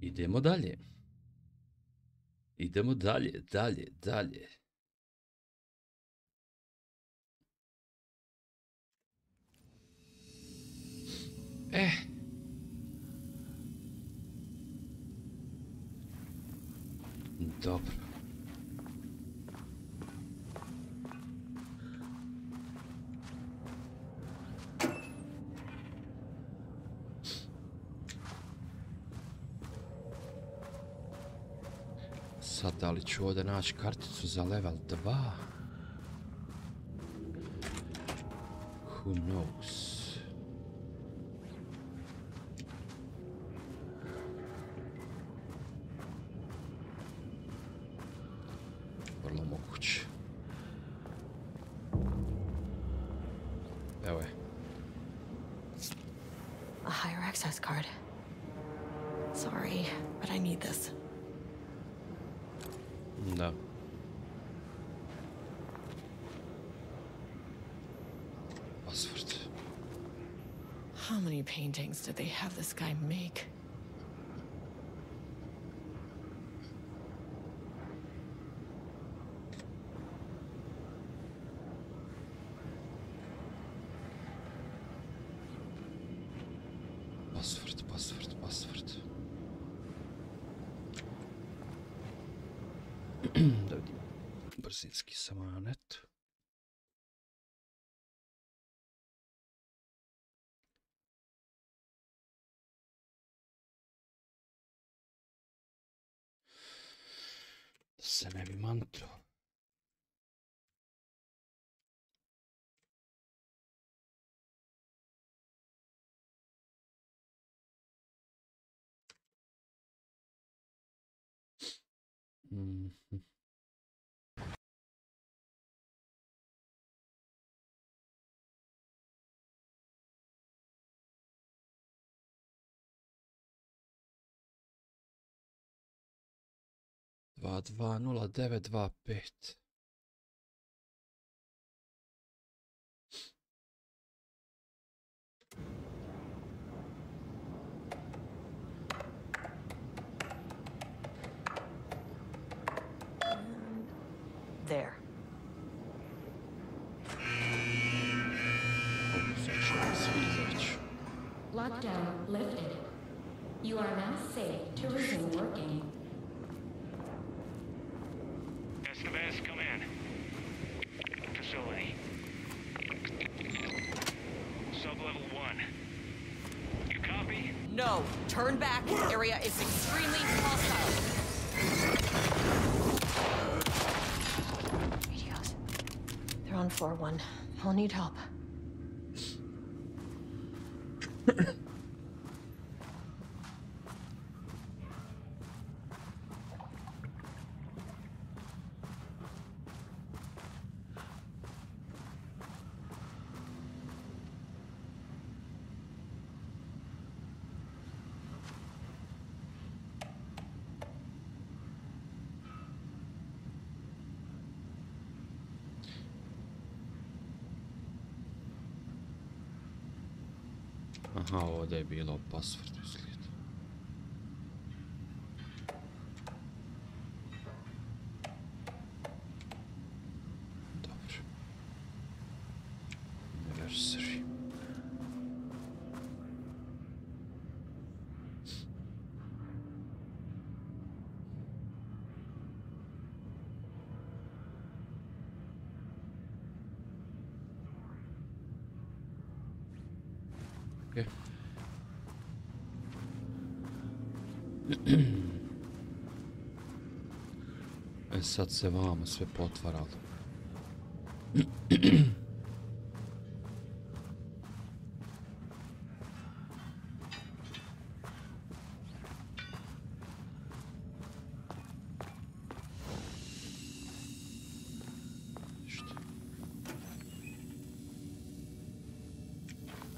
Idemo dalje. Idemo dalje, dalje. Dobro. Sad da li ću ovdje naći karticu za level 2? Who knows? Vrlo moguće. Evo je. A higher access card. Sorry, but I need this. Da. Password. How many paintings did they have this guy make? Password. Da vidim. Brzinski samo na netu. Da se ne bi mantro. Dva, 20925. There. Lockdown lifted. You are now safe to resume working. Escobas, come in. Facility. Sub-level 1. You copy? No, turn back. Area is extremely hostile. Radios. They're on floor 1. I'll need help. Aha, ovdje je bilo password izgleda. Dobro. Anniversary. Okay. E sad se vama sve potvaralo.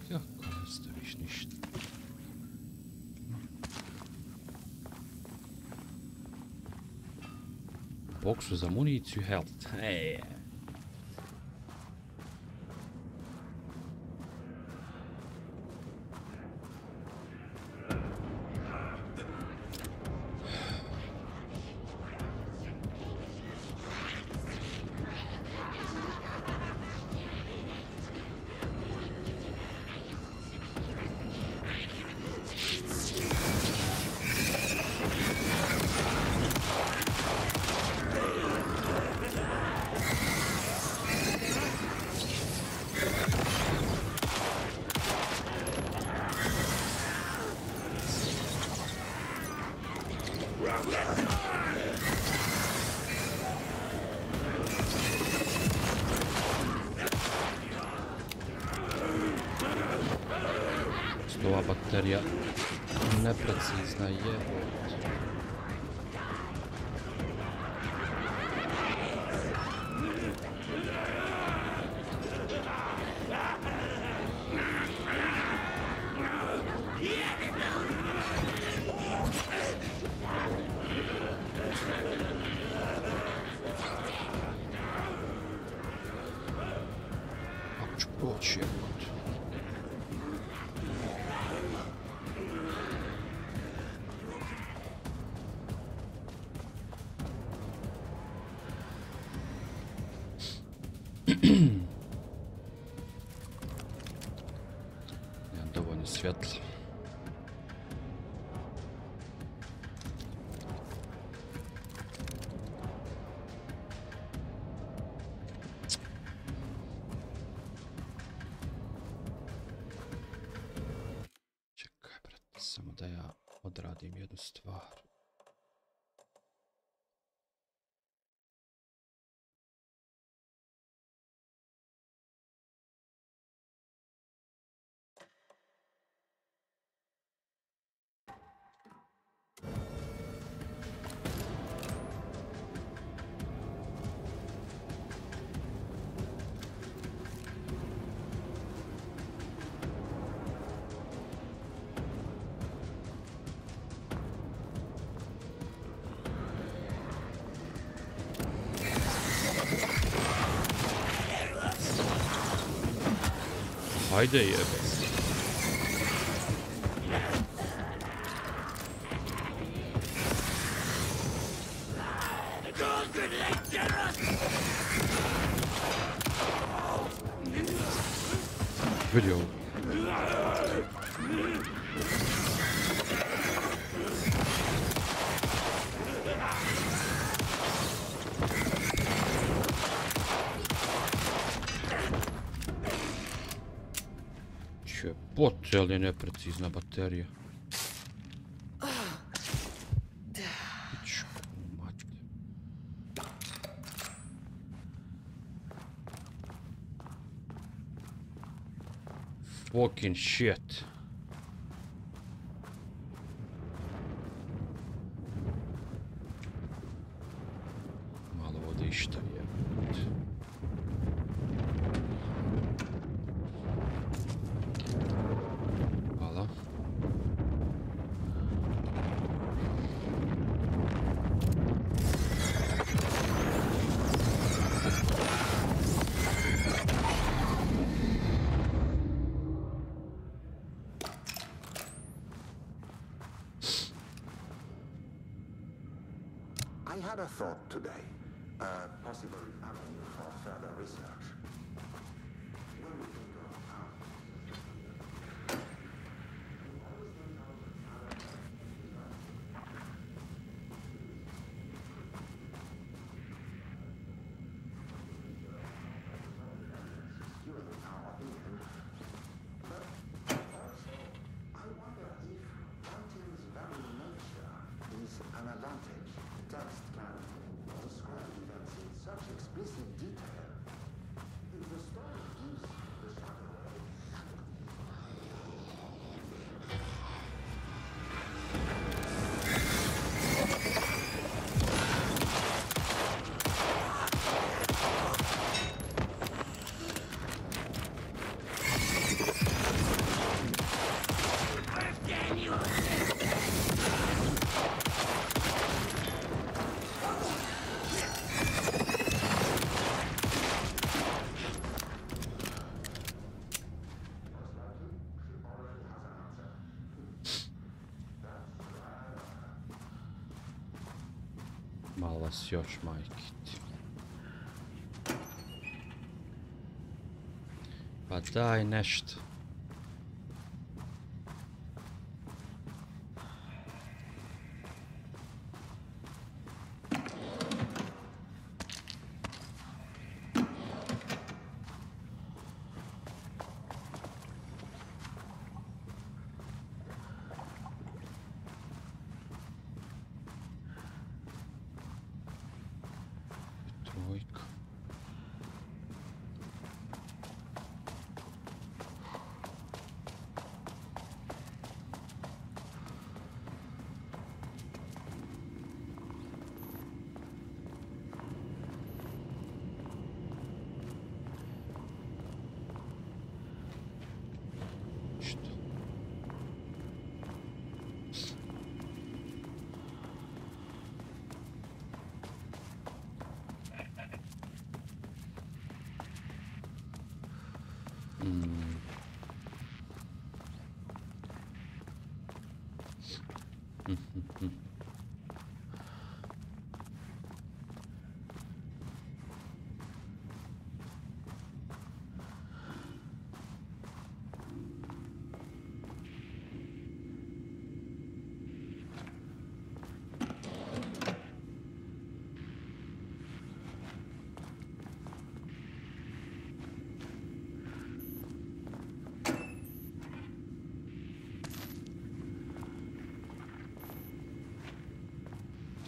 Kako ne staviš ništa? Boksu za municiju, health. Ej. Ova baterija neprecizna je. Ako ću proći je. Nemam dovoljno svjetla. Čekaj, brate, samo da ja odradim jednu stvar. Hajde jebe. Vidi ovo. Jebote, ali je neprecizna baterija. Fucking shit. Malo vodišta je. Hvala. I had a thought today, a possible avenue for further research. When we think of I wonder if writing's very nature is an advantage. Text can describe events in such explicit detail. The story gives the shadow. Malo vas još majkiti. Pa daj nešto.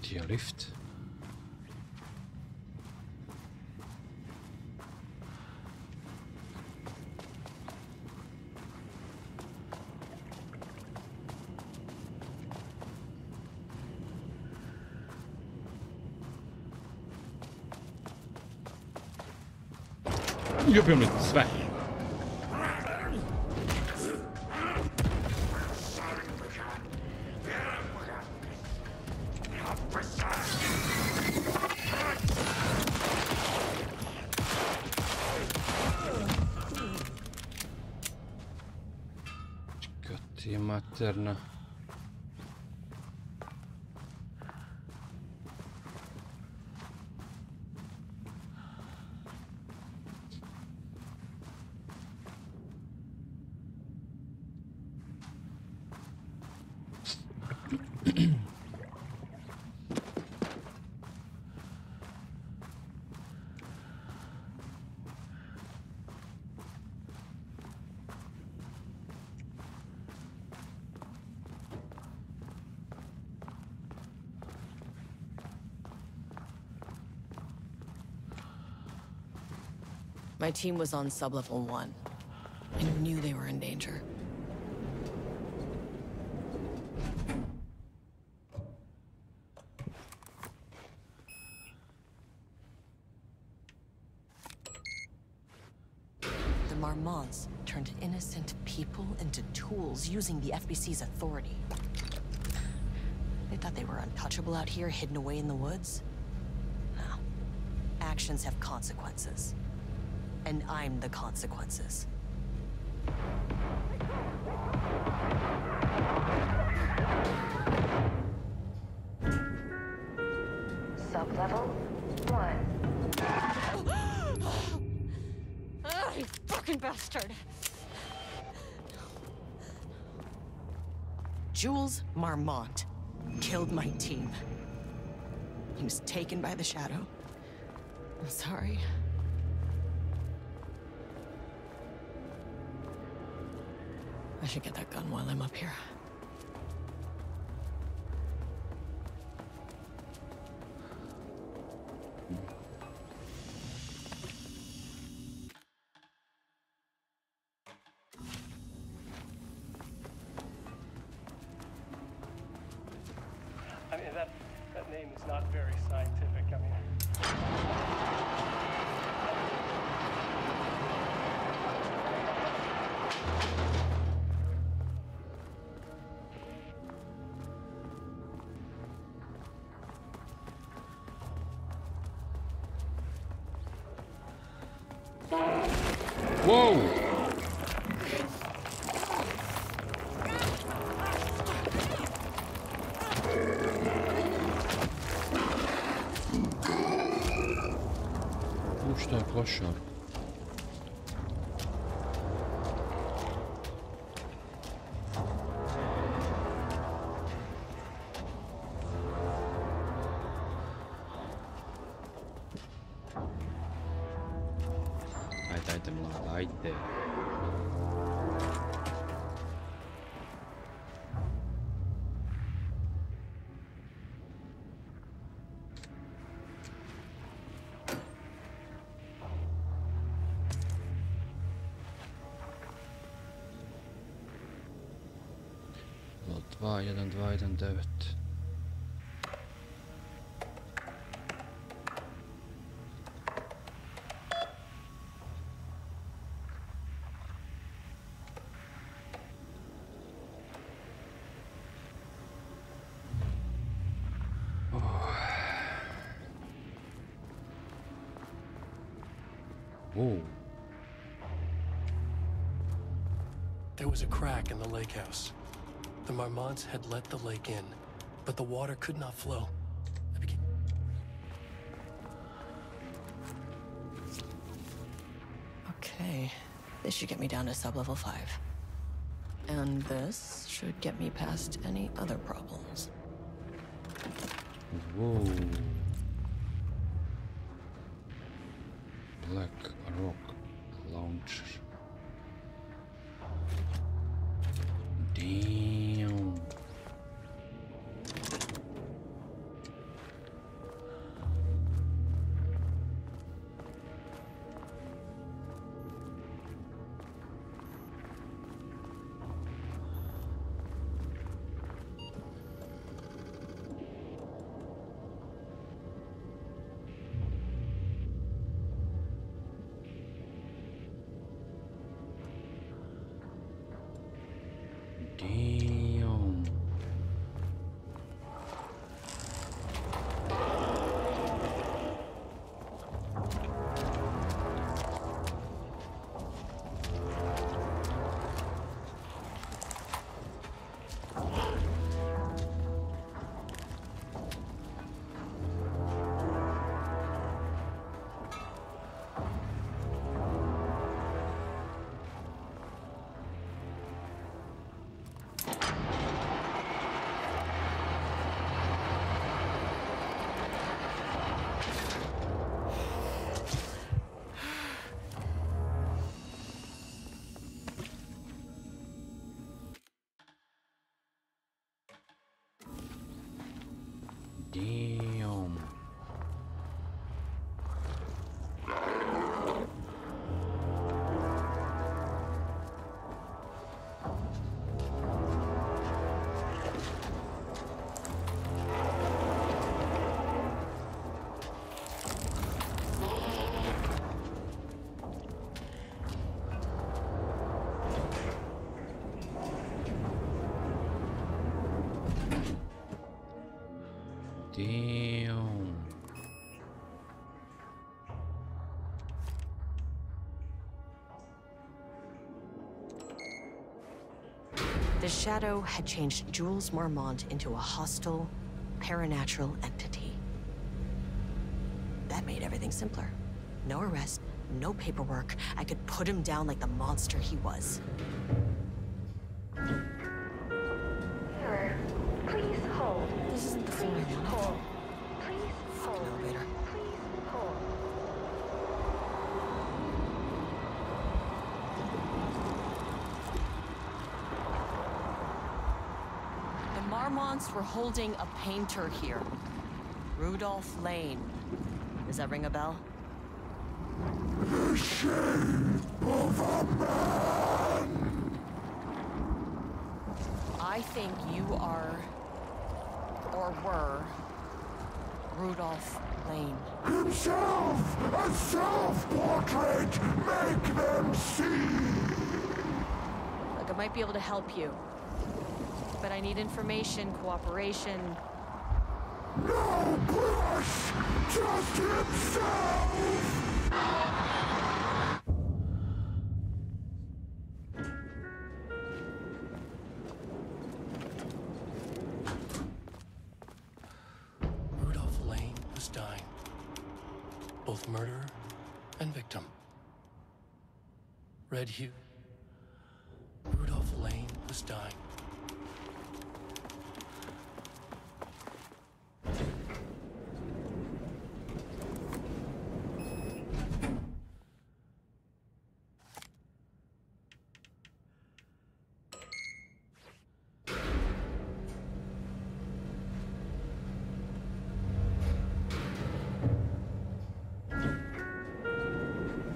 Hier lift. Jebem li sve. Čekati je materna. My team was on sublevel 1. I knew they were in danger. The Marmonts turned innocent people into tools using the FBC's authority. They thought they were untouchable out here, hidden away in the woods? No. Actions have consequences. And I'm the consequences. Sublevel 1. Oh, you fucking bastard! Jules Marmont killed my team. He was taken by the Shadow. I'm sorry. I should get that gun while I'm up here. I mean, that name is not very scientific. I mean... Wow! Šta je klošar? Ajde, mlada, ajde. Bilo 2-1-2-1-9. Wow. There was a crack in the lake house. The Marmonts had let the lake in, but the water could not flow. I became... Okay, this should get me down to sub-level 5. And this should get me past any other problems. Whoa. Black rock launcher. Damn. Damn. Damn. Damn. The Shadow had changed Jules Marmont into a hostile, paranatural entity. That made everything simpler. No arrest, no paperwork. I could put him down like the monster he was. Mirror, please hold. This isn't the phone I Please wanted. hold. Please hold. Elevator. Please hold. The Marmonts were holding a painter here. Rudolph Lane. Does that ring a bell? The shape of a man. I think you are, or were, Rudolph Lane. Himself, a self-portrait. Make them see. Look, I might be able to help you. But I need information, cooperation. No brush, just himself. Rudolph Lane was dying. Both murderer and victim. Red hue. Rudolph Lane was dying.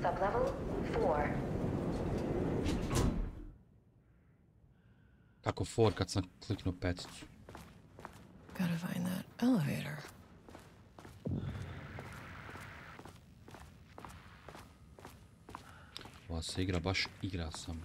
Sublevel 4. Kako for kad sam kliknuo peticu? Gotta find that elevator. Ova se igra baš igra sam.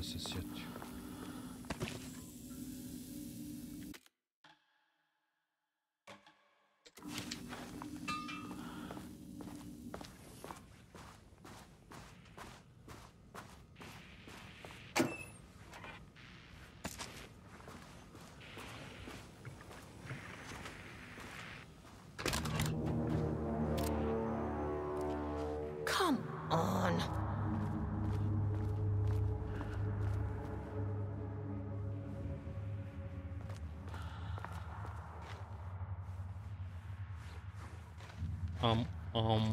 se sjetio. Come on. Um.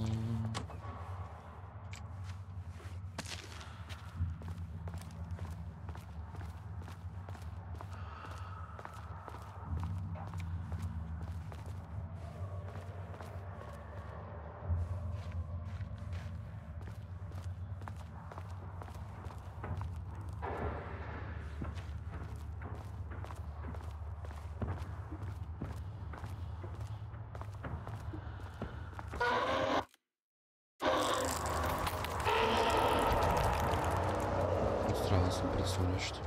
Strahan sam predstavio nešto.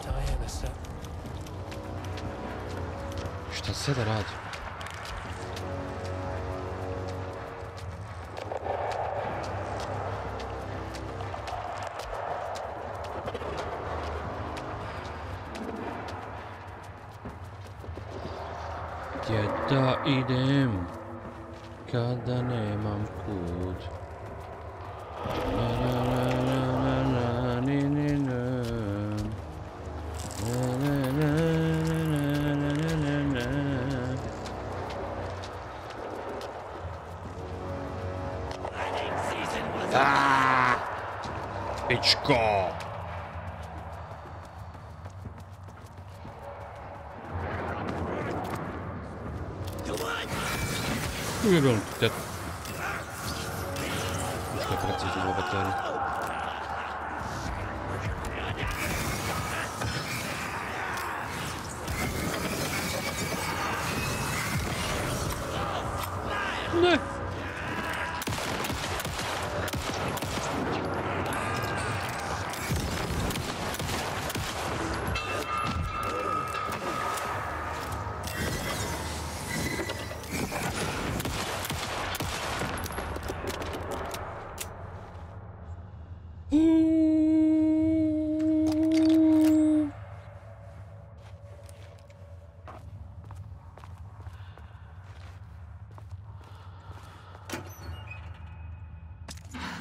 Diana said, Šta se da radi? Gdje da idem kada nemam kud? Na na na na na ni ni na. Na na na na na na na. Pičko! Ujebam ti tetu. Što je precizno ova baterija. Ne!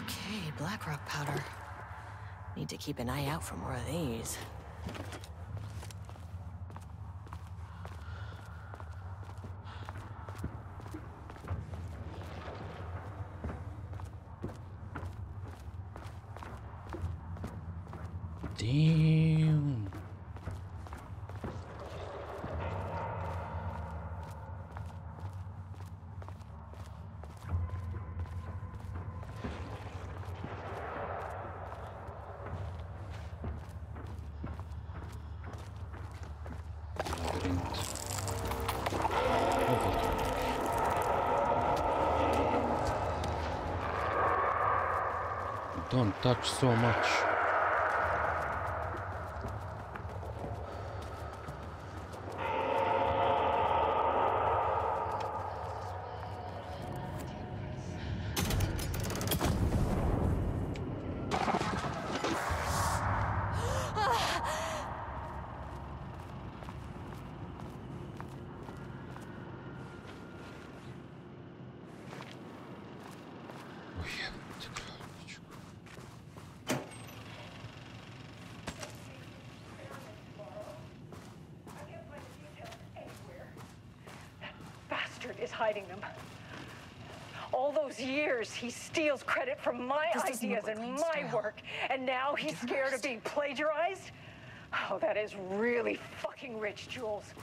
Okay, black rock powder. Need to keep an eye out for more of these. Damn. Don't touch so much. Is hiding them. All those years, he steals credit from my ideas and my work, and now he's scared of being plagiarized? Oh, that is really fucking rich, Jules.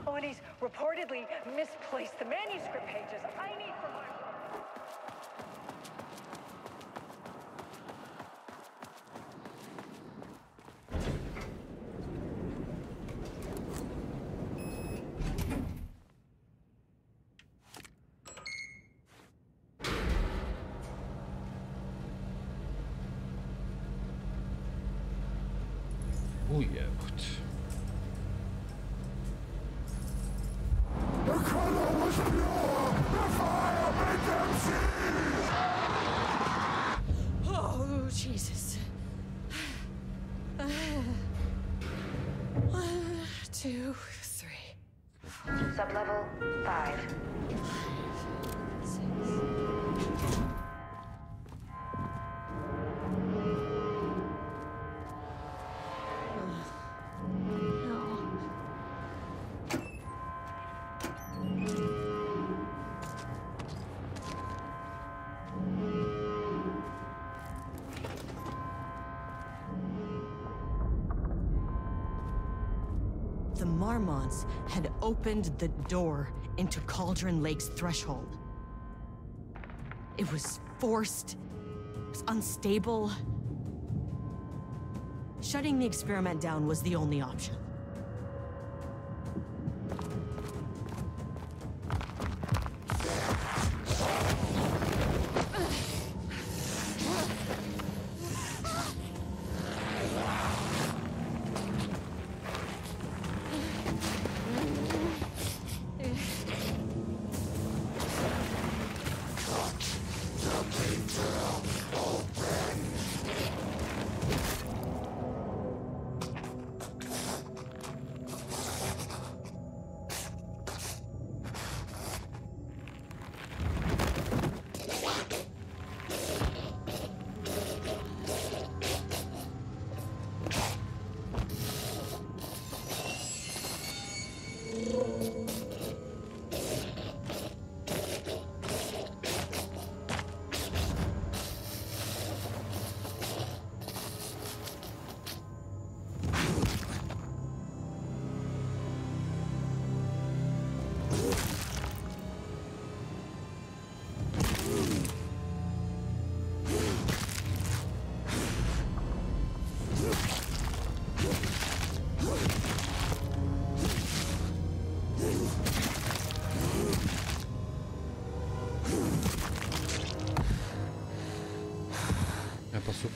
Oh, and he's reportedly misplaced the manuscript pages I need for my work. Ujebut. Oh, Jesus. 1, 2, 3. Sublevel 5. 6. The Marmonts had opened the door into Cauldron Lake's threshold. It was forced, it was unstable. Shutting the experiment down was the only option. Pa super.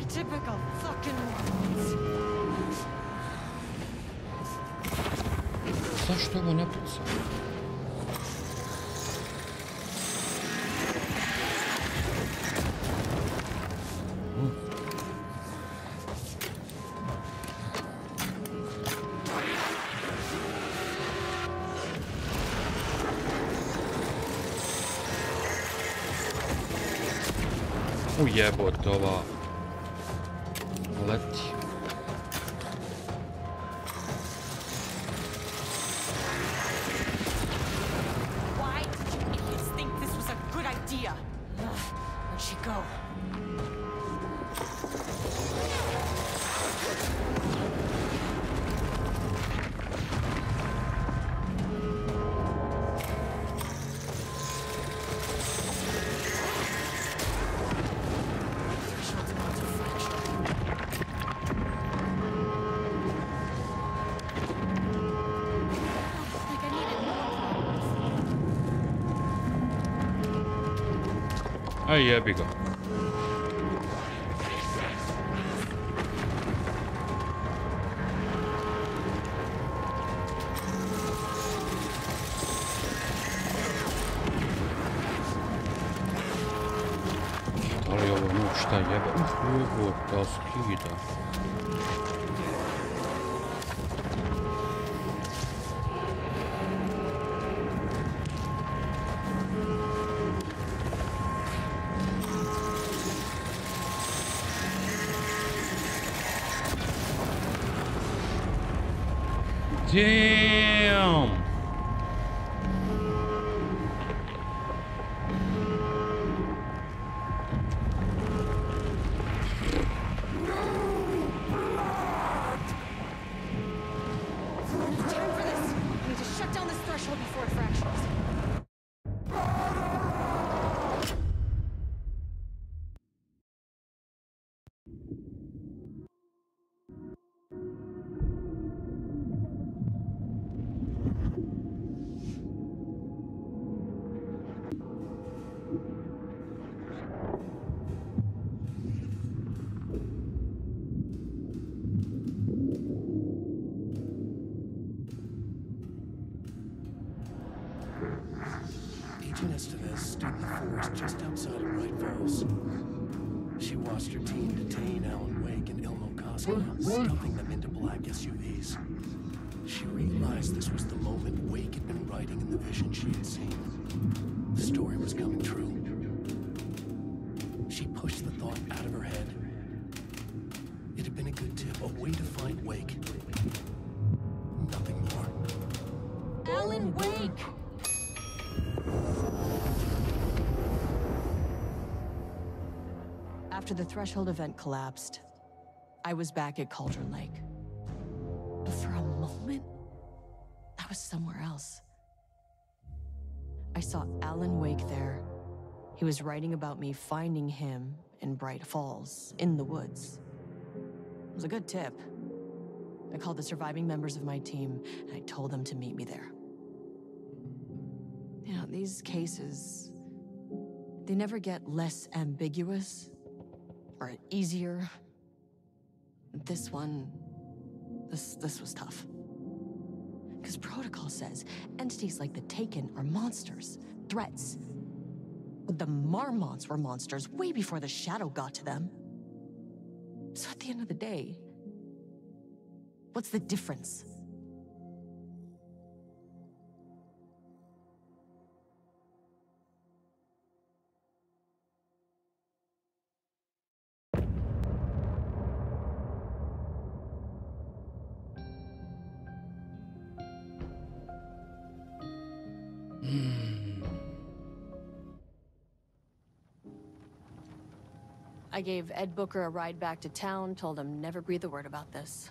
Typical fucking Marmonts. Zašto ovo ne puca? Ujebote, ova leti. Why did you idiots think this was a good idea? Where'd she go? Aj jebi ga. Da li ovo nju šta jebe? Jebote, skida. Damn! Time for this. I need to shut down this threshold before it fractures. Captain Estevez stood in the forest just outside of Bright Falls. She watched her team detain Alan Wake and Ilmo Koska, stuffing them into black SUVs. She realized this was the moment Wake had been writing in the vision she had seen. The story was coming true. She pushed the thought out of her head. It had been a good tip, a way to find Wake. Nothing more. Alan Wake! After the Threshold event collapsed, I was back at Cauldron Lake. But for a moment, I was somewhere else. I saw Alan Wake there. He was writing about me finding him in Bright Falls, in the woods. It was a good tip. I called the surviving members of my team, and I told them to meet me there. You know, these cases, they never get less ambiguous or easier. This one, this was tough. Because protocol says entities like the Taken are monsters, threats. But the Marmots were monsters way before the Shadow got to them. So at the end of the day, what's the difference? I gave Ed Booker a ride back to town, told him never breathe a word about this.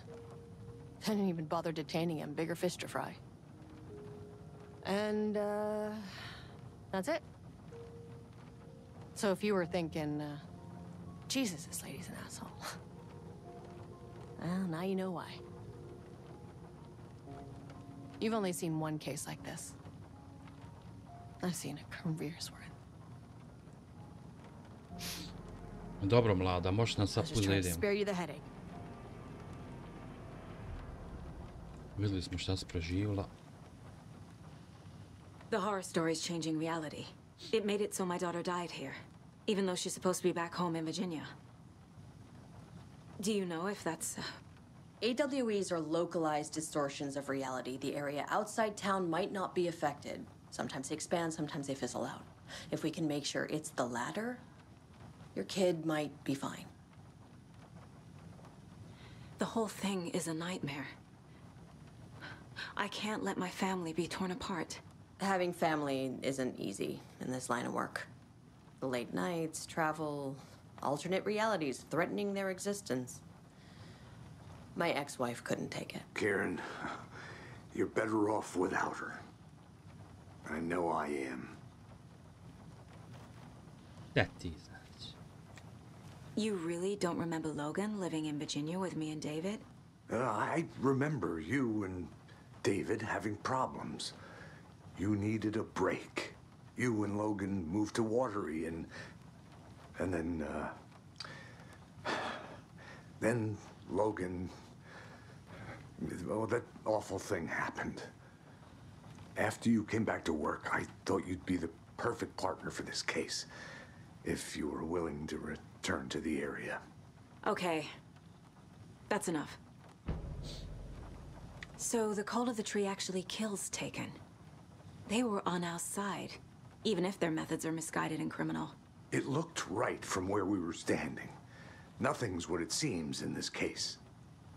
I didn't even bother detaining him, bigger fish to fry. And, that's it. So if you were thinking, Jesus, this lady's an asshole. Well, now you know why. You've only seen one case like this. I've seen a career's worth. Dobro, mlada, možeš nas sad I was just trying to idemo. spare you the headache. Vidjeli smo šta si preživjela. The horror story is changing reality. It made it so my daughter died here, even though she's supposed to be back home in Virginia. Do you know if that's... AWEs are localized distortions of reality. The area outside town might not be affected. Sometimes they expand, sometimes they fizzle out. If we can make sure it's the latter, your kid might be fine. The whole thing is a nightmare. I can't let my family be torn apart. Having family isn't easy in this line of work. The late nights, travel, alternate realities threatening their existence. My ex-wife couldn't take it. Karen, you're better off without her. I know I am. That is. You really don't remember Logan living in Virginia with me and David? I remember you and David having problems. You needed a break. You and Logan moved to Watery and then Logan, oh, that awful thing happened. After you came back to work, I thought you'd be the perfect partner for this case, if you were willing to return to the area. Okay. That's enough. So the Cult of the Tree actually kills Taken. They were on our side, even if their methods are misguided and criminal. It looked right from where we were standing. Nothing's what it seems in this case.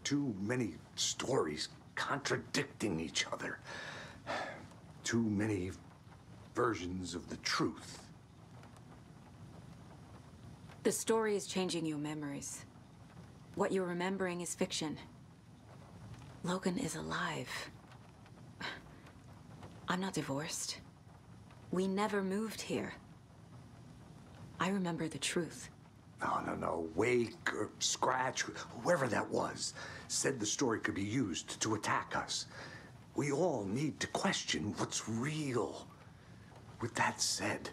Too many stories contradicting each other. Too many versions of the truth. The story is changing your memories. What you're remembering is fiction. Logan is alive. I'm not divorced. We never moved here. I remember the truth. No. Wake or Scratch, whoever that was, said the story could be used to attack us. We all need to question what's real. With that said,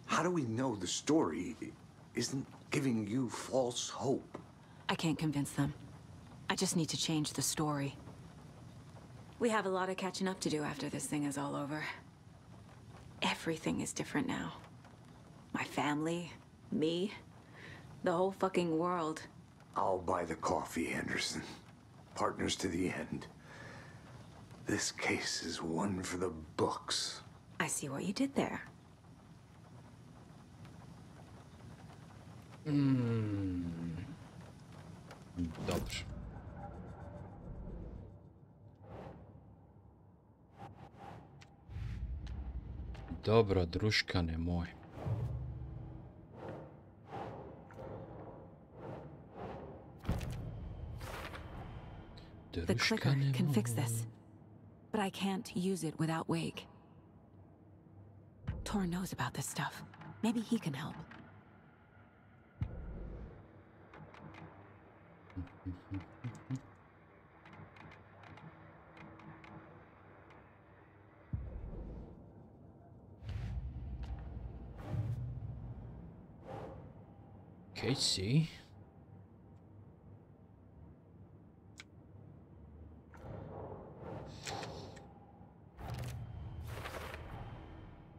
how do we know the story isn't giving you false hope? I can't convince them. I just need to change the story. We have a lot of catching up to do after this thing is all over. Everything is different now. My family, me, the whole fucking world. I'll buy the coffee, Anderson. Partners to the end. This case is one for the books. I see what you did there. Dobrze. Dobro, druškane moj. The clicker can fix this, but I can't use it without Wake. Tor knows about this stuff. Maybe he can help. Casey.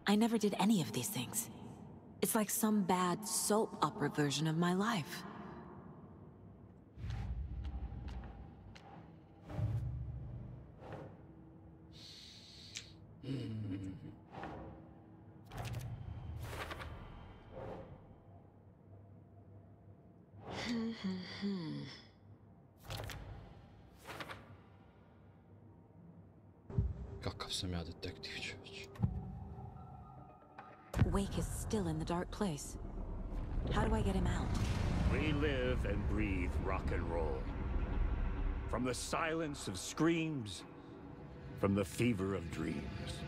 I never did any of these things. It's like some bad soap opera version of my life. Kakav sam ja detektiv, čovječ. Wake is still in the dark place. How do I get him out? We live and breathe rock and roll. From the silence of screams, from the fever of dreams.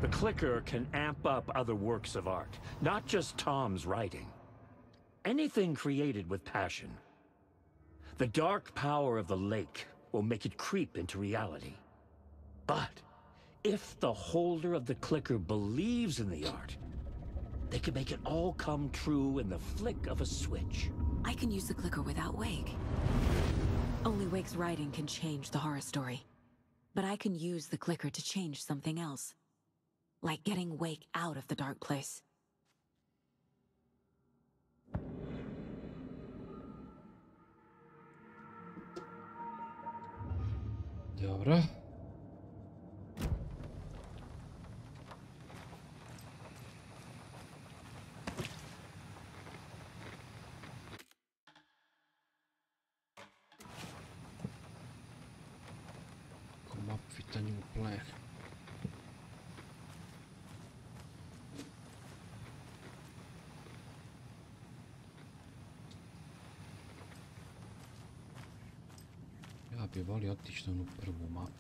The clicker can amp up other works of art, not just Tom's writing. Anything created with passion. The dark power of the lake will make it creep into reality. But if the holder of the clicker believes in the art, they can make it all come true in the flick of a switch. I can use the clicker without Wake. Only Wake's writing can change the horror story. But I can use the clicker to change something else. Like getting Wake out of the dark place. Dobro. Kom op, pitanje u plan. Ja bi volio otići na onu prvu mapu.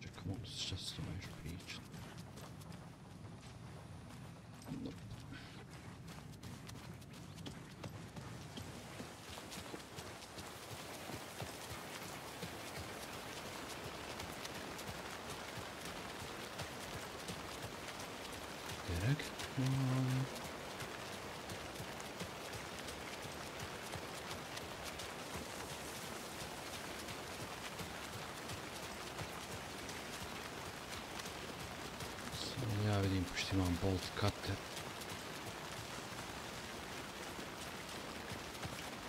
Čekaj, mogu se šta s njima još pričati. Direktno. Ja vidim, pošto imam bolt cutter.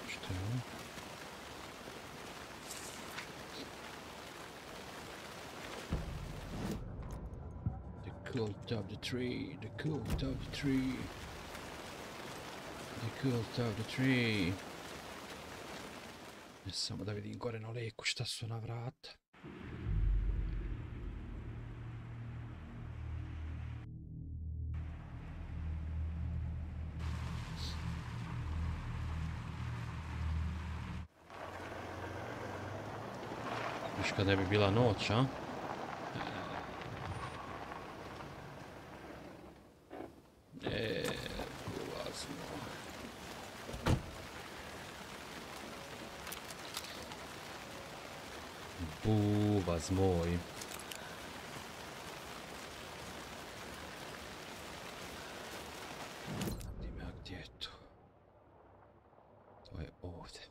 Što je ovo? The cult of the tree, the cult of the tree. The cult of the tree. Samo da vidim gore na leku šta su na vrata. Viš kada bi bila noć, a? Ulazimo. Buvaz moj. Dime, a gdje je to? To je ovdje.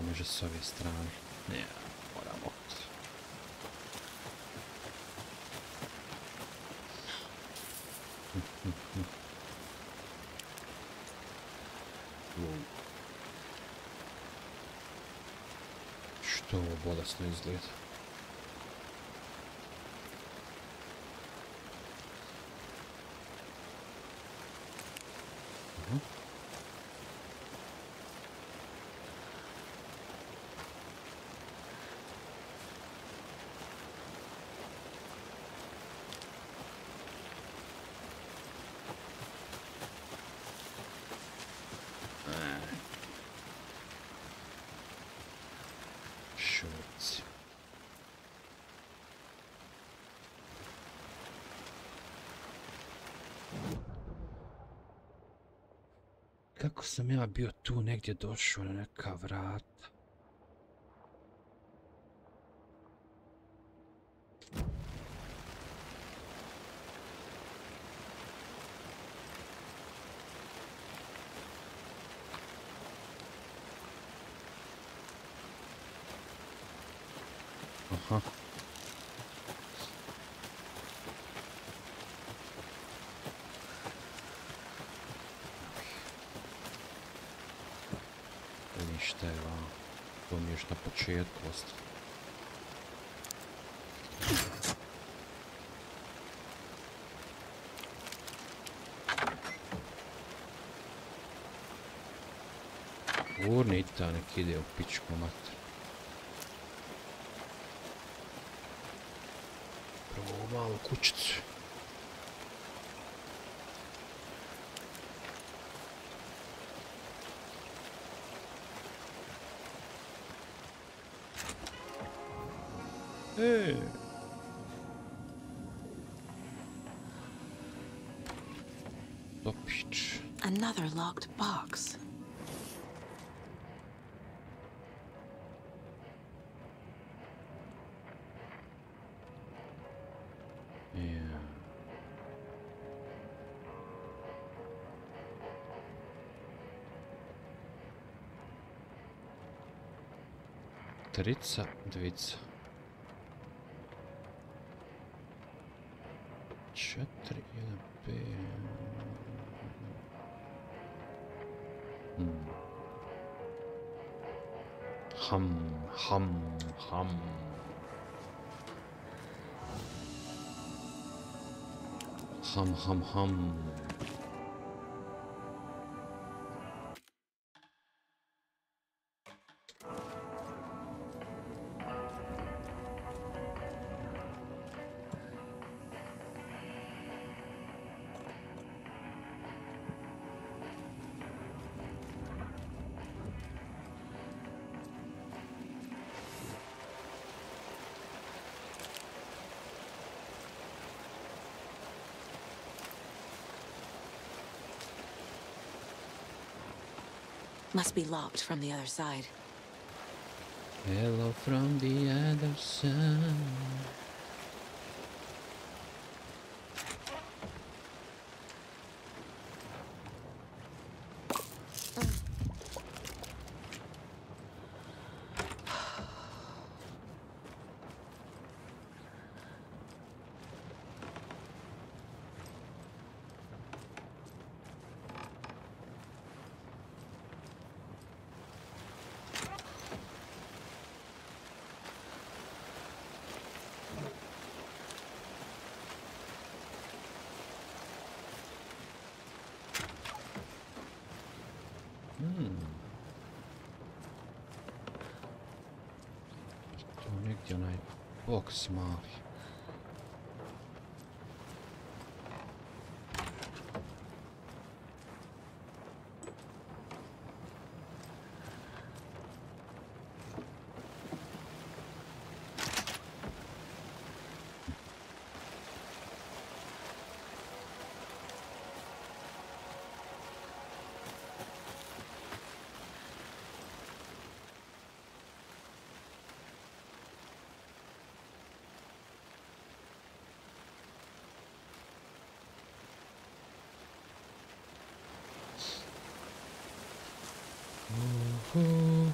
može s ove strane. Ne, moramo. Što ovo bolesno izgleda? Kako sam ja bio tu negdje došao na neka vrata? Aha. Ništa je vam. To mi još na početku ostalo. Urnita nek ide u pičku mater. Prvo malu kućicu. Topić. Another locked box. Yeah. Trica, dvica. 4, 1, 5. Ham. Must be locked from the other side. Hello from the other side. To negdje onaj boks mali.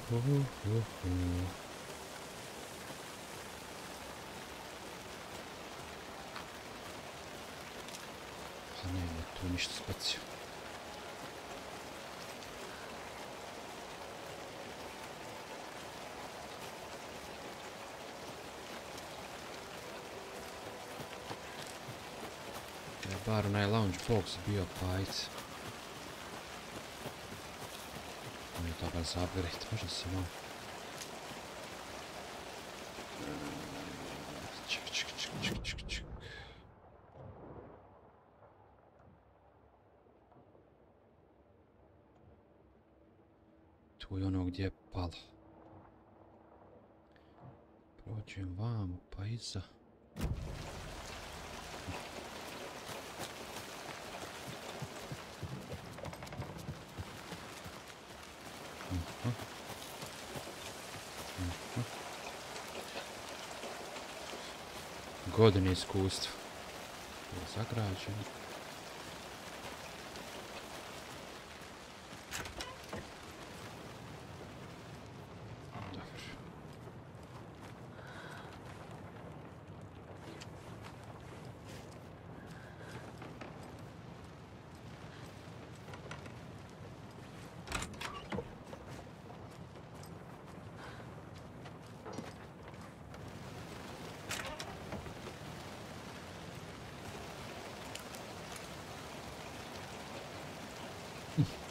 Pa nema tu ništa specijalno. Bar onaj lounge box bio, pa ajde. Ovo je dobar za upgrade, može se malo. Ček. Tu je ono gdje je palo. Prođem vamo, pa iza. Godine iskustva. Zagrađeno.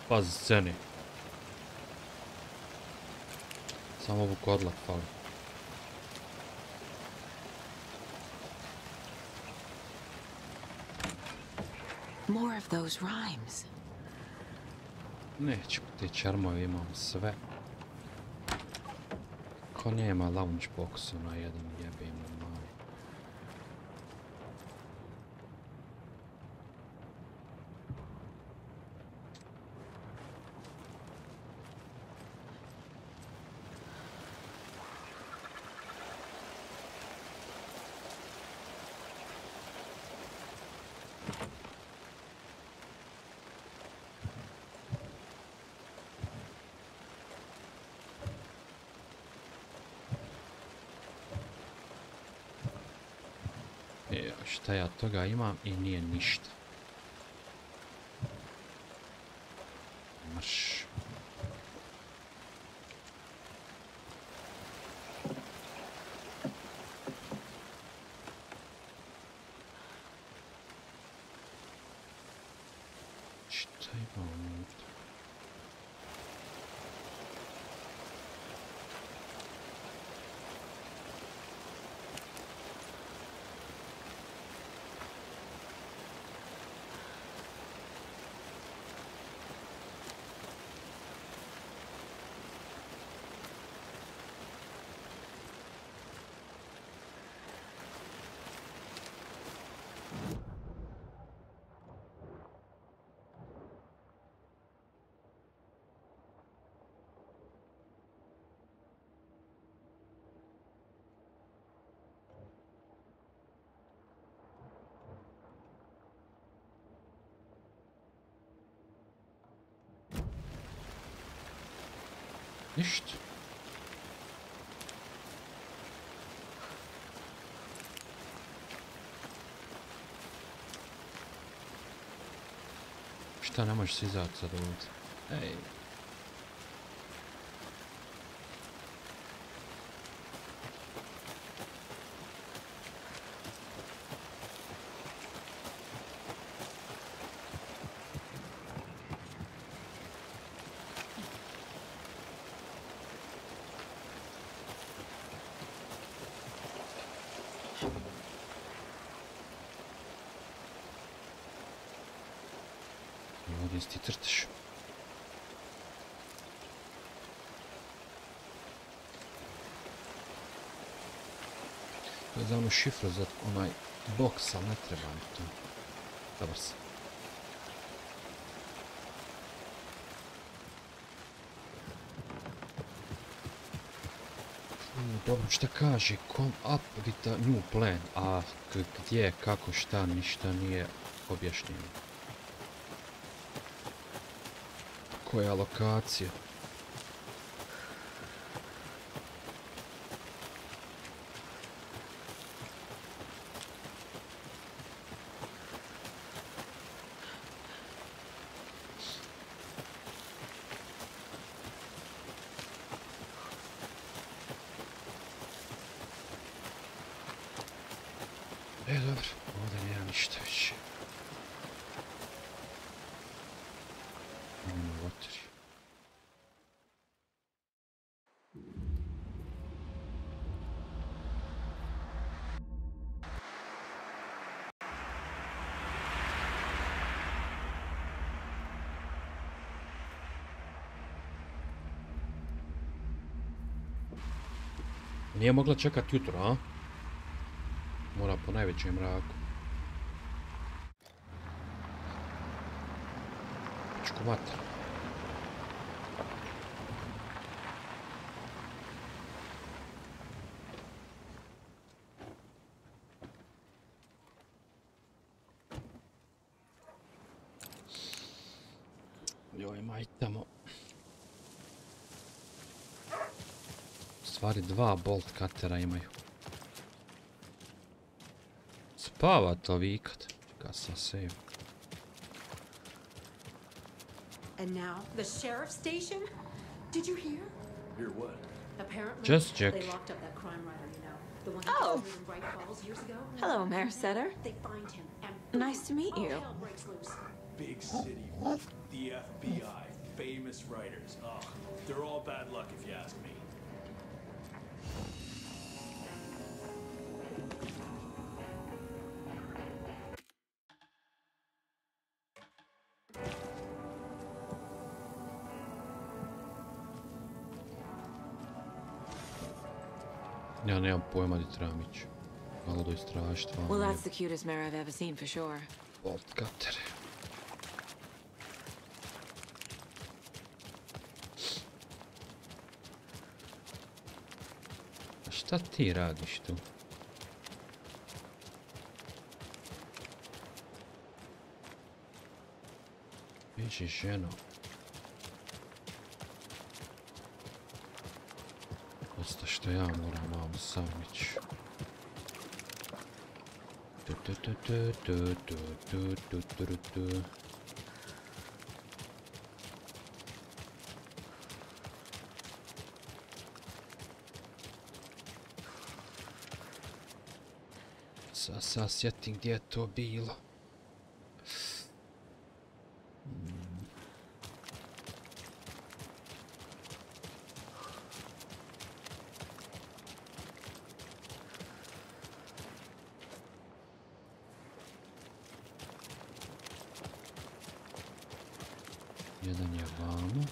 Pazi sceni. Samo ovu kodlak fali. More of those rhymes. Neću, te čarmove imam sve. Ko nema lounge boxu na jedan jebe im mali. Šta ja toga imam i nije ništa. Marš. Šta imam ovdje? Ništa. Šta, ne možeš se izaći sad ovdje? Ej. Ovdje si ti crtaš. To je za onu šifru za onaj boks, ali ne treba mi to. Dobar sam. Dobro, šta kaže? Come up with a new plan. A gdje, kako, šta, ništa nije objašnjeno. Koja lokacija? Dobro, ovdje nema ništa više. Vatri. Nije mogla čekati jutro, a? Mora po najvećem mraku. Čku vatra. Joj, majtamo. Stvari, dva bolt cuttera imaju. Spava to vikat. Čeka sa save. And now the sheriff's station? Did you hear? Hear what? Apparently, Just check. they locked up that crime writer, you know. The one who was in Bright Falls years ago. Hello, Mayor Setter. They find him and Nice to meet you. all hell breaks loose. Big city, the FBI, famous writers. Oh, they're all bad luck if you ask me. Ja nemam pojma di trebam ići. Malo do istraštva. Well, that's the cutest mare I've ever seen for sure. Bolt cutter. A šta ti radiš tu? Biđi ženo. Dosta što ja moram malo sam ići. Sad sjetim gdje je to bilo. Jedan je vamo.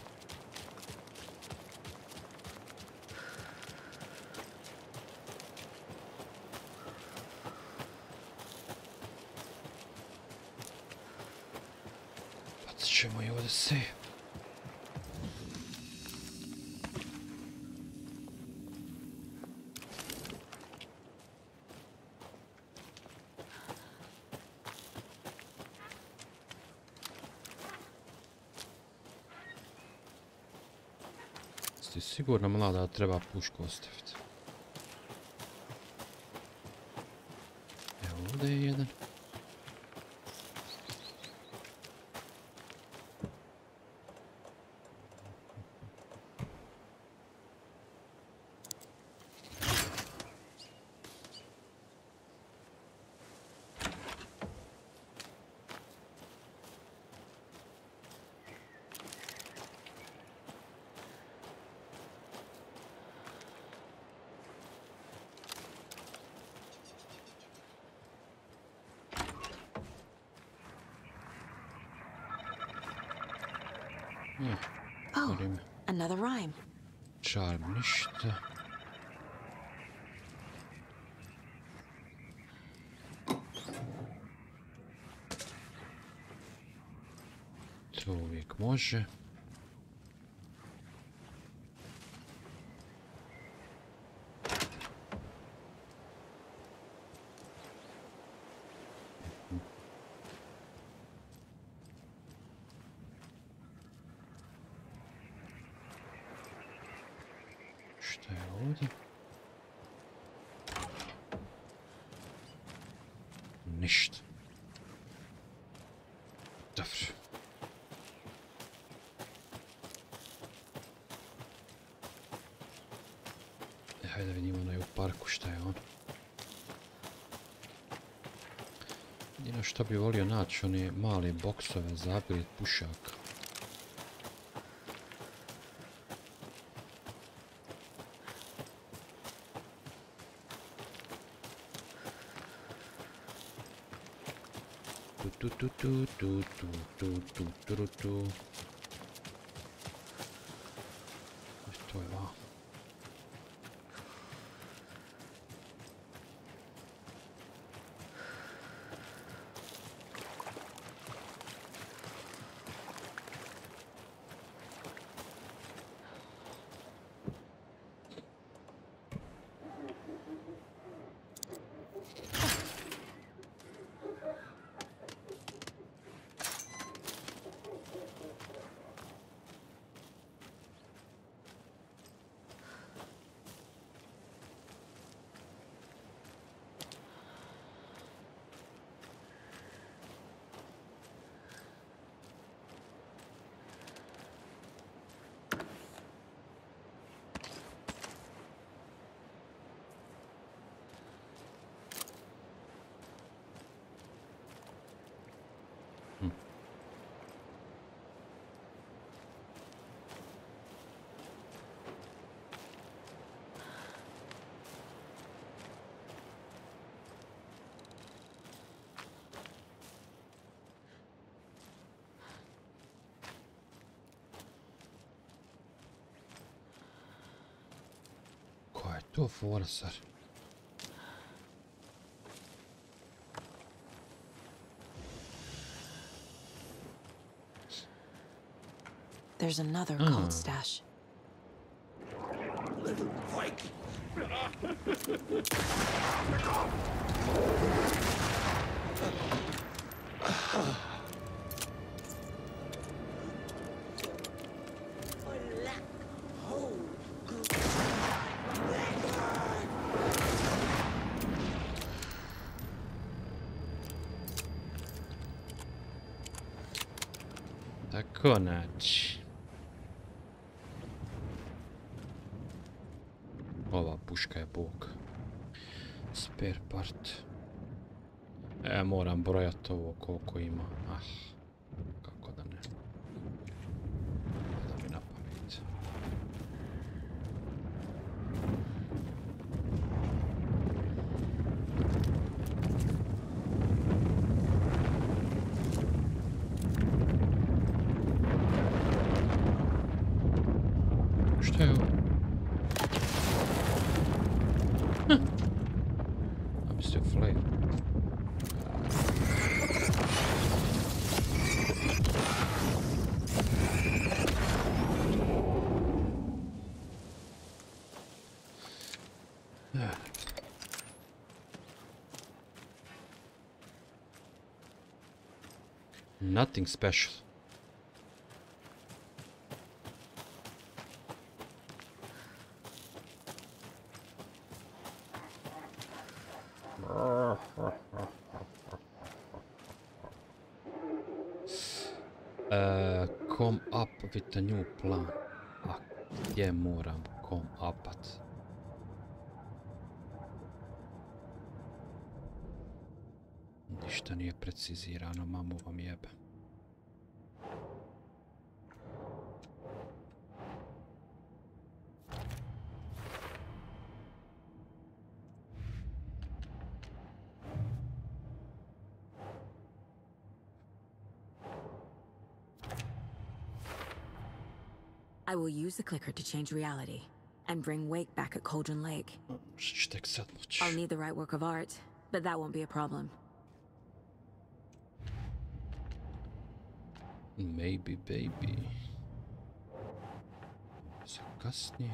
Bacit ćemo i ovdje se. Sigurno mlada da treba pušku ostaviti. Evo ovdje je jedan. Oh, another rhyme. Charm ništa. To uvijek može. Šta je ovdje? Ništa. Dobro. Hajde da vidimo onaj u parku šta je on. Jedino što bi volio naći one male boksove za upgrade pušaka. To je va. Koja je to fora, sar? There's another cold stash. Tako naći. Ova puška je bog. Spare part. Moram brojati ovo koliko ima. Kako da ne. Da mi na pamet. Šta je ovo? I'm still flame. Nothing special. Come up with a new plan. A gdje moram come upat? Ništa nije precizirano, mamu vam jebe. I will use the clicker to change reality and bring Wake back at Cauldron Lake. I'll need the right work of art, but that won't be a problem. Maybe, baby. Za kasnije.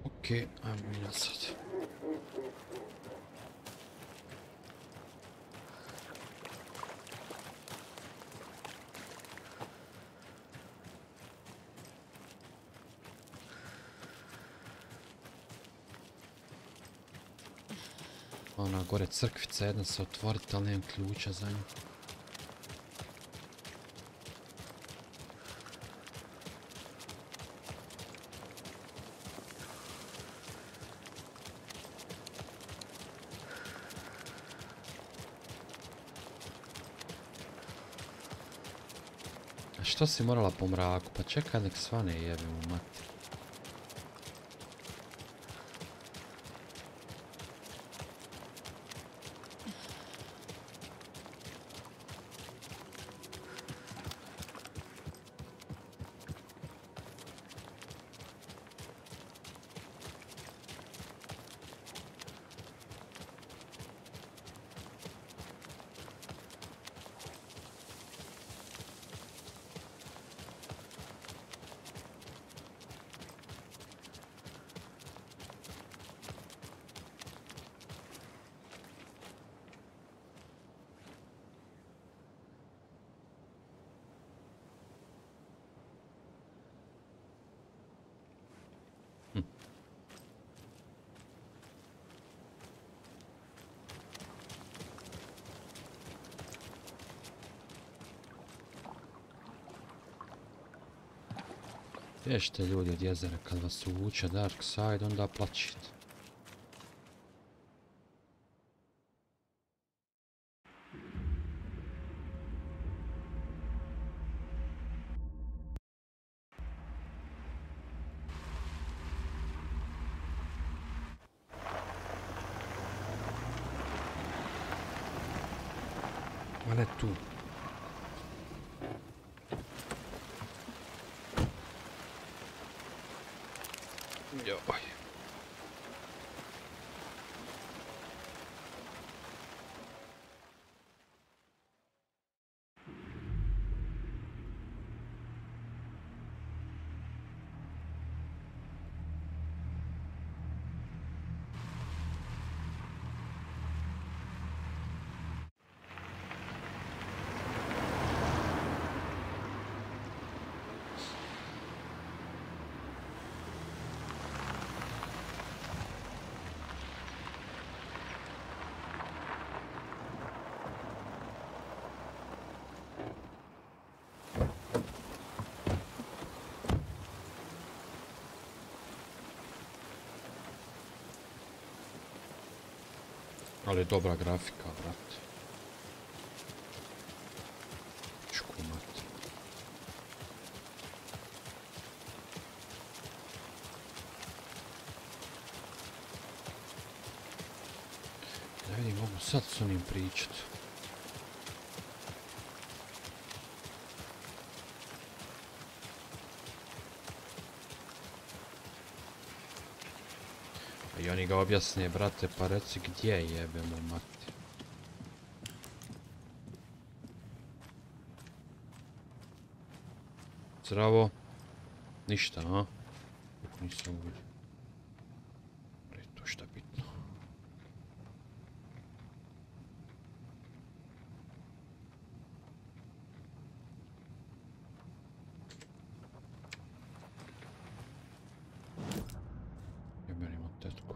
Okej, ajmo mi nazad. Ona gore crkvica jedna se otvoriti, ali nemam ključa za nju. A što si morala po mraku? Pa čekaj nek svane jebim u mati. Bježite ljudi od jezera, kad vas uvuče Dark Side, onda plačite. Ma ne tu. Joj. Ali dobra grafika, brate. Čkumat. Da vidim, mogu sad s onim pričat. I oni ga objasne, brate, pa reci gdje jebemo mati. Zdravo. Ništa, a? Nisam vidio. To šta bitno. Jebenimo tetku.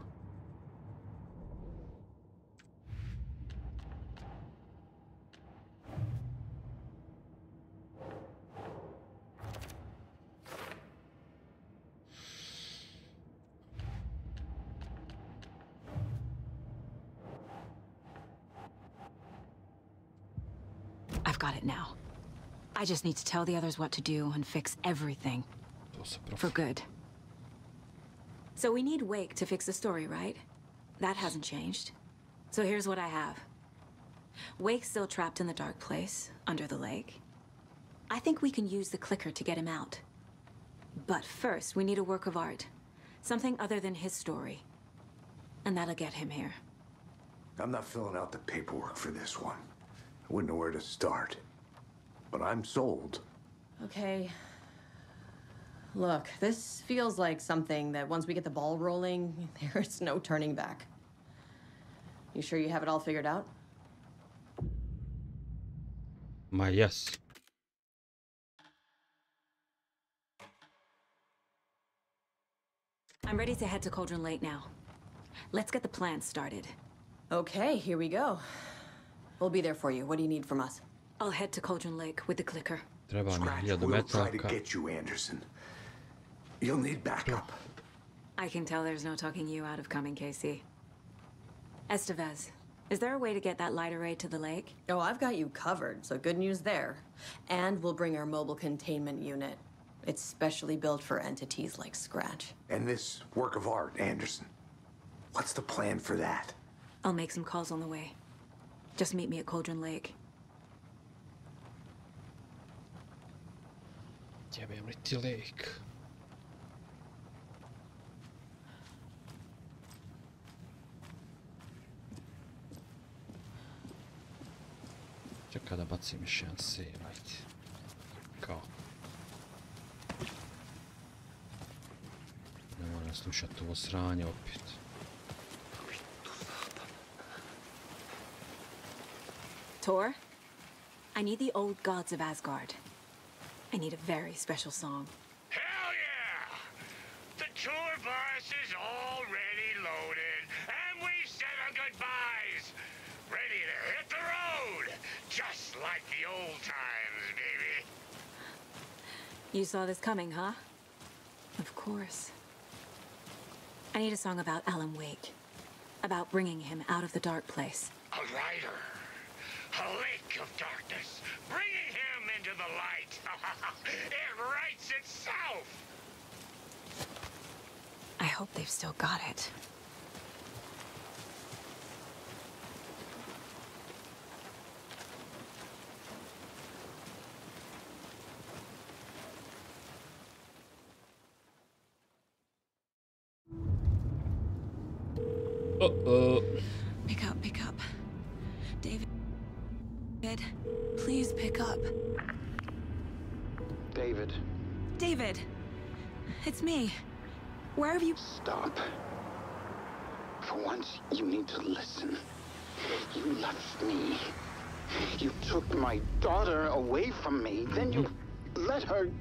I've got it now. I just need to tell the others what to do and fix everything. For good. So we need Wake to fix the story, right? That hasn't changed. So here's what I have. Wake's still trapped in the dark place, under the lake. I think we can use the clicker to get him out. But first, we need a work of art. Something other than his story. And that'll get him here. I'm not filling out the paperwork for this one. I wouldn't know where to start. But I'm sold. Okay. Look, this feels like something that once we get the ball rolling, there's no turning back. You sure you have it all figured out? Ma yes. I'm ready to head to Cauldron Lake now. Let's get the plan started. Okay, here we go. We'll be there for you. What do you need from us? I'll head to Cauldron Lake with the clicker. Treba mi Scratch 1000 will try to metaka. get you, Anderson. You'll need backup. I can tell there's no talking you out of coming, Casey. Estevez, is there a way to get that light array to the lake? Oh, I've got you covered, so good news there. And we'll bring our mobile containment unit. It's specially built for entities like Scratch. And this work of art, Anderson. What's the plan for that? I'll make some calls on the way. Just meet me at Cauldron Lake. Jebem li ti lake. Čekaj da bacim još jedan save, ajde. Kao. Ne moram slušati ovo sranje opet. Tor, I need the old gods of Asgard. I need a very special song. Hell yeah! The tour bus is already loaded, and we said our goodbyes. Ready to hit the road, just like the old times, baby. You saw this coming, huh? Of course. I need a song about Alan Wake. About bringing him out of the dark place. A rider. A lake of darkness. Bringing him into the light. It writes itself. I hope they've still got it. Uh-oh. Pick up. David, please pick up. David. David, it's me. Where have you... Stop. For once, you need to listen. You left me. You took my daughter away from me. Then you let her...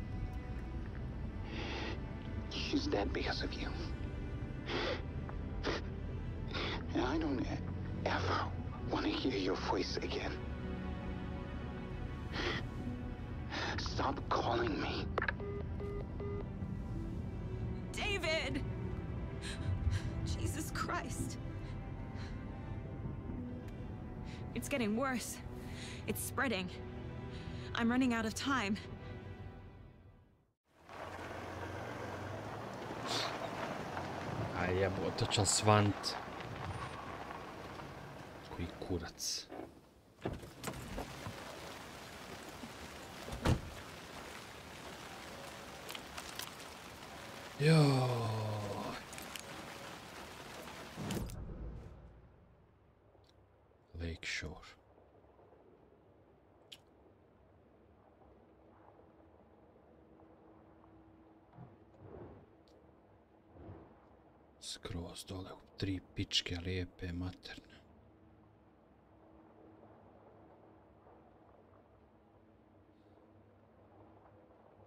She's dead because of you. And I don't ever want to hear your voice again. Stop calling me. David! Jesus Christ. It's getting worse. It's spreading. I'm running out of time. A jebo, točan svant. Koji kurac. Joj. Lake Shore. Skroz dole u 3 pičke lijepe materne.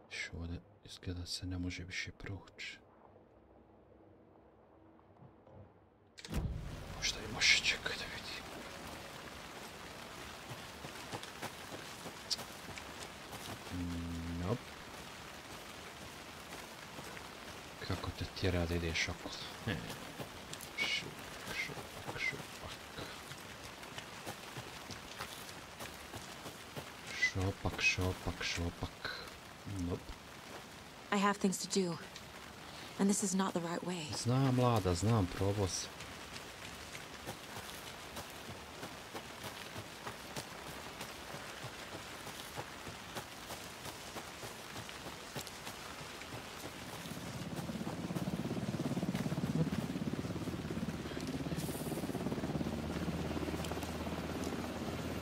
Što ovdje izgleda se ne može više proći. Možda i može, čekaj da vidim. Nope. Kako te tjera da ideš okolo? Šupak. Šopak. Nope. I have things to do. And this is not the right way. Znam, mlada, znam, probao sam.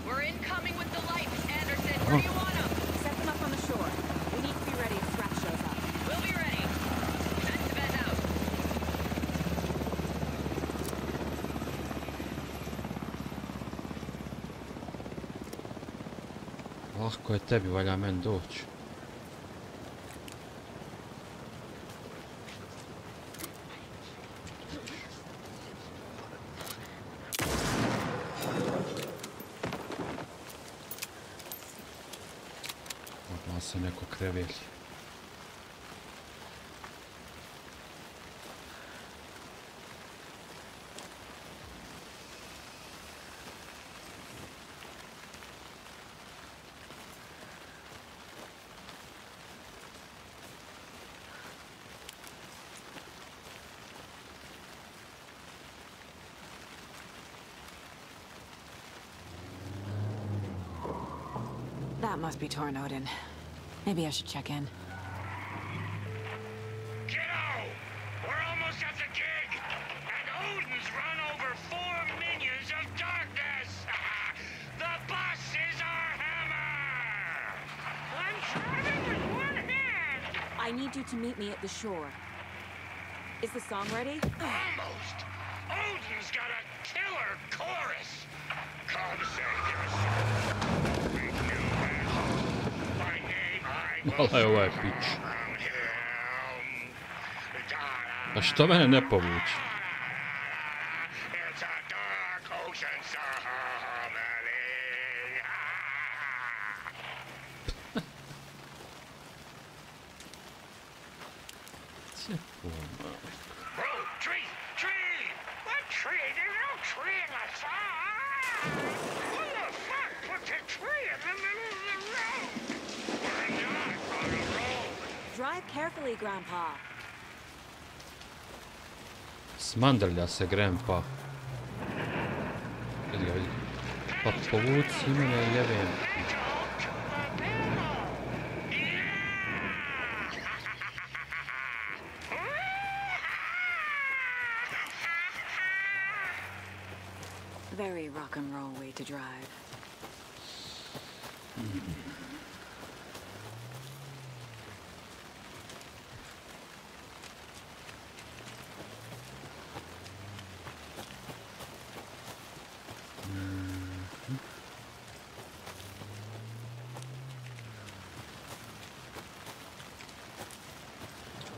We're incoming with the lights, Anderson. Where do you want them? Set them up on the shore. We need to be ready if Scratch shows up. We'll be ready. That's the bed out. Lahko je tebi, valja meni doći. se neko krevelji. That must be Tornodin. Maybe I should check in. Kiddo! We're almost at the gig! And Odin's run over 4 minions of darkness! The bus is our hammer! I'm driving with one hand! I need you to meet me at the shore. Is the song ready? Almost! Odin's got a killer chorus! Come save your soul! We knew that. By name I will Mala je ovaj pić. A što mene ne povuče? It's a dark ocean summerly. Bro, tree! Tree! What tree? There's no tree in the song! Who the fuck put the tree in the middle of the road? We're not on a road! Drive carefully, Grandpa. Smandrlja se grandpa. Vidi ga, vidi. Pa povuci mene jebem. Very rock and roll way to drive.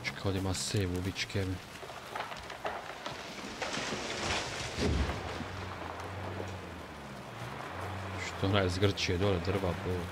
Čekaj, ovdje ima save u bičke. Što ona je zgrčije dole drva povod.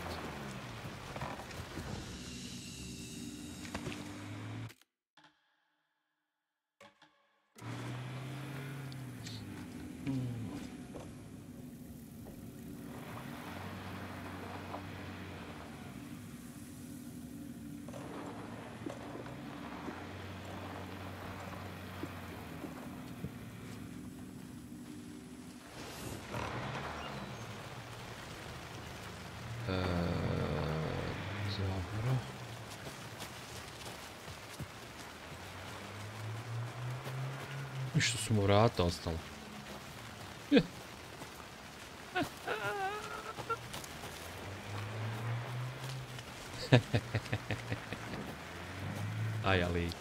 Dobro. Ništa su mu vrata ostala. Aja lik.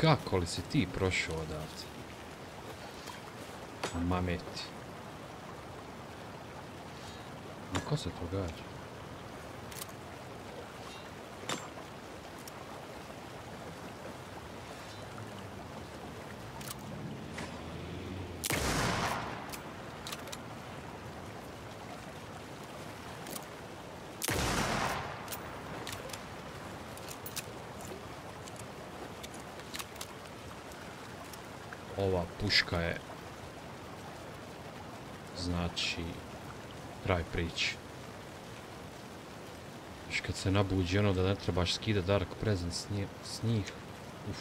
Kako li si ti prošao odavde? Mameti. Ko se to gađa? Ova puška je, znači, kraj priče. Još kad se nabuđi ono da ne trebaš skidati Dark Presence s njih. Uf.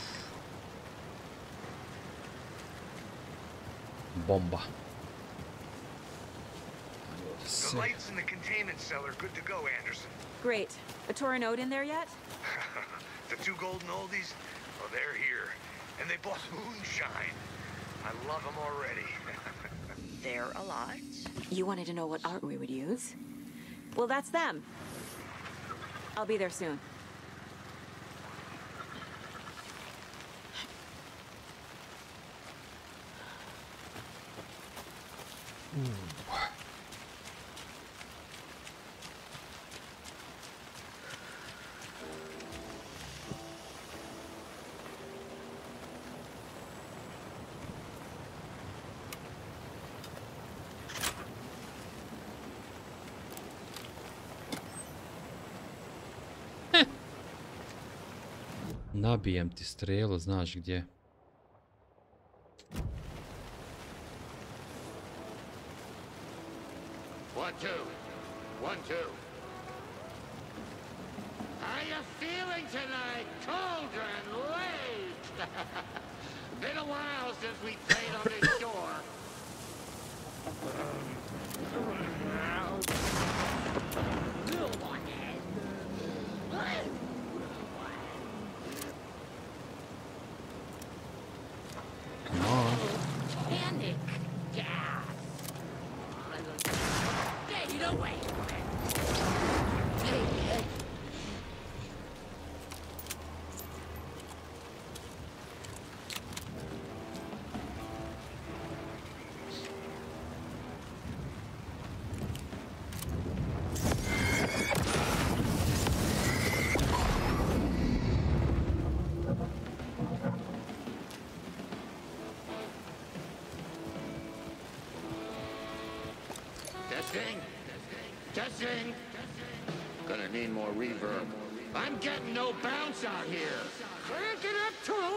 Bomba. The lights in the containment cellar good to go, Anderson. Great. A Tornado in there yet? The 2 golden oldies? Well, they're here. And they bought moonshine. I love them already. They're a lot. You wanted to know what art we would use? Well, that's them. I'll be there soon. Nabijem ti strelu, znaš gdje. One, two. One, two. How you feeling tonight, Cauldron Lake? Been a while since we played on this shore. Come on. Panic gas. Get it away. Testing. Gonna need more reverb. I'm getting no bounce out here. Crank it up to 11.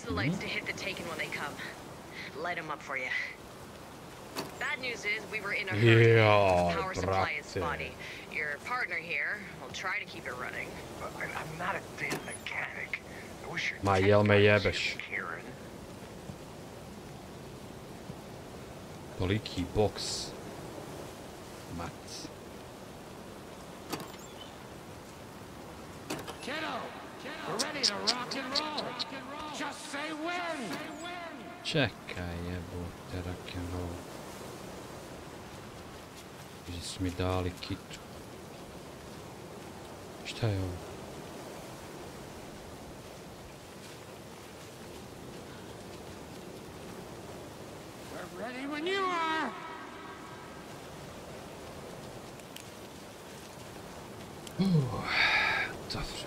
Lights to hit the Taken when they come. Light them up for you. Bad news is we were in a hurry. Power supply is spotty. Your partner here will try to keep it running. I'm not a damn mechanic. I wish your Ma jel me jebeš? Toliki boks. Mat. Kiddo, we're ready to rock and roll. Just say when. Čekaj, jebote, rock'n'roll. Gdje su mi dali kitu? Šta je ovo? We're ready when you are. Dobro.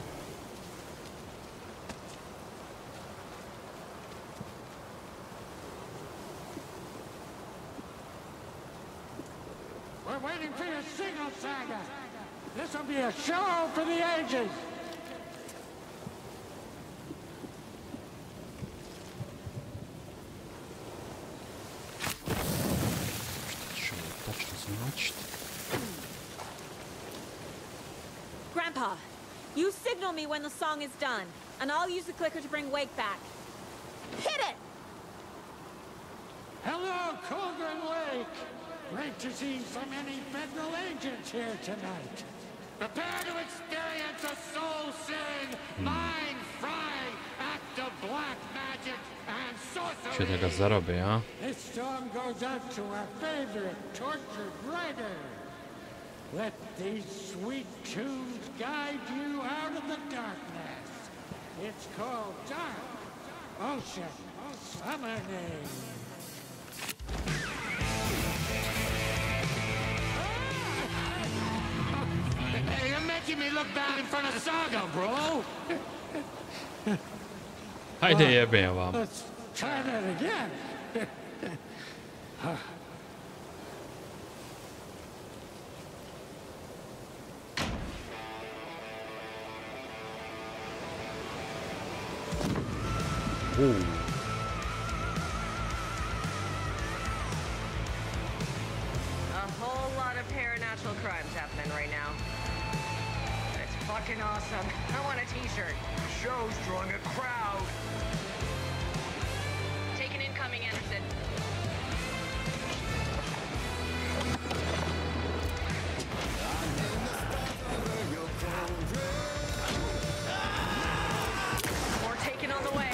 We're waiting for your signal, Saga. This will be a show for the ages. Grandpa, you signal me when the song is done, and I'll use the clicker to bring Wake back. Hit it! Hello, Cauldron Lake. Great to see so many federal agents here tonight. Prepare to experience a soul-searing, mind-frying act of black magic and sorcery. Će da ga zarobe, a? This song goes out to our favorite tortured writer. Let these sweet tunes guide you out of the darkness. It's called Dark Ocean Summoning. Hey, you're making me look bad in front of Saga, bro. Hajde jebem vam. Let's try that again. Ooh. A whole lot of paranatural crimes happening right now. It's fucking awesome. I want a t-shirt. The show's drawing a crowd. Take an incoming, Anderson. More taken on the way.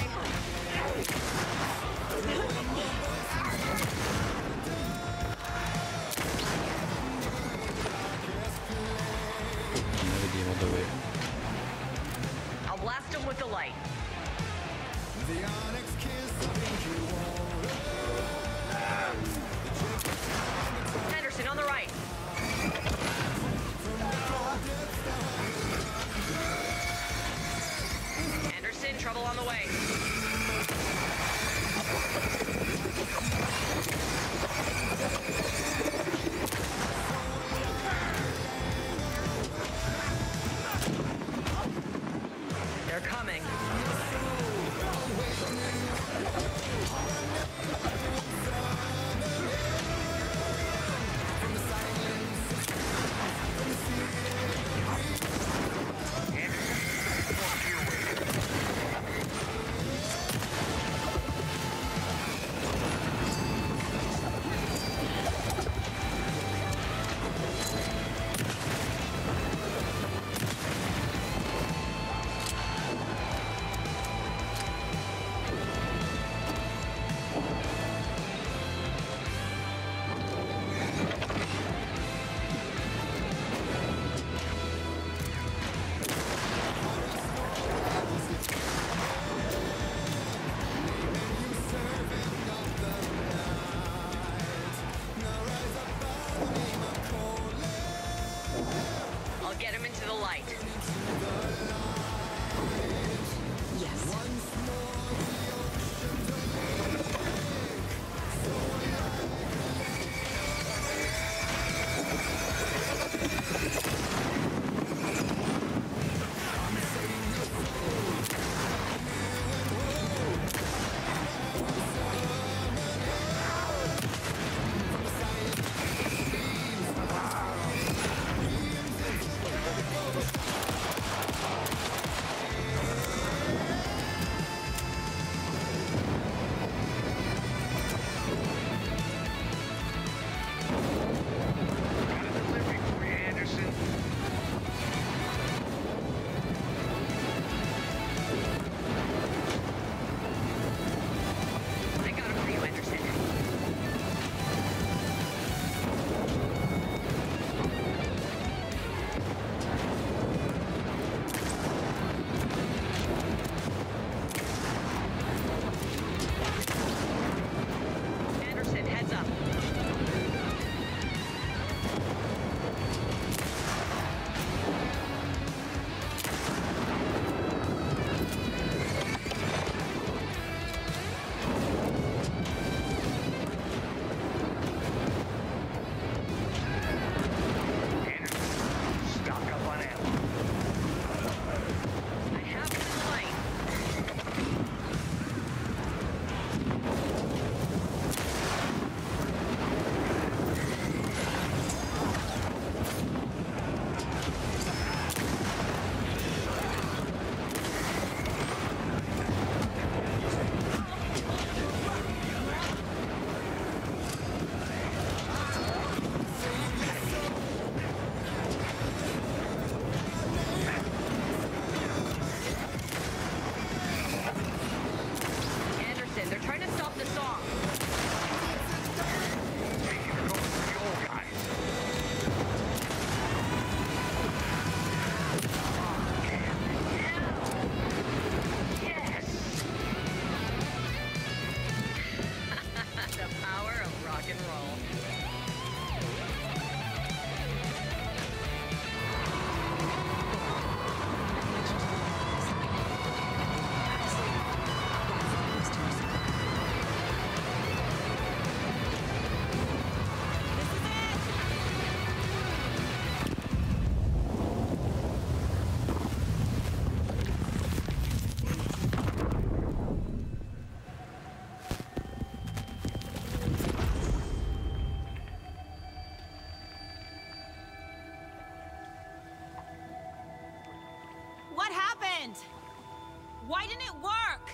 Why didn't it work?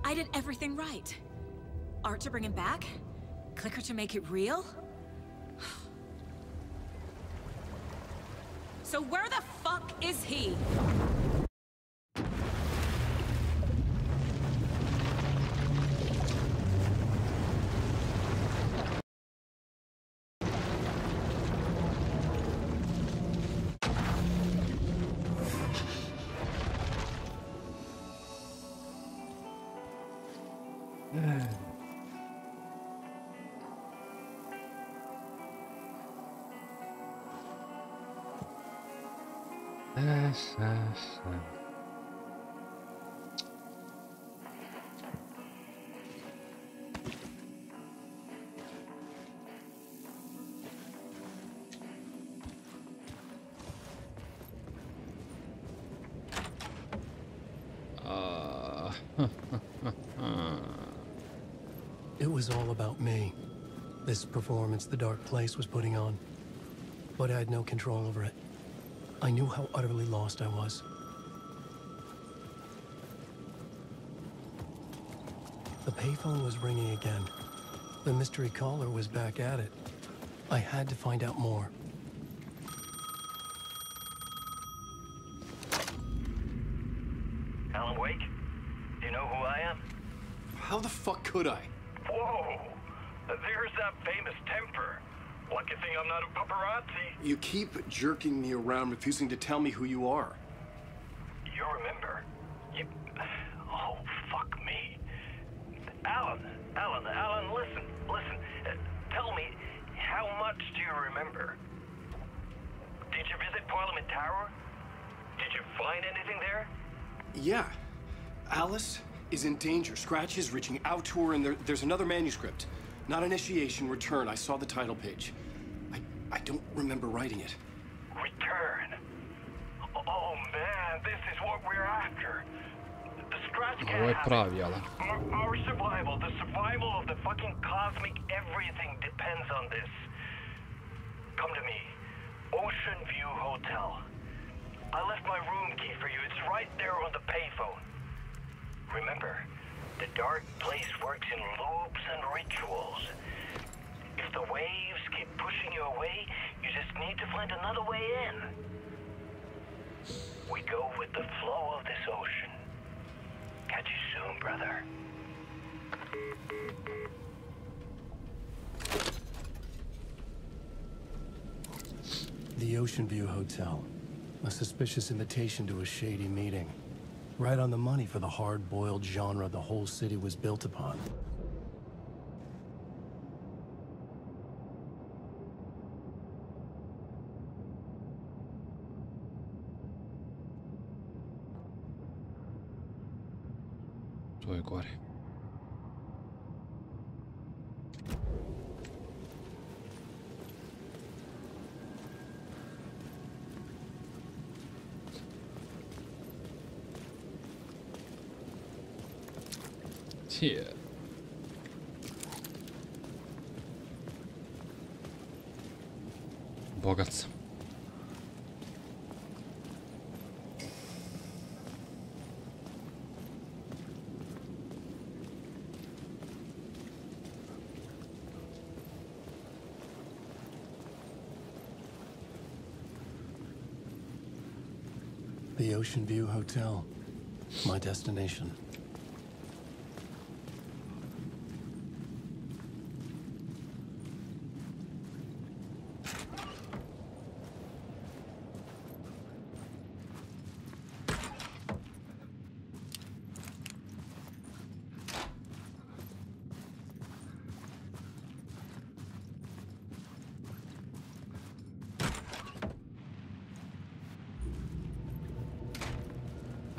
I did everything right. Art to bring him back? Clicker to make it real? So where the fuck is he? It was all about me. This performance the dark place was putting on. But I had no control over it. I knew how utterly lost I was. The payphone was ringing again. The mystery caller was back at it. I had to find out more. Alan Wake? Do you know who I am? How the fuck could I? Whoa! There's that famous temper. Lucky thing I'm not a paparazzi. You keep jerking me around, refusing to tell me who you are. You remember? You... Oh, fuck me. Alan, listen. Tell me, how much do you remember? Did you visit Parliament Tower? Did you find anything there? Yeah. Alice is in danger. Scratch is reaching out to her, and there's another manuscript. Not initiation, return. I saw the title page. I don't remember writing it. Return? Oh man, this is what we're after. The Scratch can't have it. Our survival, the survival of the fucking cosmic everything depends on this. Come to me. Ocean View Hotel. I left my room key for you. It's right there on the payphone. Remember, the dark place works in loops and rituals. If the waves keep pushing you away, you just need to find another way in. We go with the flow of this ocean. Catch you soon, brother. The Ocean View Hotel. A suspicious invitation to a shady meeting. Right on the money for the hard-boiled genre the whole city was built upon. To je gore. Here. Bogat sam. The Ocean View Hotel. My destination.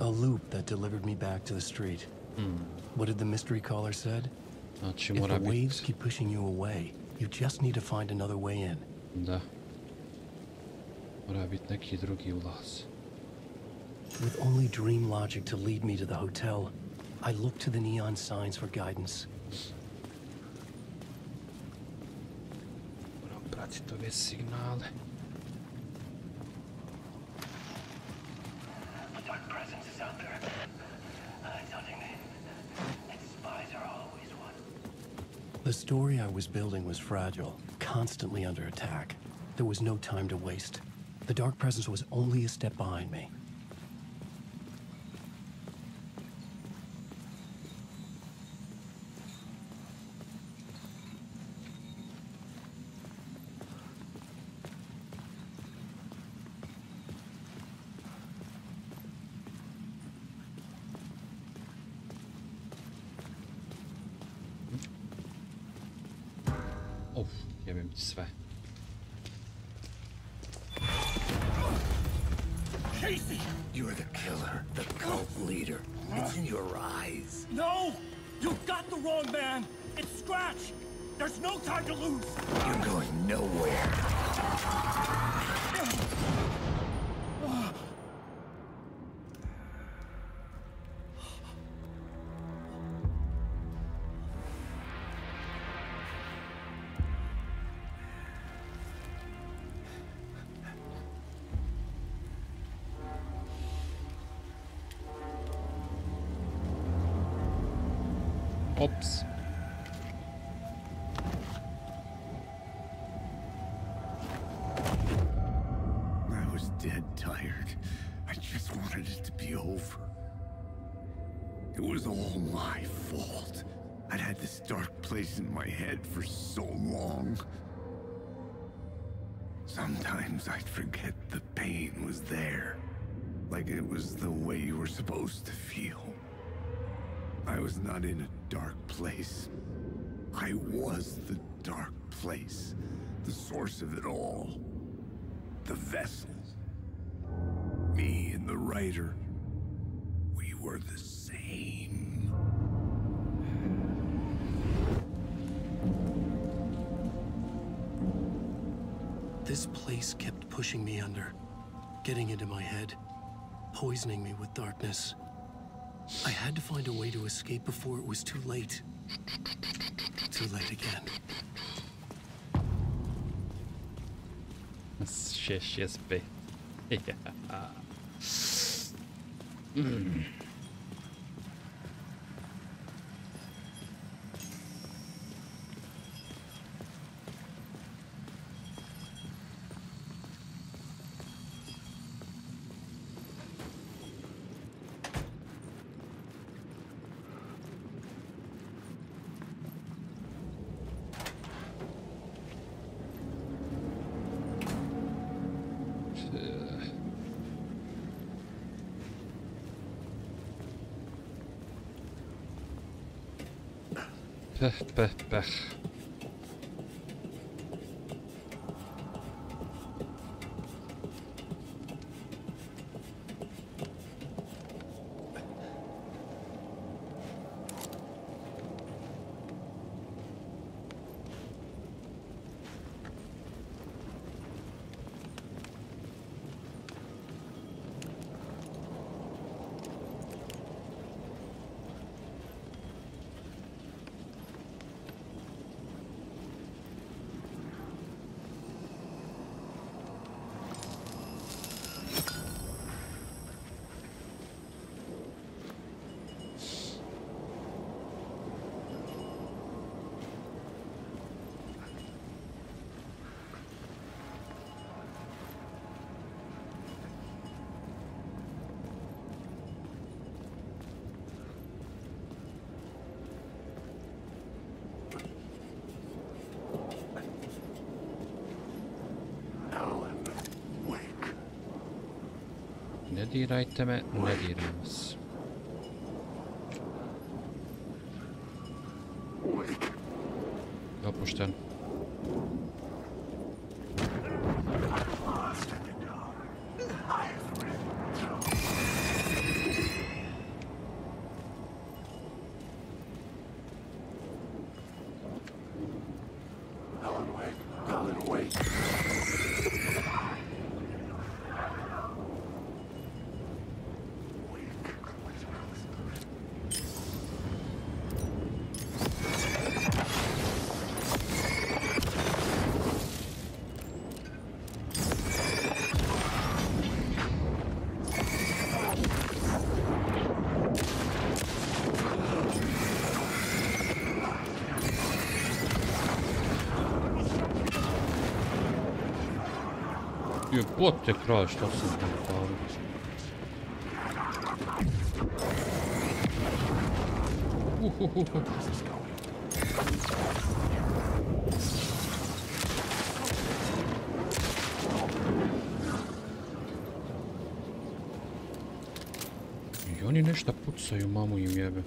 A loop that delivered me back to the street. What did the mystery caller said? If the waves keep pushing you away, you just need to find another way in. Da. Mora biti neki drugi ulaz. With only dream logic to lead me to the hotel, I looked to the neon signs for guidance. Moram pratiti ove signale. The story I was building was fragile, constantly under attack. There was no time to waste. The Dark Presence was only a step behind me. Sve. Casey! You're the killer, the cult leader. It's in your eyes. No! You got the wrong man! It's Scratch! There's no time to lose! You're going nowhere. Oops. I was dead tired. I just wanted it to be over. It was all my fault. I'd had this dark place in my head for so long. Sometimes I'd forget the pain was there. Like it was the way you were supposed to feel. I was not in a dark place. I was the dark place. The source of it all. The vessel. Me and the writer. We were the same. This place kept pushing me under, getting into my head, poisoning me with darkness. I had to find a way to escape before it was too late. Too late again. Shit, yes, babe. Yeah. Pech. Ne dirajte me, ne diram vas. Dopušten. Jebote kralj, što sam tam pali? I oni nešto pucaju, mamu im jebe.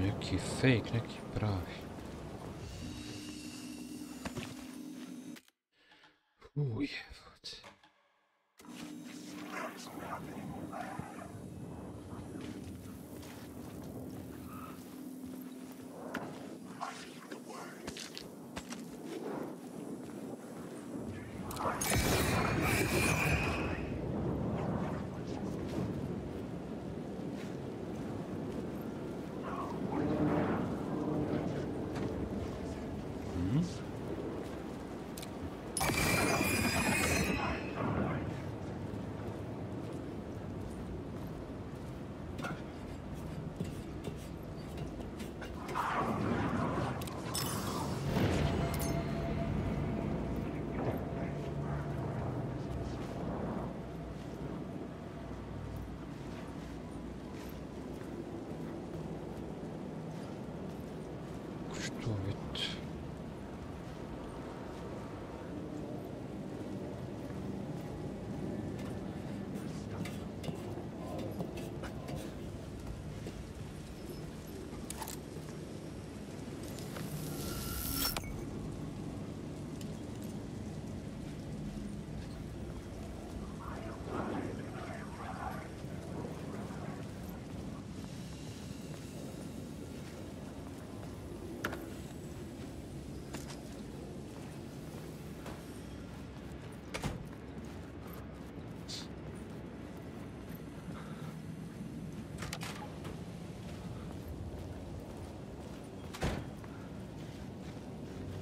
Neki fake, neki pravi. Uj, vod.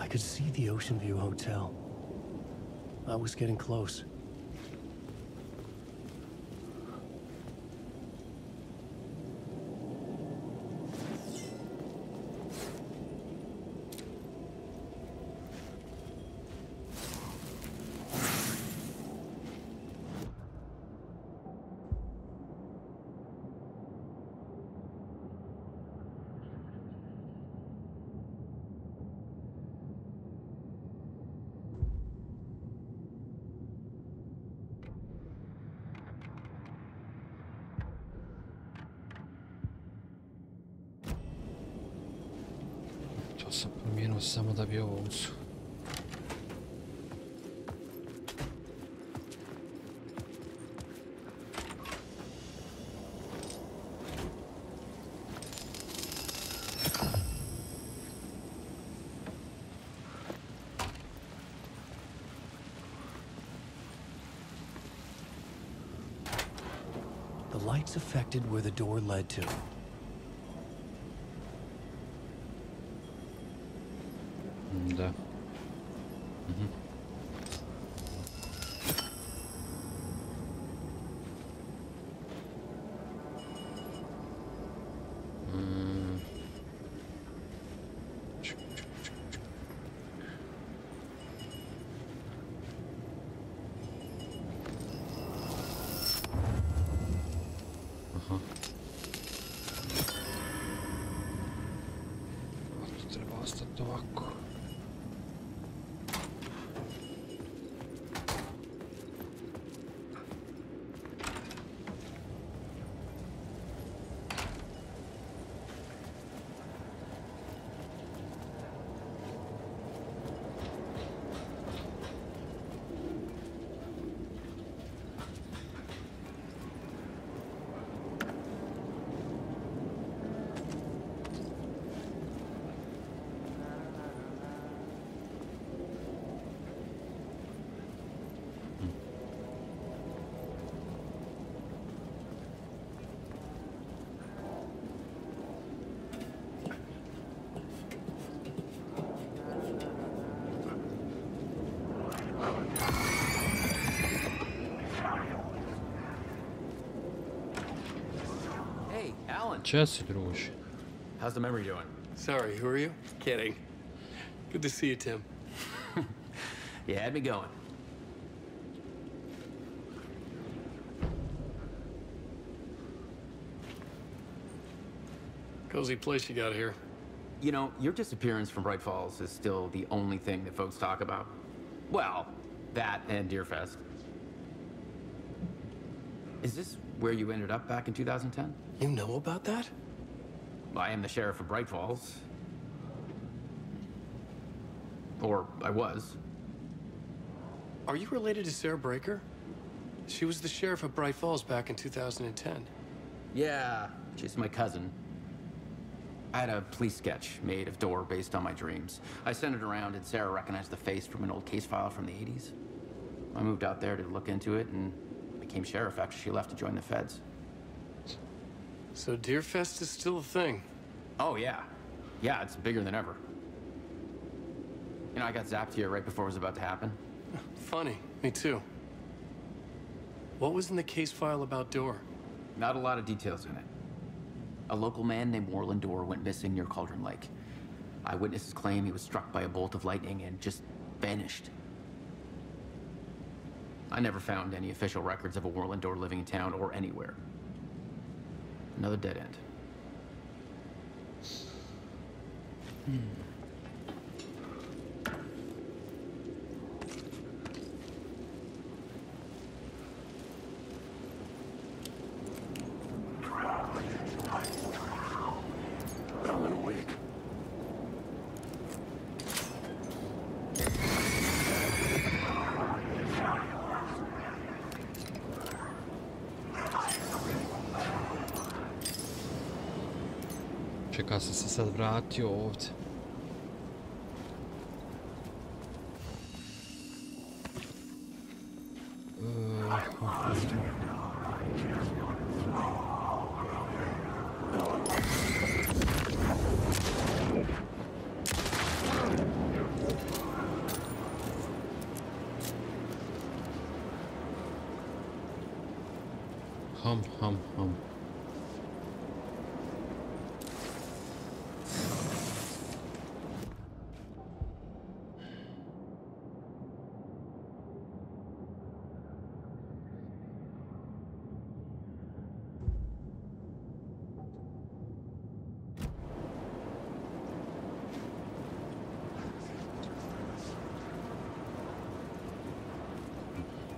I could see the Ocean View Hotel. I was getting close. Sam promijenio samo da bi ovo uzu. The lights affected where the door led to. Da. Ovako. Jesse, druže. How's the memory doing? Sorry, who are you? Kidding. Good to see you, Tim. You had me going. Cozy place you got here. You know, your disappearance from Bright Falls is still the only thing that folks talk about. Well, that and Deerfest. Is this where you ended up back in 2010? You know about that? I am the sheriff of Bright Falls. Or I was. Are you related to Sarah Breaker? She was the sheriff of Bright Falls back in 2010. Yeah, she's my cousin. I had a police sketch made of Door based on my dreams. I sent it around and Sarah recognized the face from an old case file from the 80s. I moved out there to look into it and became sheriff after she left to join the feds. So Deerfest is still a thing? Oh, yeah. Yeah, it's bigger than ever. You know, I got zapped here right before it was about to happen. Funny. Me too. What was in the case file about Door? Not a lot of details in it. A local man named Warland Door went missing near Cauldron Lake. Eyewitnesses claim he was struck by a bolt of lightning and just vanished. I never found any official records of a Warland Door living in town or anywhere. Another dead end. I'm awake. Čeka sam se sad vratio ovdje.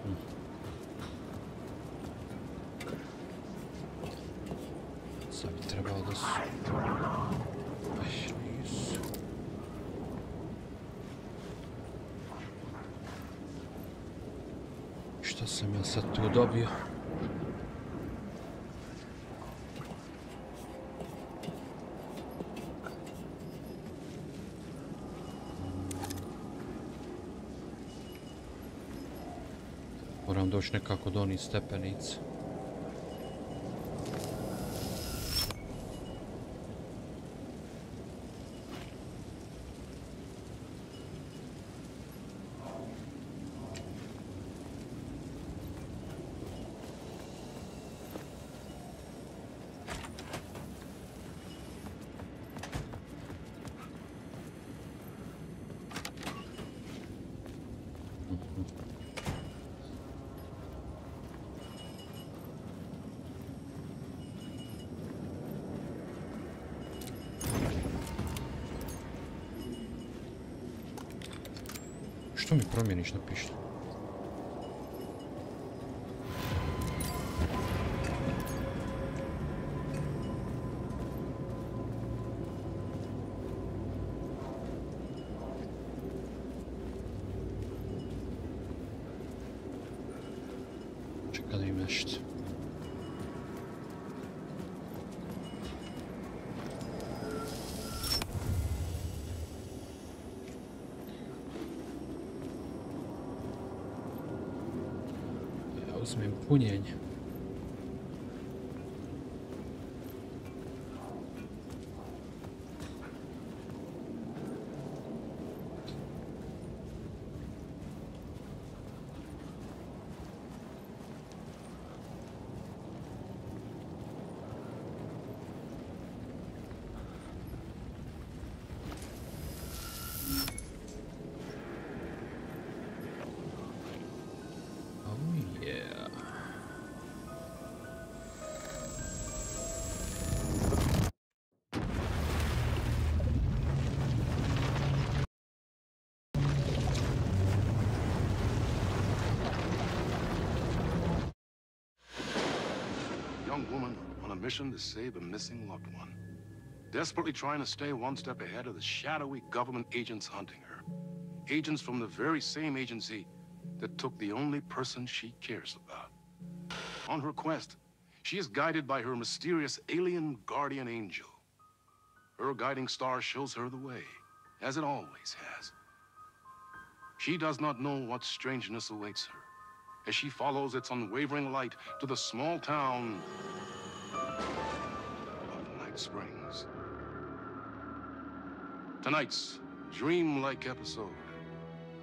Hum. Sad bi trebalo da su... nisu. Šta sam ja sad tu dobio? Moram doći nekako do onih stepenica. Što mi promijeniš na pištolj? Čekaj da im nešto. Uzmem punjenje. Woman on a mission to save a missing loved one, desperately trying to stay one step ahead of the shadowy government agents hunting her. Agents from the very same agency that took the only person she cares about. On her quest, she is guided by her mysterious alien guardian angel. Her guiding star shows her the way, as it always has. She does not know what strangeness awaits her as she follows its unwavering light to the small town of Night Springs. Tonight's dreamlike episode,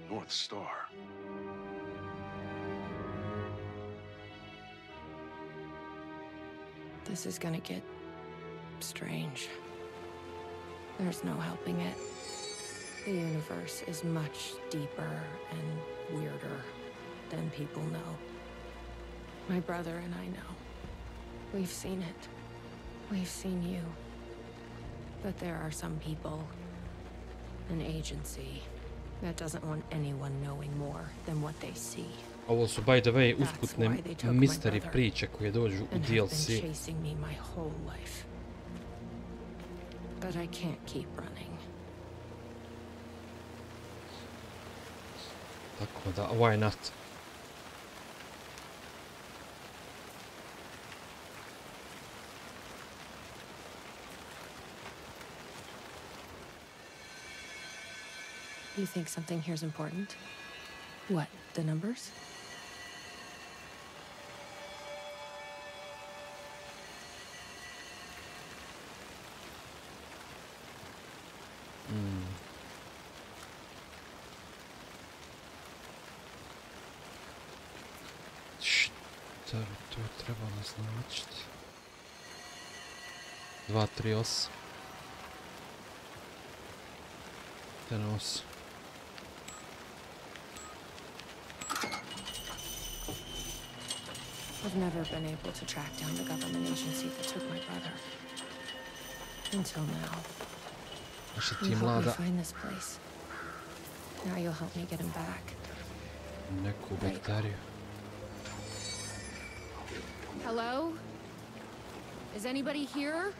North Star. This is gonna get strange. There's no helping it. The universe is much deeper and weirder than people know. My brother and I know. We've seen it. We've seen you. But there are some people, an agency, that doesn't want anyone knowing more than what they see. Ovo su, by the way, usputne mystery priče koje dođu u DLC. Chasing me my whole life. But I can't keep running. Tako da, why not? You think something here's important? What, the numbers? Šta bi to trebalo značiti? 238 108. I've never been able to track down the government agency that took my brother. Until now. You helped me find this place. Now you'll help me get him back. Neku bakteriju. Hello? Is anybody here?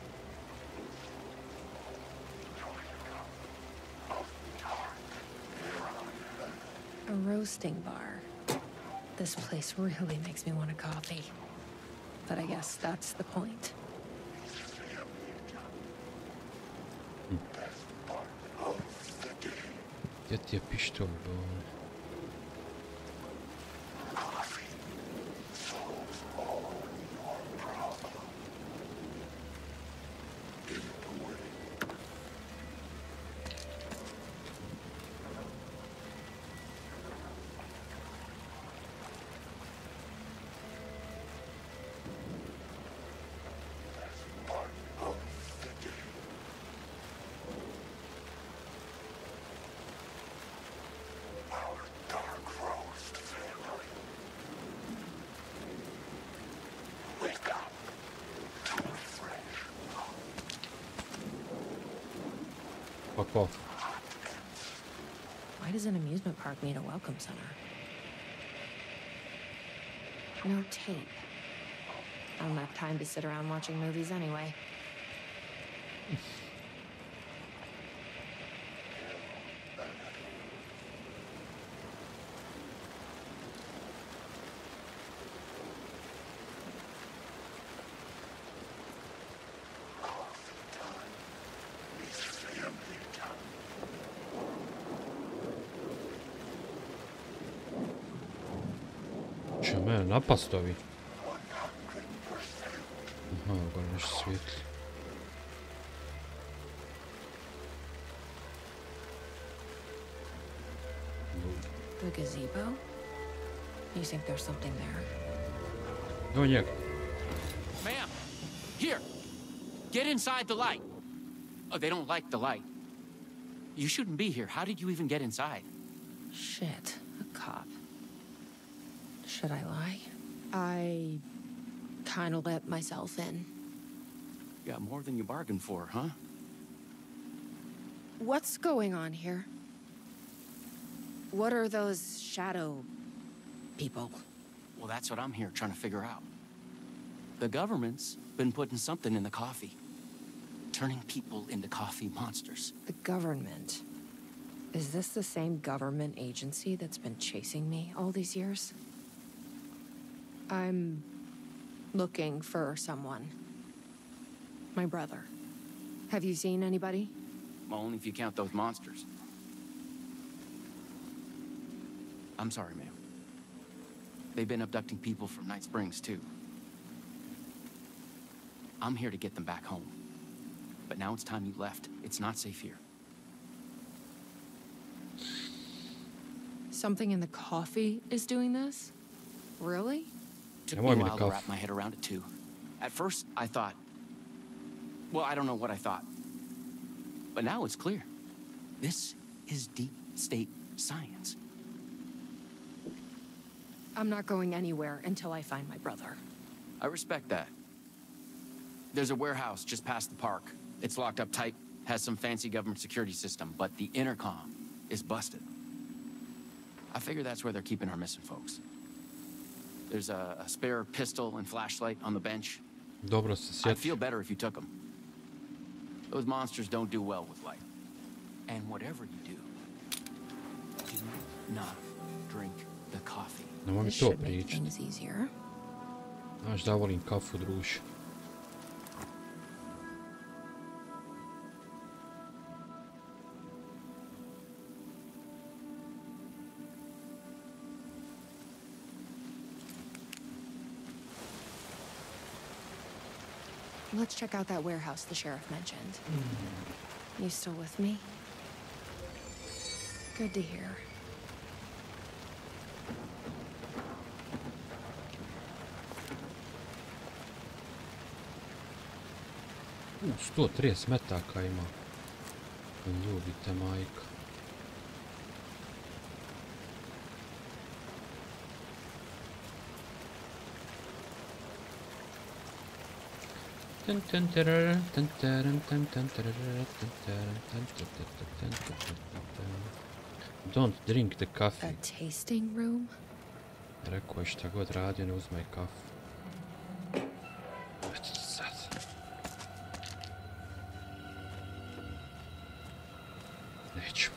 A roasting bar. This place really makes me want a coffee. But I guess that's the point. Gdje ti je pištolj, bole? Fuck off. Why does an amusement park need a welcome center? No tape. I don't have time to sit around watching movies anyway. Će mene napast ovi? Aha, gore nešto svijetli. The gazebo? You think there's something there? Evo njega. Ma'am, here. Get inside the light. Oh, they don't like the light. You shouldn't be here. How did you even get inside? Shit, a cop. Should I lie? I kind of let myself in. You got more than you bargained for, huh? What's going on here? What are those shadow people? Well, that's what I'm here trying to figure out. The government's been putting something in the coffee. Turning people into coffee monsters. The government? Is this the same government agency that's been chasing me all these years? I'm looking for someone. My brother. Have you seen anybody? Well, only if you count those monsters. I'm sorry, ma'am. They've been abducting people from Night Springs, too. I'm here to get them back home. But now it's time you left. It's not safe here. Something in the coffee is doing this? Really? Took me a while to wrap my head around it, too. At first, I thought... Well, I don't know what I thought. But now it's clear. This is deep state science. I'm not going anywhere until I find my brother. I respect that. There's a warehouse just past the park. It's locked up tight, has some fancy government security system, but the intercom is busted. I figure that's where they're keeping our missing folks. There's a spare pistol and flashlight on the bench. Dobro se sjeti. I'd feel better if you took them. Those monsters don't do well with light. And whatever you do not drink the coffee. Nemoj mi to pričati. Znaš da volim kafu, druže. Let's check out that warehouse the sheriff mentioned. You still with me? Good to hear. U, 130 metaka ima. Ljubite majka. Don't drink the coffee. A tasting room? Rekao je šta god radio, ne uzmaj kafu. Eto sad. Nećemo.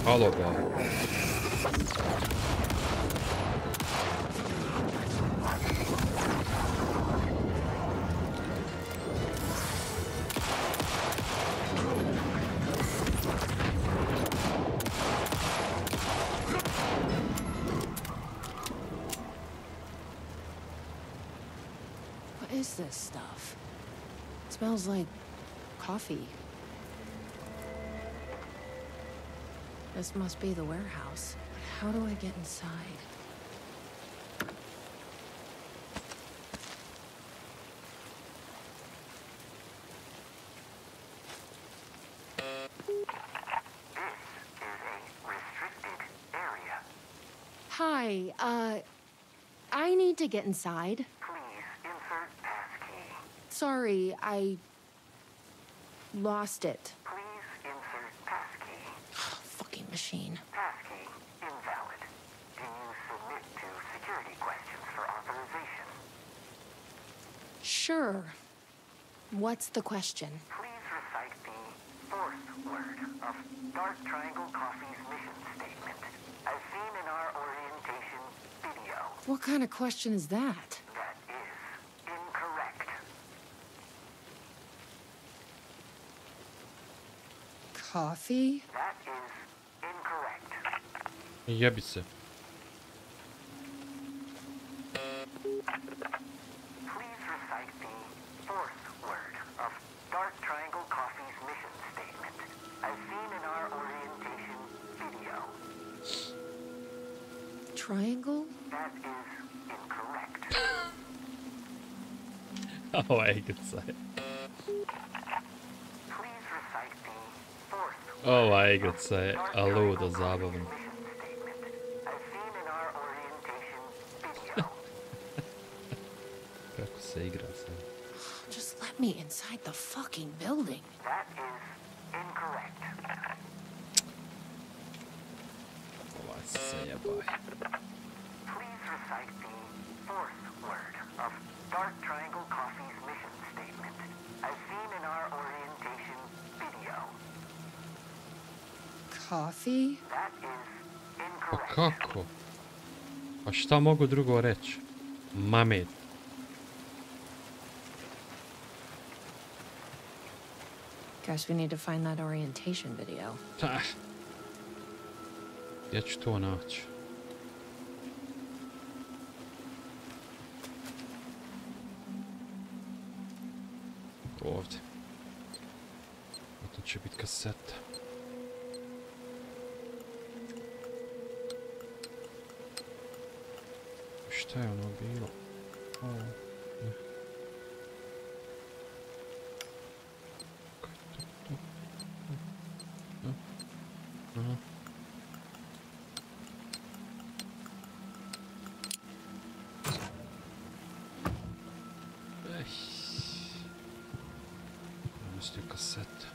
Halo ba. What is this stuff? It smells like coffee. This must be the warehouse. How do I get inside? Hi, I need to get inside. Please insert passkey. Sorry, I lost it. Please insert passkey. Fucking machine. Passkey invalid. Do you submit to security questions for authorization? Sure. What's the question? Please recite the fourth word of Dark Triangle Coffee's mission statement, as seen in our orientation video. What kind of question is that? That is incorrect. Coffee? That is incorrect. Jebi se. Please recite the fourth word of Dark Triangle Coffee's mission statement, as seen in our orientation video. Triangle? That is incorrect. Oh, I could say. Please recite the fourth Oh, I could say. Alo, da zabavam. as seen in our orientation video. Kako se igra sad? Just let me inside the fucking building. That is incorrect. Ovaj se jebaj. Please recite the fourth word of Dark Triangle Coffee's mission statement, as seen in our orientation video. Coffee? That is Pa incorrect. kako? Pa šta mogu drugo reći? Mamed. Guess we need to find that orientation video. Ah. Ja ću to naći. Ovdje. A to će biti kaseta. Šta je ono bilo? O, ne. Aha. Mislio kaseta.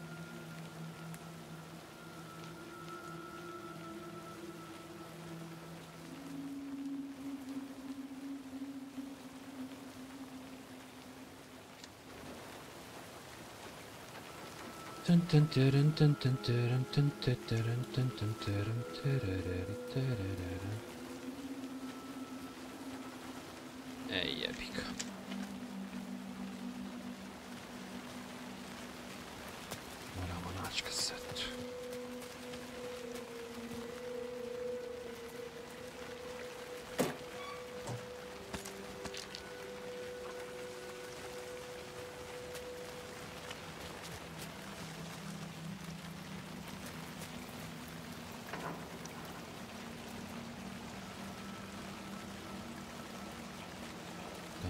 Ej, jebi ga. Moramo naći kasetu.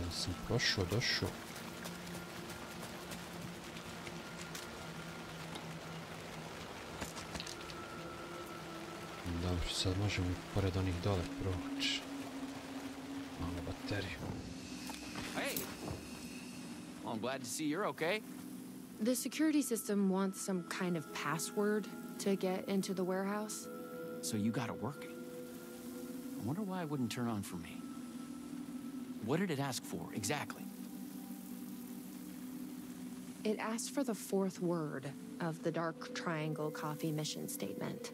Da sam prošao, došao. Dobro, sad možemo i pored onih dole proći. Malo bateriju. Hey! Well, I'm glad to see you're okay. The security system wants some kind of password to get into the warehouse. So you got it working. I wonder why it wouldn't turn on for me. What did it ask for, exactly? It asked for the fourth word of the Dark Triangle Coffee mission statement.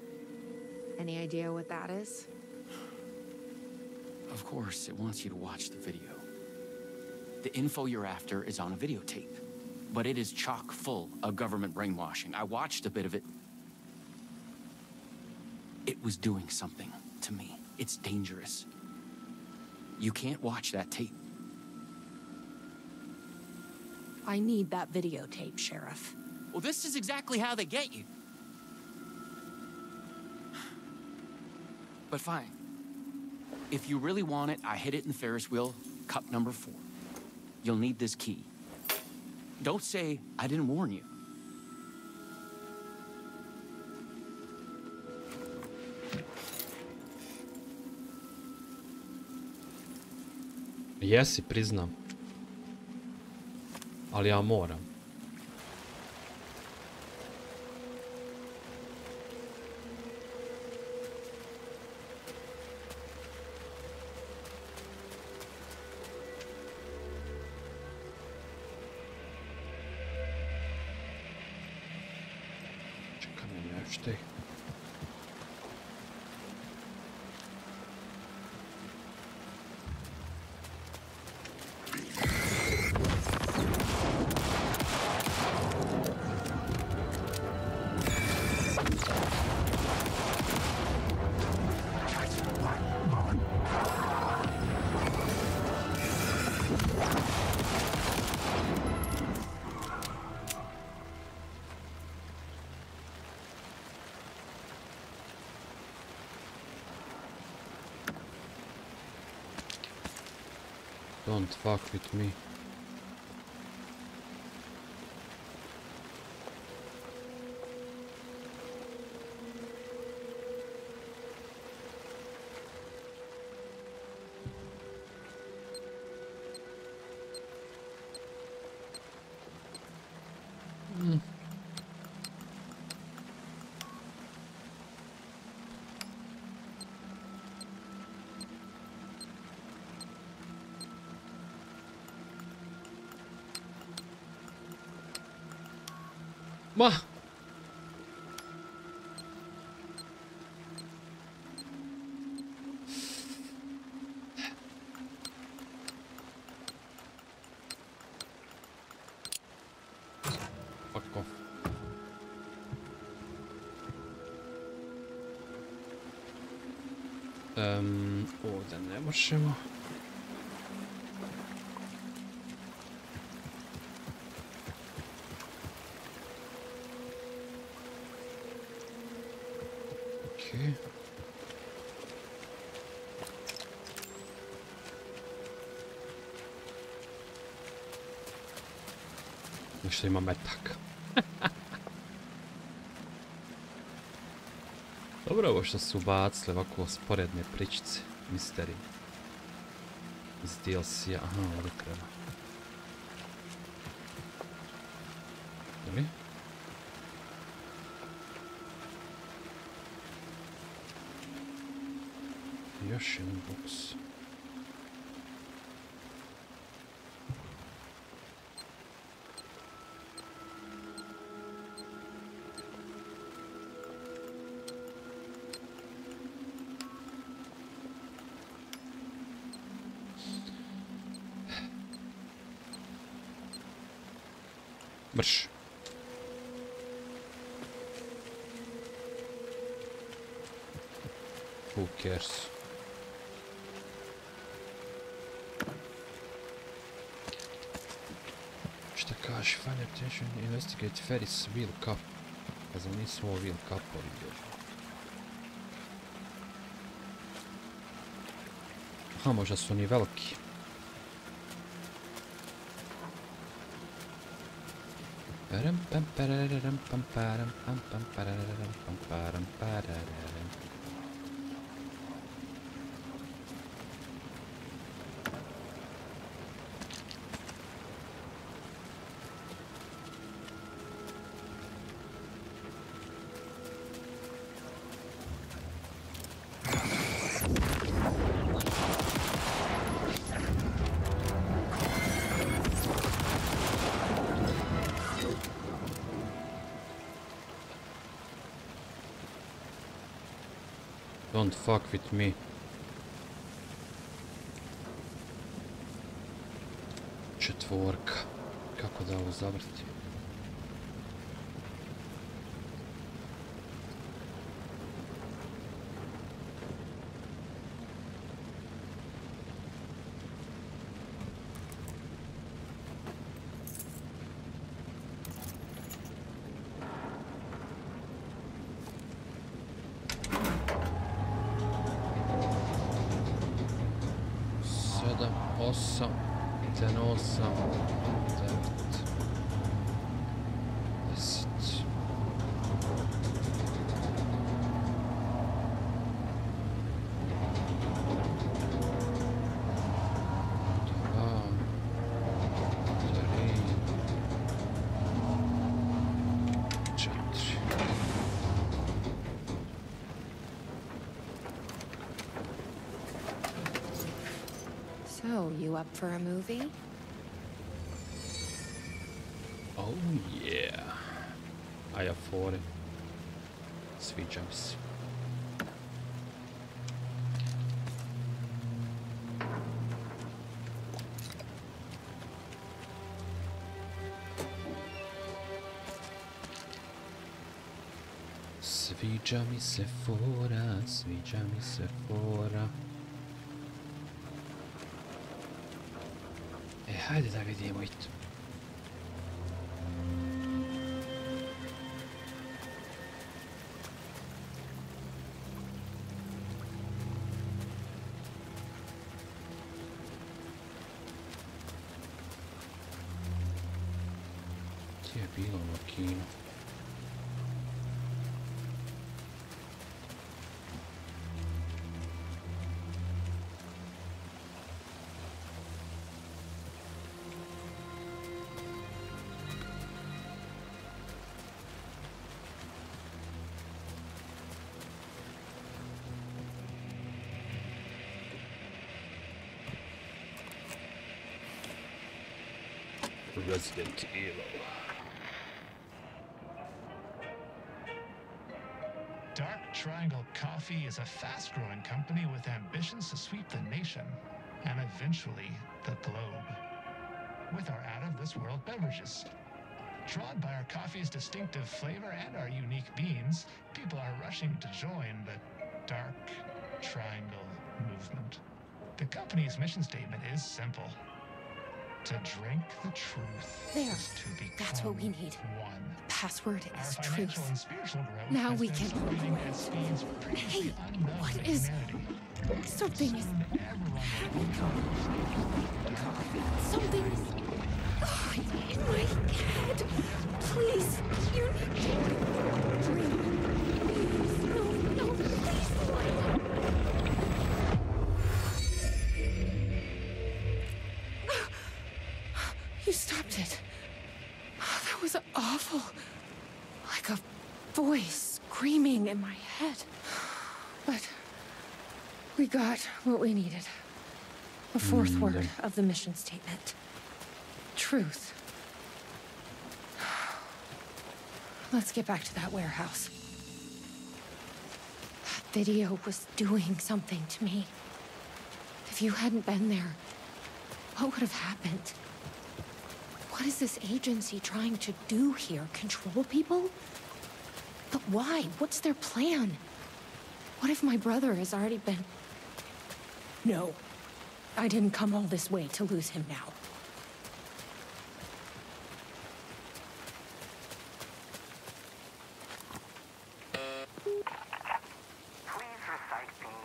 Any idea what that is? Of course, it wants you to watch the video. The info you're after is on a videotape, but it is chock full of government brainwashing. I watched a bit of it. It was doing something to me. It's dangerous. You can't watch that tape. I need that videotape, Sheriff. Well, this is exactly how they get you. But fine. If you really want it, I hid it in the Ferris wheel, cup number 4. You'll need this key. Don't say I didn't warn you. Jesi, priznam. Ali ja moram. Čekam je nešto. Don't fuck with me. Ma! Fuck off. Ovdje ne možemo. Nešto ima metak. Dobro ovo što su ubacili ovako sporedne pričice. Misteri. Iz DLC-a. Aha, ovdje treba. Ili? Još jedan boks. Brš. Who cares? Šta kaže? Find attention, investigate Ferris wheel cup. Pa znam nismo ovo wheel cupovi bili. Aha, možda su oni veliki. Param pam pararam pam param pam pam pararam pam param pararam. Don't fuck with me. Četvorka. Kako da ovo zavrti? So, you up for a movie? Oh yeah. A ja fore. Sviđa mi se. Sviđa mi se fora, sviđa mi se fora. Hajde da vidimo i to. Gdje je bilo ovo kino? Resident Evil. Dark Triangle Coffee is a fast-growing company with ambitions to sweep the nation and eventually the globe with our out-of-this-world beverages. Drawn by our coffee's distinctive flavor and our unique beans, people are rushing to join the Dark Triangle movement. The company's mission statement is simple. To drink the truth. There. Is to become That's what we need. One. Password is Our financial truth. and spiritual growth Now has we been can. accelerating at speeds previously unknown What to is? humanity. Something is. Soon everyone will become Something is. Oh, in my head. Please, you need to drink. Please, no, please. You stopped it. Oh, that was awful. Like a voice screaming in my head. But we got what we needed. The fourth word of the mission statement. Truth. Let's get back to that warehouse. That video was doing something to me. If you hadn't been there, what would have happened? What is this agency trying to do here? Control people? But why? What's their plan? What if my brother has already been... No. I didn't come all this way to lose him now. Please recite the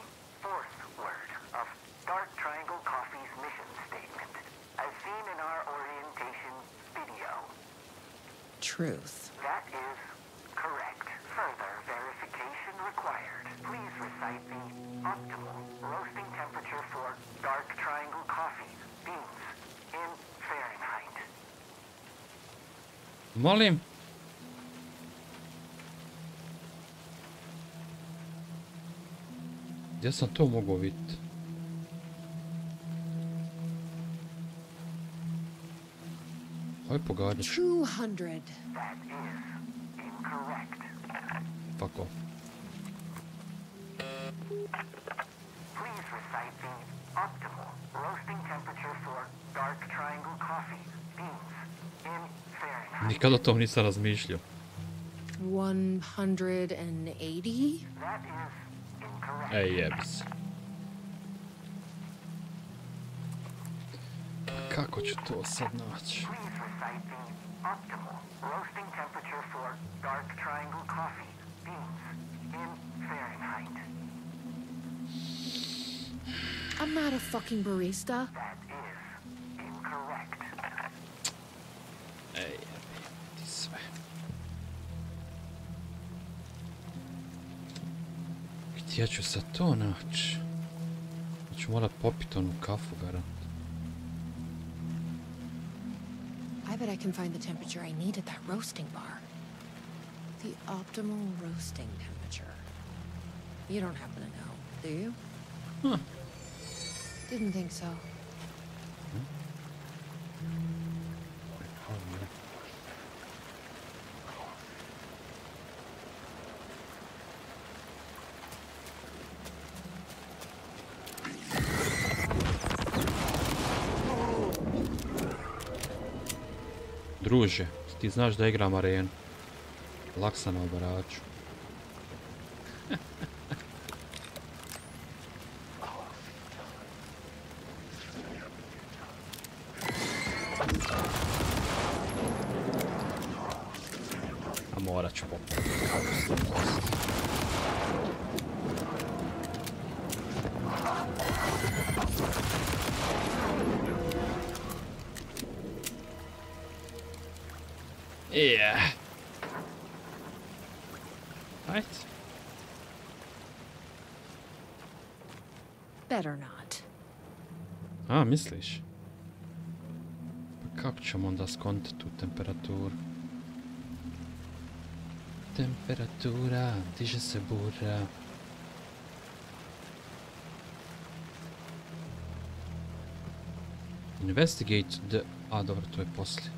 fourth word of Dark Triangle Coffee's mission statement, as seen in our orientation video. Truth. That is correct. Further verification required. Please recite the optimal roasting temperature for Dark Triangle Coffee beans in Fahrenheit. Molim. Gdje sam to mogao vidjeti? Hoj pogađaš. 200. That is incorrect. Fuck off. Please recite the optimal roasting temperature for dark triangle coffee beans in Fahrenheit. Nikad o tom nisam razmišljao. 180? That is incorrect. Ej, jebi se. Kako ću to sad naći? Please recite the optimal roasting temperature for dark triangle coffee beans in Fahrenheit. I'm not a fucking barista. That is incorrect. Ej, jebi ti sve. Gdje ću sad to naći? Ću morat popiti onu kafu, garant. I bet I can find the temperature I need at that roasting bar. The optimal roasting temperature. You don't happen to know, do you? Huh. Didn't think so. Druže, ti znaš da igram arenu. Laksa na obaraču. A morat ću popiti. Yeah. Right. Better not. A, misliš? Pa kako ćemo onda skontati tu temperaturu? Temperatura, diže se bura. Investigate the... A, dobro, to je poslije.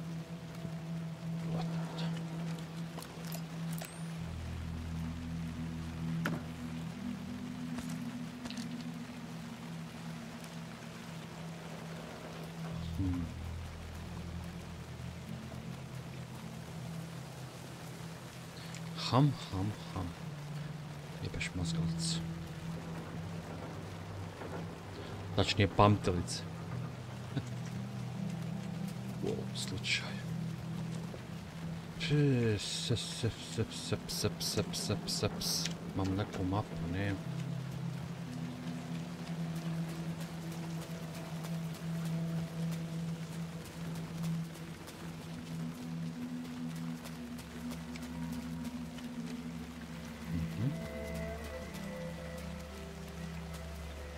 Ham. Jebeš mozgalice. Tačnije pamtelice. U ovom slučaju. Seps. Mam neku mapu, ne.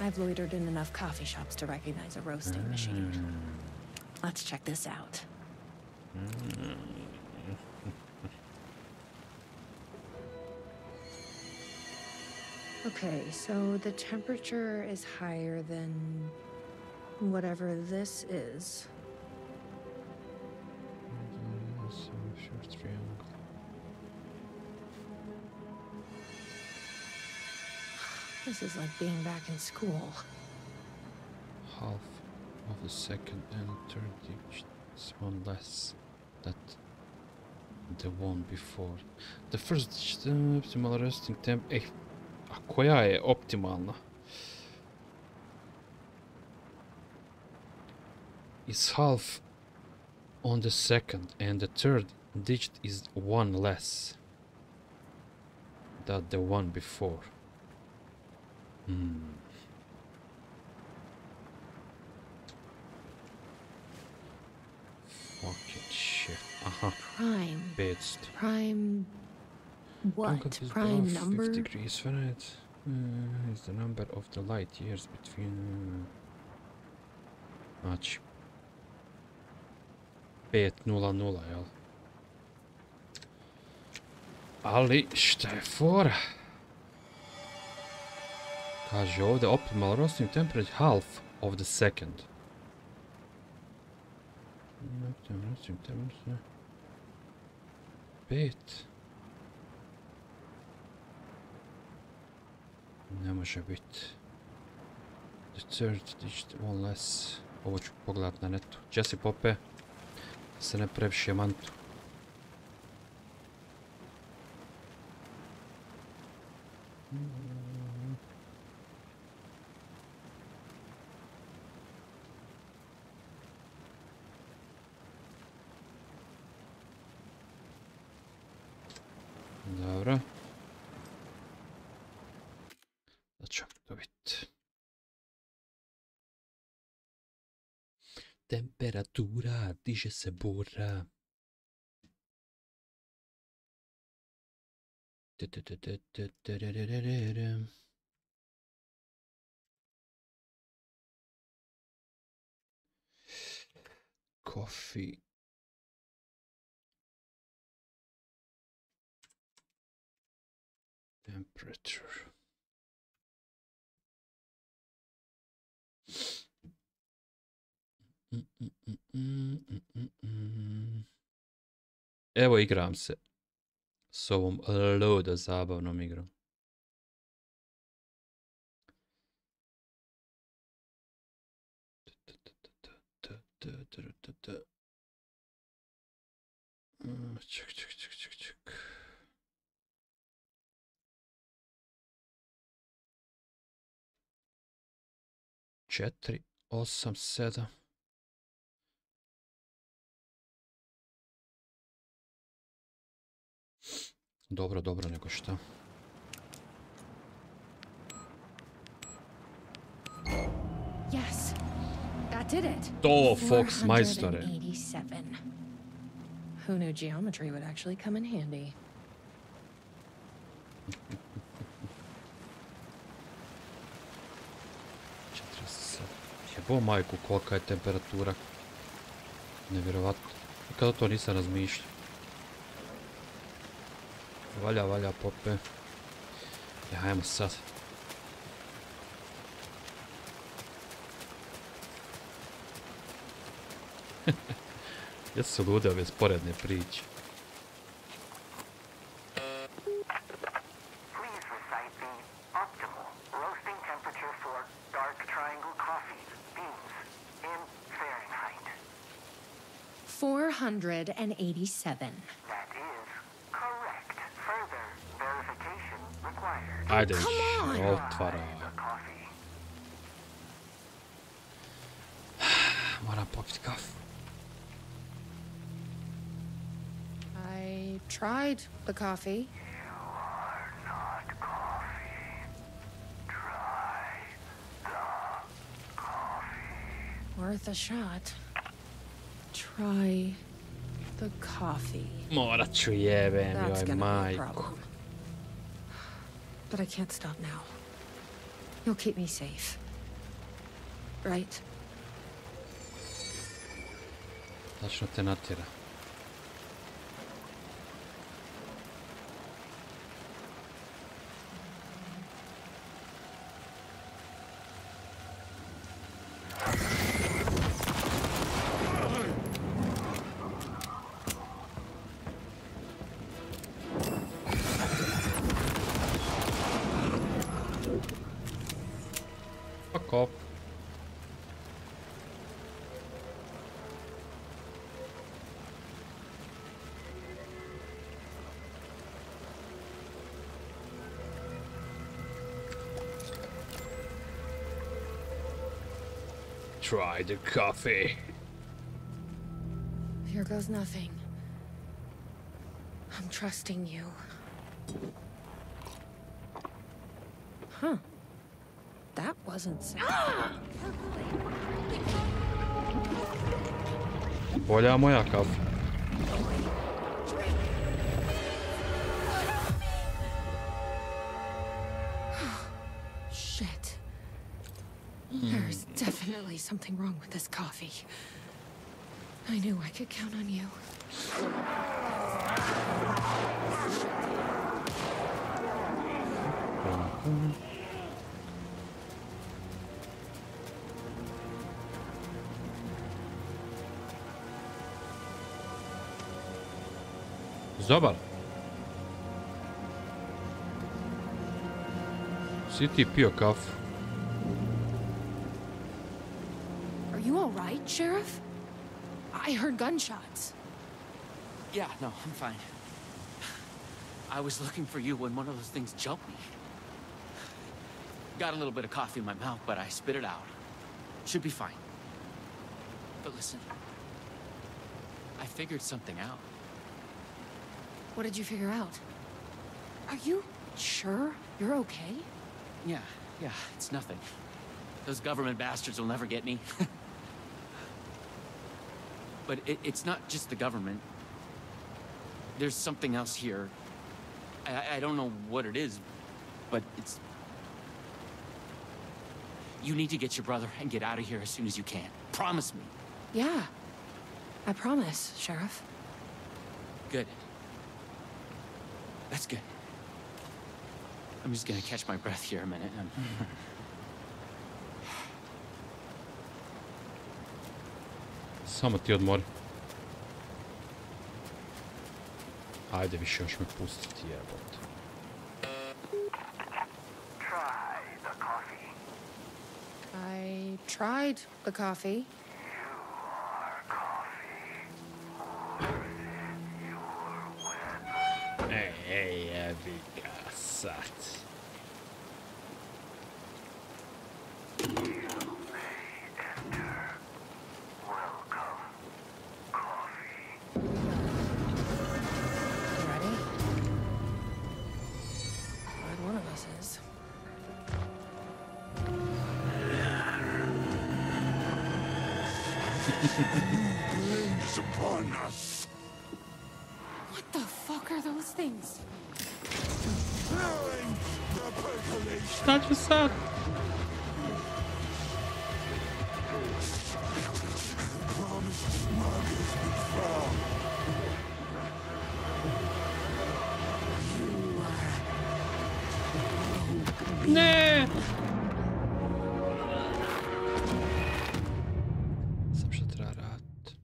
I've loitered in enough coffee shops to recognize a roasting machine. Let's check this out. Okay, so the temperature is higher than whatever this is. This is like being back in school. Half of the second and third digit is one less than the one before. The first digit optimal resting temp. A koja je optimalna? Is half on the second and the third digit is one less than the one before. Fucking shit. Aha. Prime. Best. Prime. What? Prime number? 50 degrees Fahrenheit is the number of the light years between. Znači 500, jel? Ali šta je fora? Kaže ovdje optimal roasting temperature half of the second. Roasting temperature 5. Ne može biti. The third digit, one less. Ovo ću pogledat na netu. Gdje si Pope? Da se ne previše mantu. Dobro. Da ćemo to vidjeti. Temperatura, diže se bura. Coffee. Temperature. Evo igram se s ovom ludo zabavnom igrom. Ček. 4, 8, 7. Dobro, nego šta. Yes, that did it. To, Fox majstore. 487. Who knew geometry would actually come in handy? Jebo majku, kolika je temperatura. Nevjerovatno. Kada to nisam razmišljao. Valja, Pope. Hajmo sad. Jesu lude ove sporedne priče. Please recite the optimal roasting temperature for dark triangle coffee beans in Fahrenheit. 487. That is correct. Further verification required. Ajde, otvara. Moram popiti kafu. I tried the coffee. You are not coffee. Try the coffee. Worth a shot. Try the coffee. Morat ću jebem, That's joj gonna be a majku. problem. But I can't stop now. You'll keep me safe. Right? Tačno te natjera. Fuck off. Try the coffee. Here goes nothing. I'm trusting you. Huh. That wasn't safe. Bolja moja kafa. Shit. There's definitely something wrong with this coffee. I knew I could count on you. Dobar. Si ti pio kafu? Are you all right, Sheriff? I heard gunshots. Yeah, no, I'm fine. I was looking for you when one of those things jumped me. Got a little bit of coffee in my mouth, but I spit it out. Should be fine. But listen, I figured something out. What did you figure out? Are you sure you're okay? Yeah, it's nothing. Those government bastards will never get me. But it's not just the government. There's something else here. I don't know what it is, but it's... You need to get your brother and get out of here as soon as you can. Promise me. Yeah, I promise, Sheriff. Good. That's good. I'm just gonna catch my breath here a minute. Samo ti odmori. Ajde više, još me pustiti, jebote. Try the coffee. I tried the coffee. Ej, jebi ga sad. Blaze upon us. What the fuck are those things? Feeling the percolation. Šta će sad? Promised mug has been found. Ne! Sam što treba radit.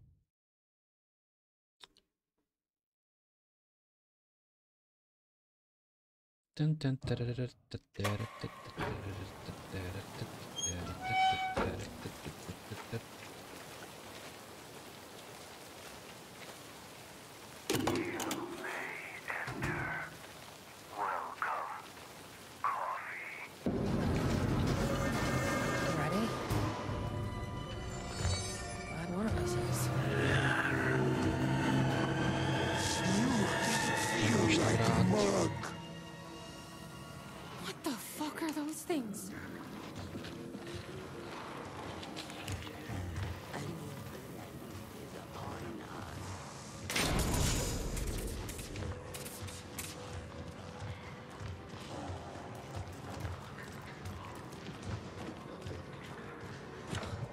What the fuck are those things?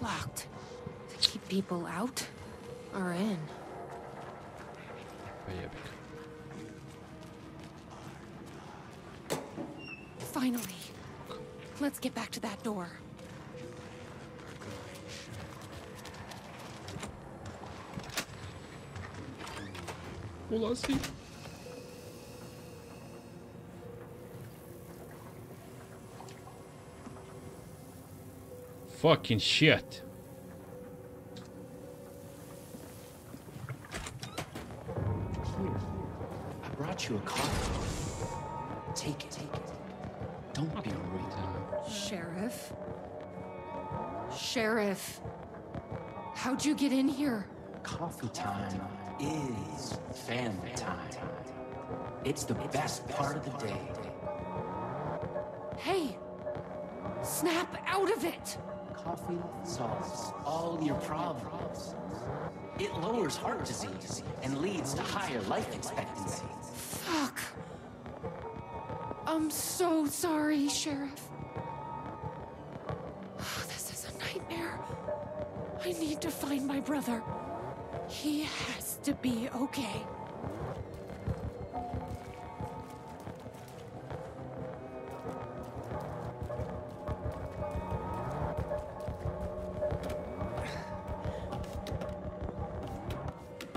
Locked. To keep people out or in. Finally. Let's get back to that door. Ulazi. Fucking shit. I brought you a coffee. Take it. Don't be rude. Sheriff? Sheriff? How'd you get in here? Coffee time is family time. It's the best part of the day. Hey! Snap out of it! Coffee solves all your problems. It lowers heart disease and leads to higher life expectancy. Fuck. I'm so sorry, Sheriff. This is a nightmare. I need to find my brother. He has to be okay.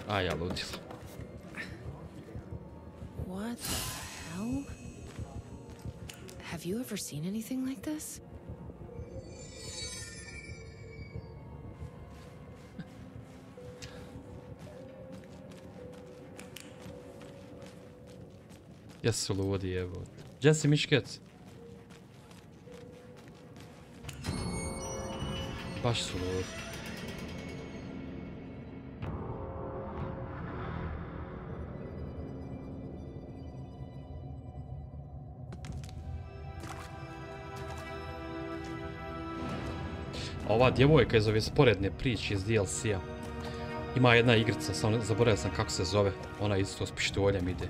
Aj, ja ludilo. What the hell? Have Have you ever seen anything like this? Jesu ludi, evo. Gdje si miškec? Baš su ludi. Ova djevojka iz ove sporedne priče iz DLC-a. Ima jedna igrica, zaboravio sam kako se zove. Ona isto s pištoljem ide.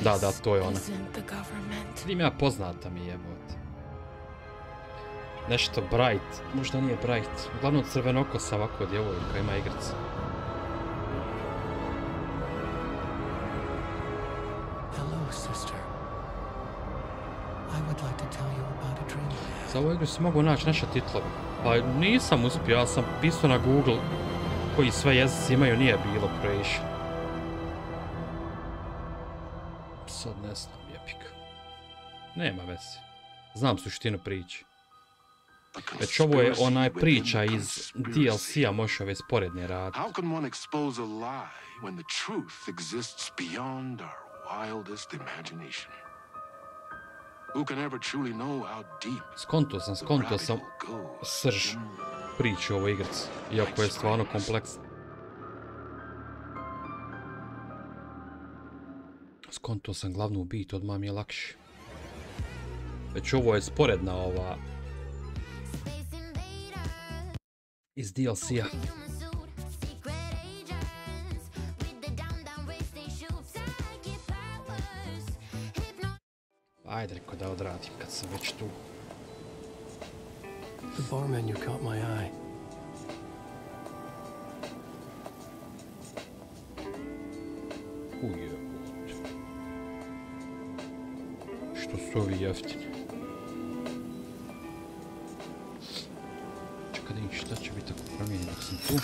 Da, to je ona. Vidim ja, poznata mi je, jebote. Nešto Bright, možda nije Bright. Uglavnom crvenokosa ovako djevojka ima igrica. Za ovu igru si mogu naći naše titlove. Pa nisam uspio, ja sam pisao na Google koji sve jezici imaju, nije bilo Croatian. Sad ne znam, jepika. Nema veze. Znam suštinu priče. Već ovo je onaj priča iz DLC-a, možeš ove sporedne raditi. How can one expose a lie when the truth exists beyond our wildest imagination? Who can ever truly know how deep? Skonto sam srž priče o ovoj igrici, iako je stvarno kompleksna. Skonto sam glavnu bit, odmah mi je lakše. Već ovo je sporedna ova iz DLC-a. Ajde, reko da odradim kad sam već tu. The bar menu caught my eye. Ujebot. Što su ovi jeftini? Čekaj da im šta će biti ako promijenim dok sam tu.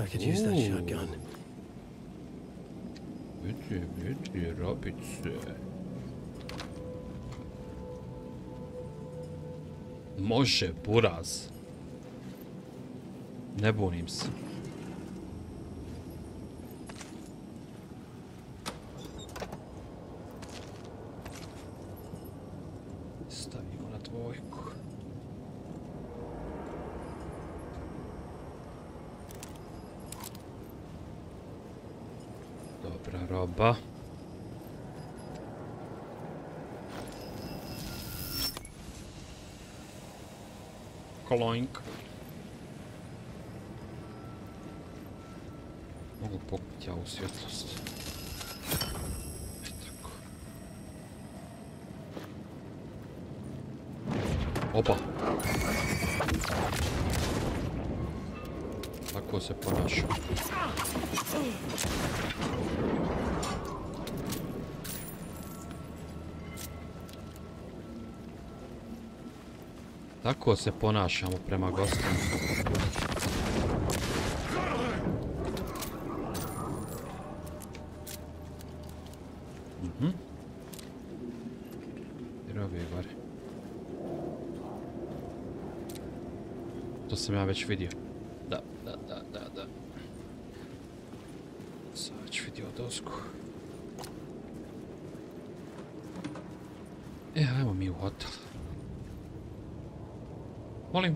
I could use that shotgun. Vidi, rabice. Može, buraz. Ne bunim se. Stavimo na dvojku. Dobra roba. Koloink. Mogu pokupiti ja ovu svjetlost. Tako. Opa. Tako se ponaša. Tako se ponašamo prema gostima. Jer ovo je gore. To sam ja već vidio. Da. Sam već vidio dosku. Ajmo mi u hotel. Molim.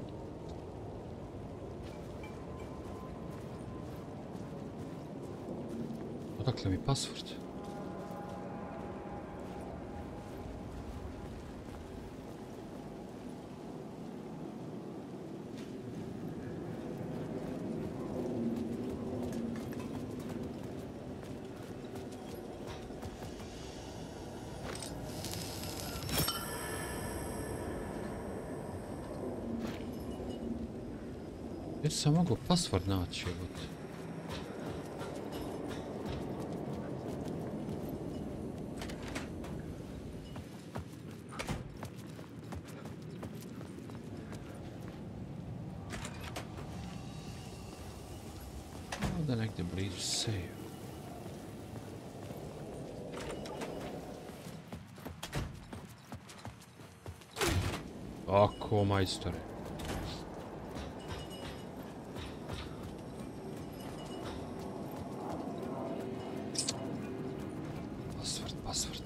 Odakle mi password? Gdje sam mogu password naći, evo. Ovdje negdje blizu save. Tako, majstore. Password.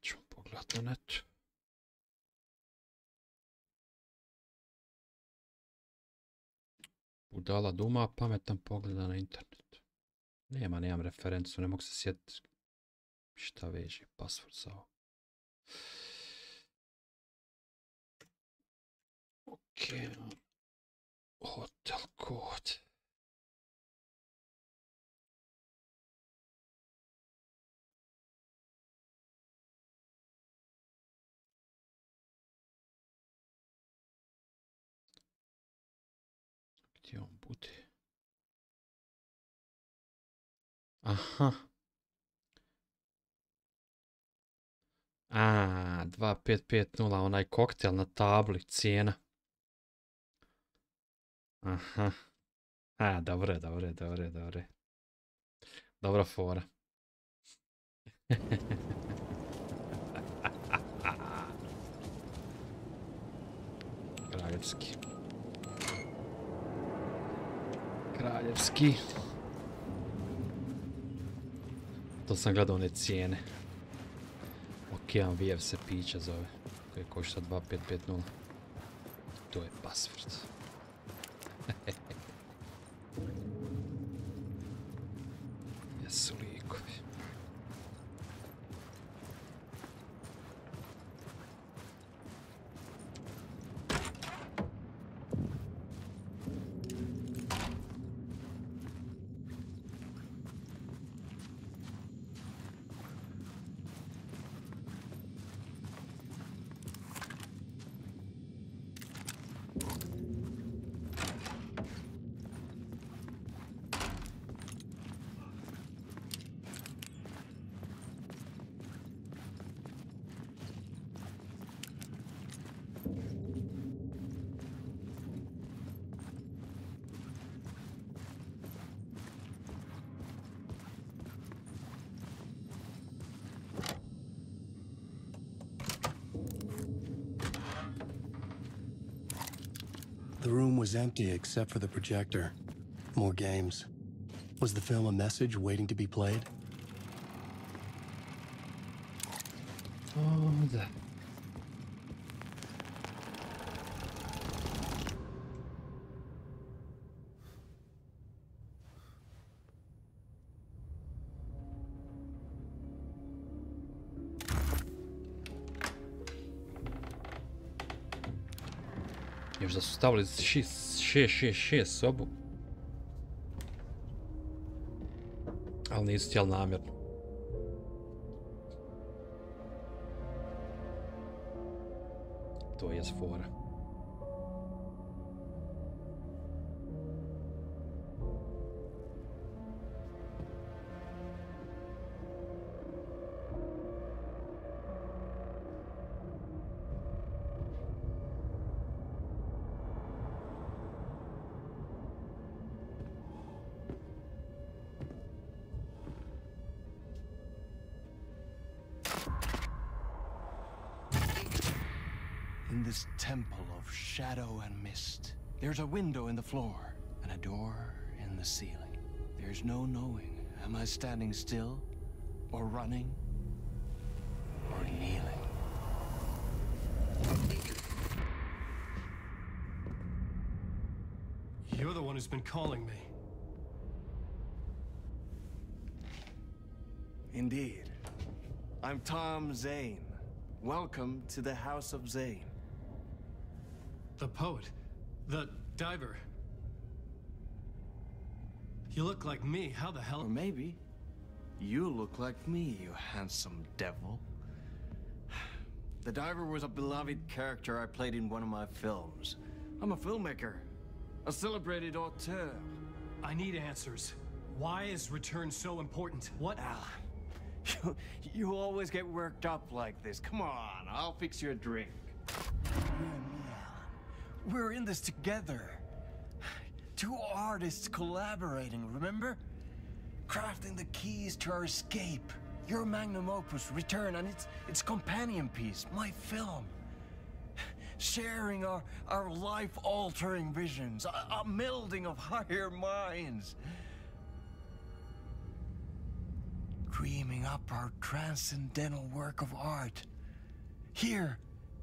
Ćemo pogledat na netu. Budala duma, pametan pogleda na internet. Nemam referencu, ne mogu se sjetiti šta veže password za ovo. Ok, hotel kod. Gdje on bude? Aha. 2550, onaj koktel na tabli, cijena. Aha. Dobre. Dobra fora. Kraljevski. To sam gledao one cijene. Okean Vijev se pića zove. Koje košta 2550. To je password. Jesu likovi. The room was empty except for the projector. More games. Was the film a message waiting to be played? Oh, da. Još da su stavili 666 sobu. Ali nisu htjeli namjerno. To je fora. In this temple of shadow and mist, there's a window in the floor and a door in the ceiling. There's no knowing, am I standing still, or running, or kneeling? You're the one who's been calling me. Indeed. I'm Tom Zane. Welcome to the House of Zane. The poet. The diver. You look like me. How the hell? Or maybe you look like me, you handsome devil. The diver was a beloved character I played in one of my films. I'm a filmmaker, a celebrated auteur. I need answers. Why is Return so important? What? Alan, you always get worked up like this. Come on, I'll fix you a drink. You and me, Alan. We're in this together. Two artists collaborating, remember? Crafting the keys to our escape. Your magnum opus, Return, and its companion piece, my film. Sharing our life-altering visions, a melding of higher minds. Dreaming up our transcendental work of art. Here,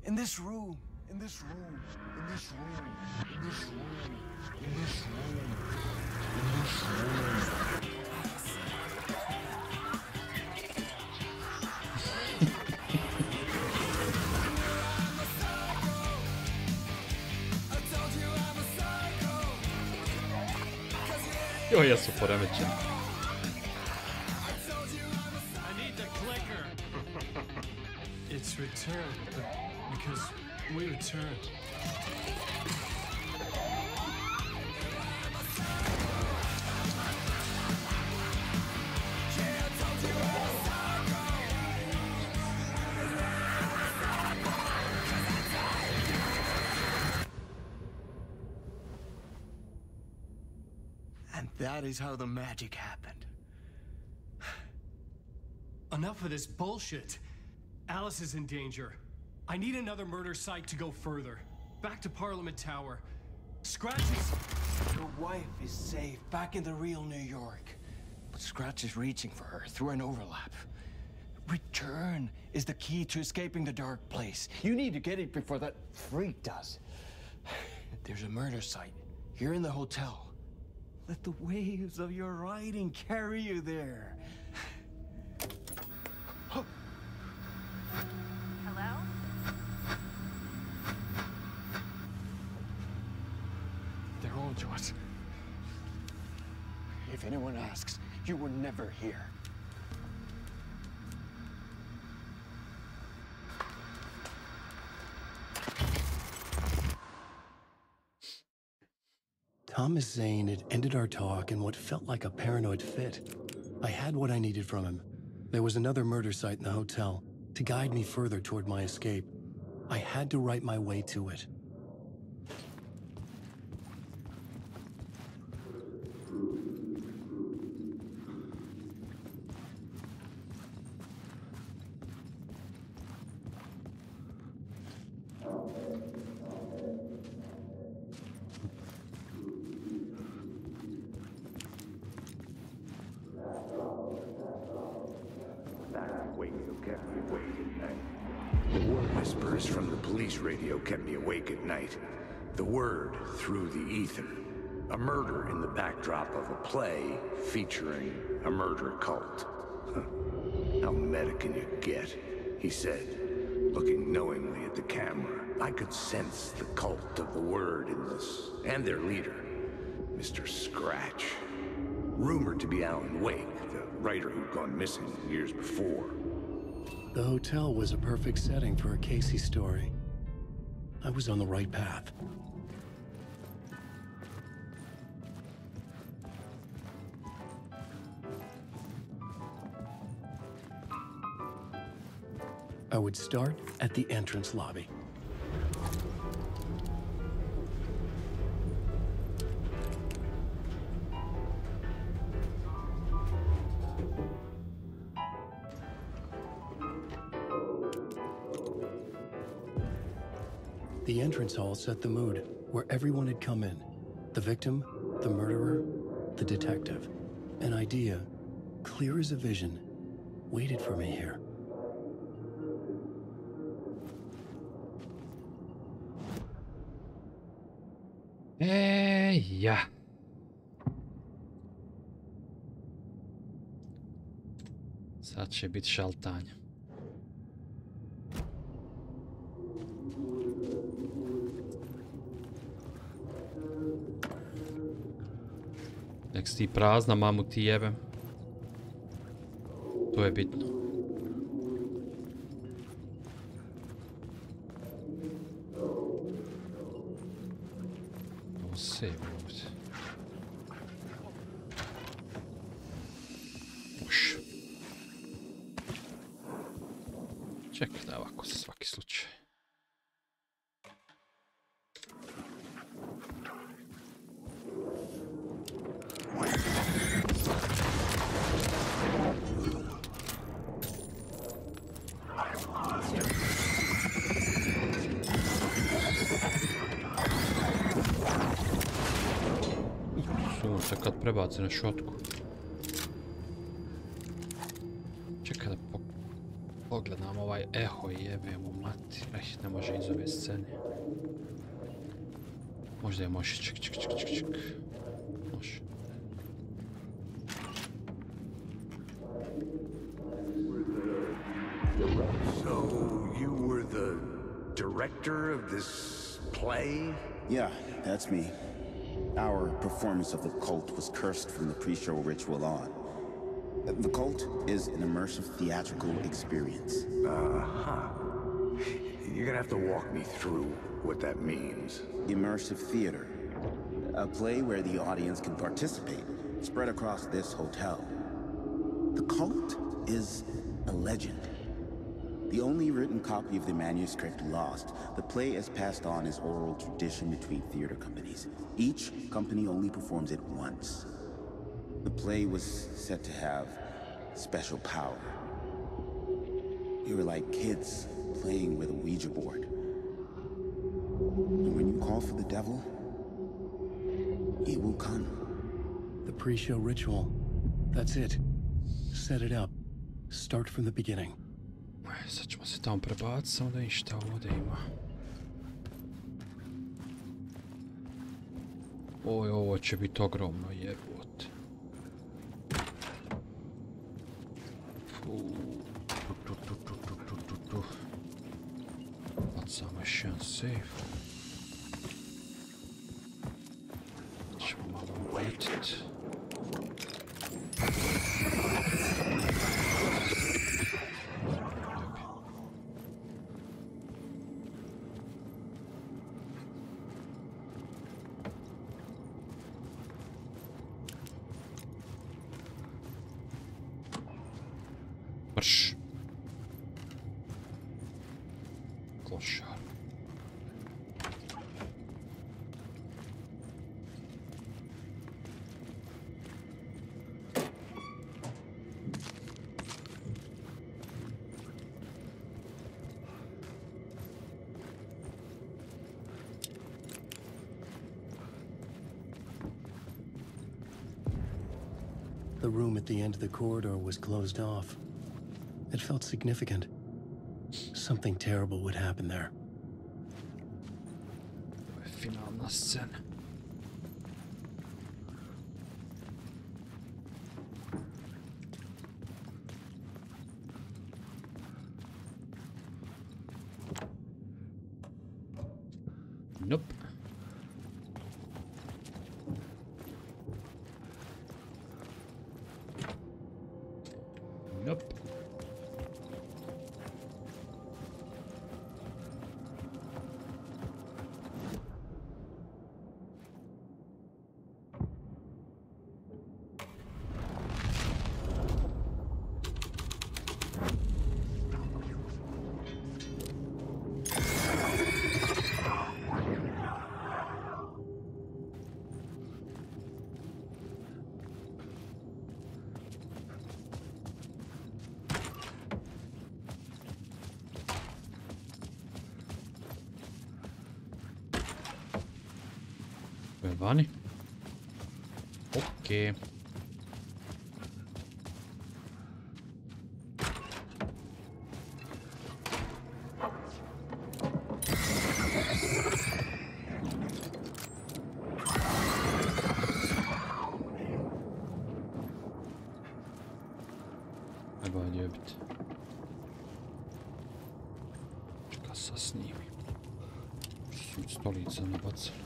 in this room, in this room, in this room, in this room, in this room, in this room. Jo, jesu poremećeni. I need the clicker. It's returned, because we returned. That is how the magic happened. Enough of this bullshit. Alice is in danger. I need another murder site to go further. Back to Parliament Tower. Scratch is... Your wife is safe, back in the real New York. But Scratch is reaching for her through an overlap. Return is the key to escaping the dark place. You need to get it before that freak does. There's a murder site here in the hotel. Let the waves of your writing carry you there. Hello? They're on to us. If anyone asks, you were never here. Thomas Zane had ended our talk in what felt like a paranoid fit. I had what I needed from him. There was another murder site in the hotel to guide me further toward my escape. I had to write my way to it. Kept me awake at night. The word through the ether. A murder in the backdrop of a play featuring a murder cult. How meta can you get? He said, looking knowingly at the camera. I could sense the cult of the word in this, and their leader, Mr. Scratch. Rumored to be Alan Wake, the writer who'd gone missing years before. The hotel was a perfect setting for a Casey story. I was on the right path. I would start at the entrance lobby. The entrance hall set the mood, where everyone had come in. The victim, the murderer, the detective. An idea, clear as a vision, waited for me here. Ja. Sad će biti šaltanje. Nek si ti prazna, mamu ti jebem. To je bitno. Ovo se je ovdje. Uš. Čekaj da ovako za svaki slučaj. kad prebaci na šotku. Čekaj da pogledam ovaj eho i jebemo mati. Ne može iz ove scene. Možda je može. Ček. Može. So, you were the director of this play? Yeah, that's me. Our performance of the cult was cursed from the pre-show ritual on. The cult is an immersive theatrical experience. Uh-huh. You're gonna have to walk me through what that means. Immersive theater. A play where the audience can participate, spread across this hotel. The cult is a legend. The only written copy of the manuscript lost, the play is passed on as oral tradition between theater companies. Each company only performs it once. The play was said to have special power. We were like kids playing with a Ouija board. And when you call for the devil, he will come. The pre-show ritual. That's it. Set it up. Start from the beginning. Sad ćemo se tamo prebaciti, samo da im šta ovdje ima. Oj, ovo će biti ogromno jebote. Bacamo još jedan safe. Ćemo malo uletiti. Marš. Klošar. The room at the end of the corridor was closed off. It felt significant. Something terrible would happen there. Finalna scena. Nope. Nope. Vani. Okej. Ajmo ljubiti. Čeka sa snimi. Su stolica nabacali.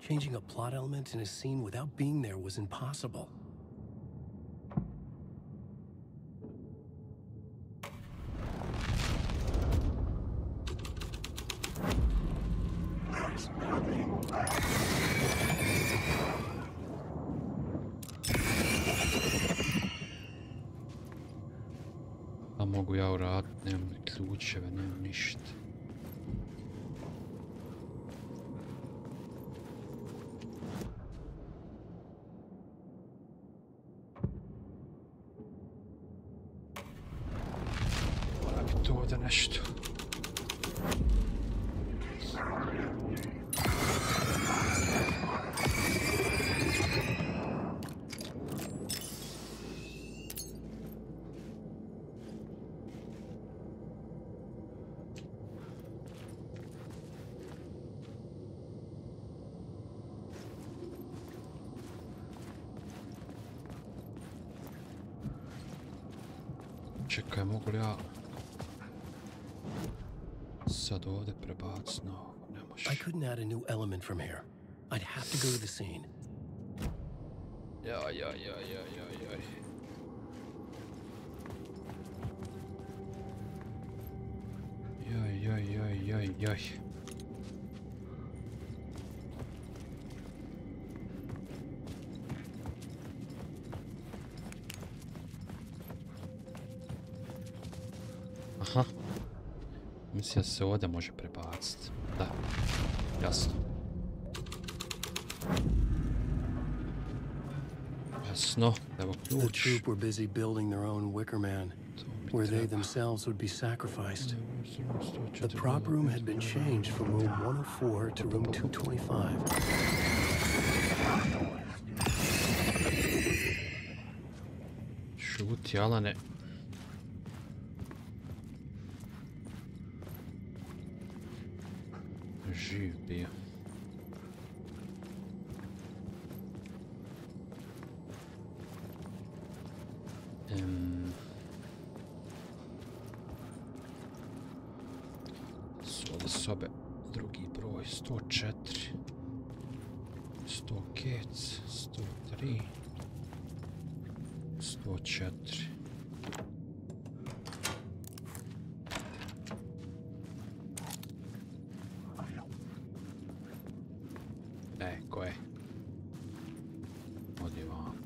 Changing a plot element in a scene without being there was impossible. A mogu ja uraditi, nemam ni ključeve, nemam ništa. Mora biti ovdje nešto. Čekaj, mogu li ja sad ovdje prebaciti? No, ne može. I couldn't add a new element from here. I'd have to go to the scene. Jaj. Aha. Mislim da se ovdje može prebaciti. Da. Jasno. Jasno. Evo ključ. The troop were busy building their own wicker man, where they themselves would be sacrificed. The prop room had been changed from room 104 to room 225. Šuti, Alane. Živ bio. Su ove sobe drugi broj 104, 100 kec, 103, 104. Ecco, odi van.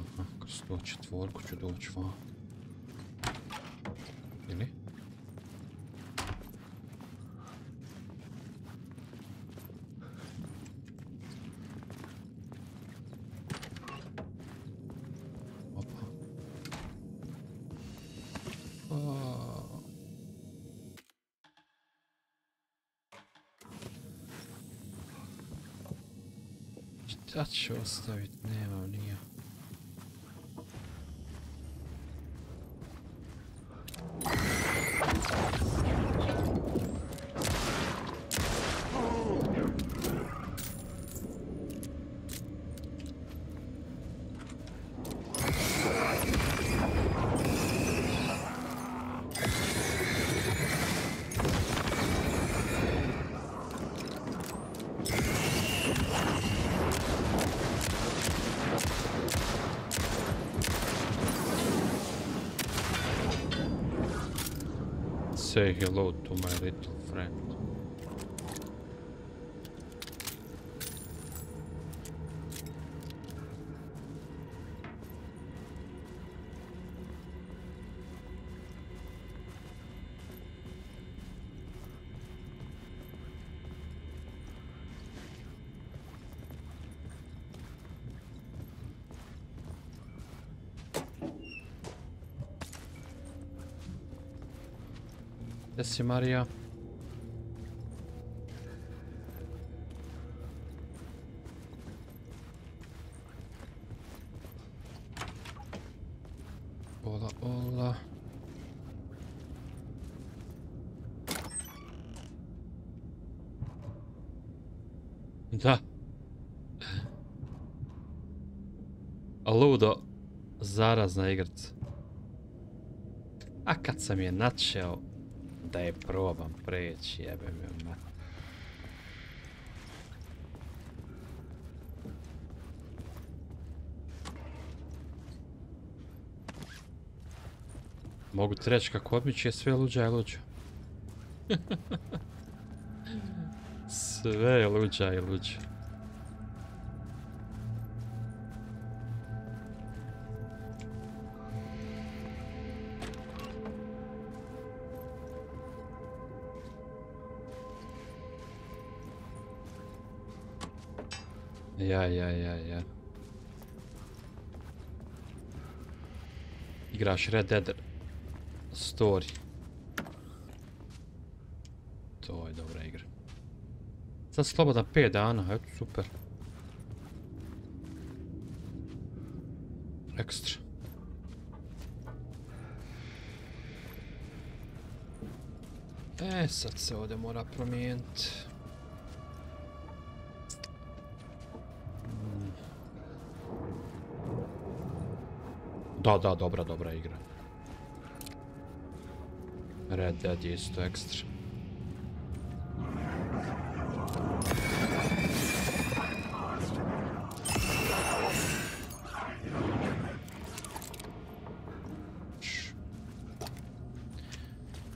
Aha, kroz 104 ću doći van. Ili? Šta ću ostaviti? Nemam nije. Say hello to my little friend. Gdje si, Marija? Ola, ola. Da. Ludo, zarazna igrica. A kad sam je načeo da je probam preći, jebem je mat. Mogu ti reći kako odmiče je sve luđa i luđa. Sve je luđa i luđa. Ja. Igraš Red Dead Story. To je dobra igra. Sad slobodan 5 dana, eto super. Ekstra. Sad se ovdje mora promijeniti. Da, dobra igra. Red Dead je isto ekstra.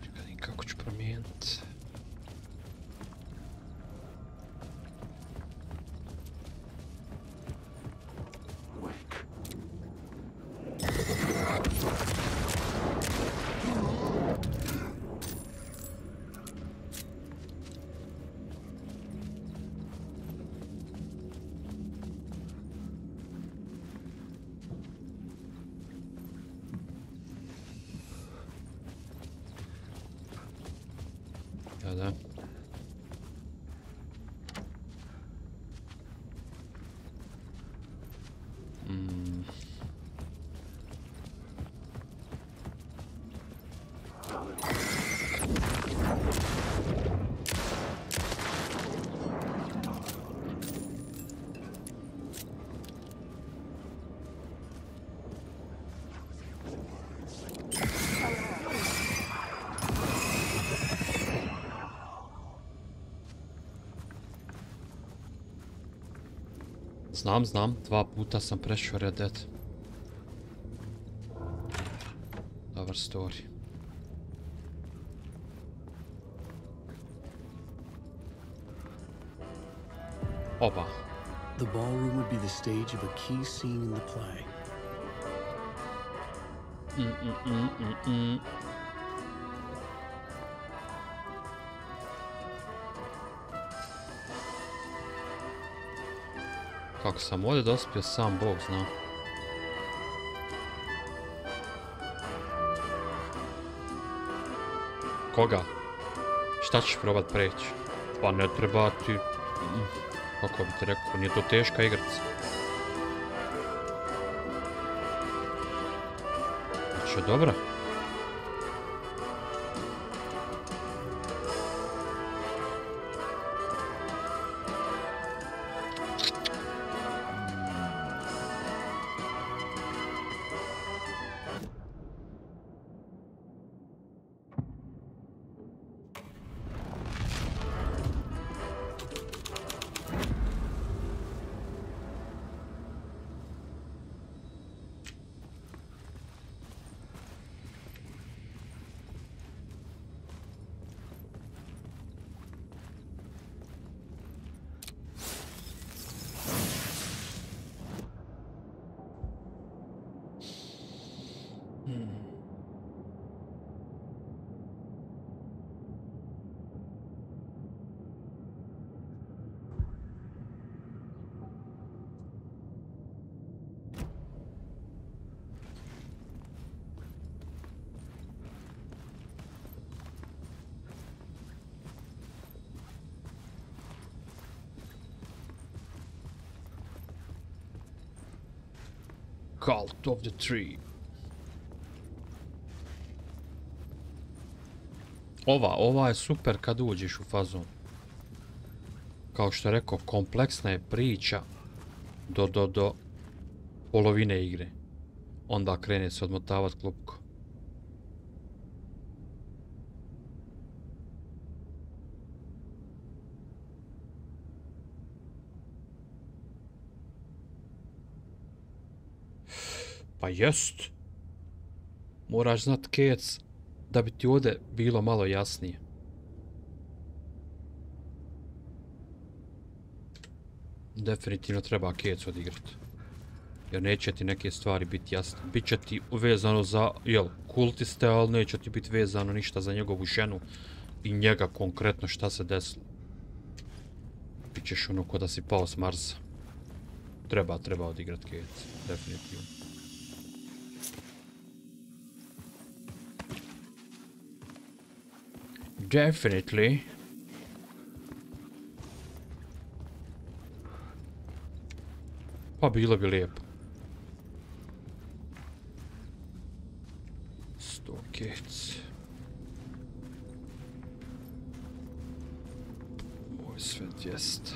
Čekaj, kako ću promijeniti. Da. Znam, 2 puta sam prešao Red Dead. Dobar story. Oba. The ballroom would be the stage of a key scene in the play. Kako sam ovdje dospio, sam Bog zna. Koga? Šta ćeš probat preći? Pa ne treba ti... Kako bi ti rekao, nije to teška igraca. Znači, dobra. Cult of the Tree. Ova je super kad uđeš u fazon. Kao što je rekao, kompleksna je priča do polovine igre. Onda krene se odmotavati klupko. Pa jest. Moraš znat kec da bi ti ovdje bilo malo jasnije. Definitivno treba kec odigrati. Jer neće ti neke stvari biti jasne. Biće ti vezano za, jel, kultiste, ali neće ti biti vezano ništa za njegovu ženu i njega konkretno šta se desilo. Bićeš ono ko da si pao s Marsa. Treba odigrat kec, definitivno. Definitely. Pa bilo bi lijepo. 100 kec. Moj sve 200.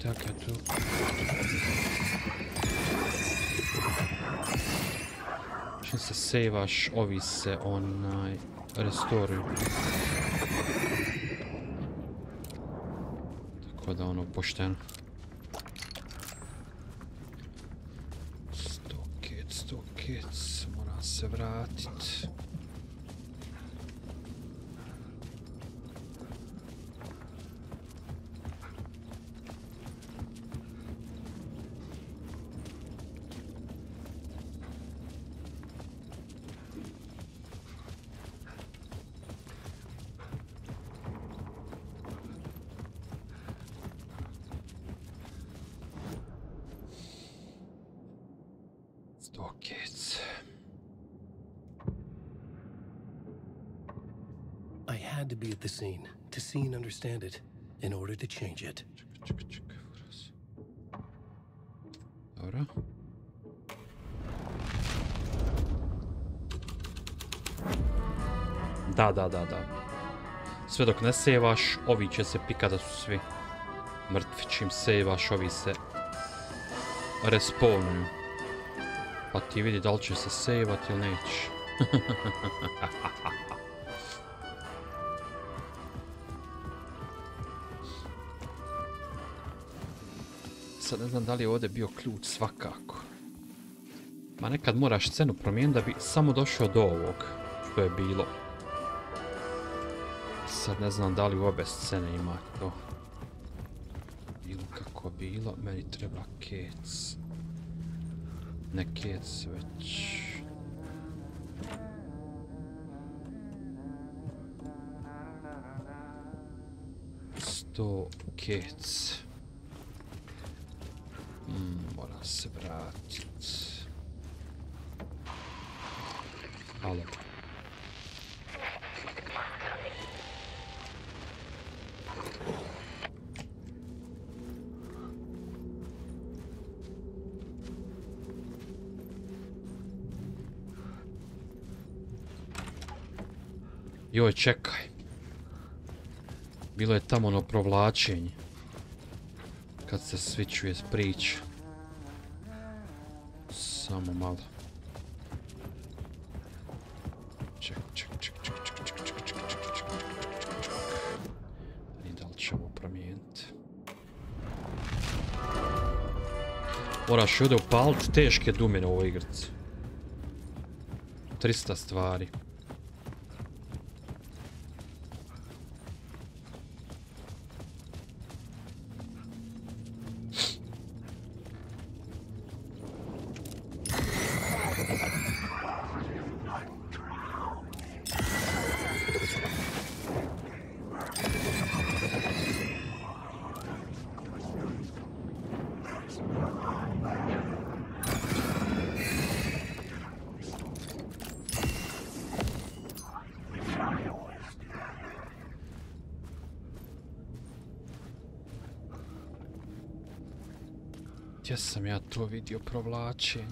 Taka tuk. Čim se sejvaš, ovi se restoruju. Tako da ono pošteno. 100 kec, moram se vratit. To be at the scene, to see and understand it, in order to change it. Dobro. Da. Sve dok ne sevaš, ovi će se pikat da su svi mrtvi. Čim sevaš, ovi se respawnuju. Pa ti vidi da li će se sevat ili neće. Sad ne znam da li je ovdje bio ključ, svakako. Ma nekad moraš scenu promijeniti da bi samo došao do ovog što je bilo. Sad ne znam da li u obe scene ima to. Bilo kako bilo, meni treba kec. Ne kec već. Kec. Moram se vratit. Halo. Joj, čekaj. Bilo je tamo ono provlačenje. Kad se svičuje priča. Samo malo. Ček. I da li će ovo promijeniti? Moraš ovdje upaliti teške dumine u ovoj igrici. 300 stvari. Gdje sam ja to vidio provlačenje?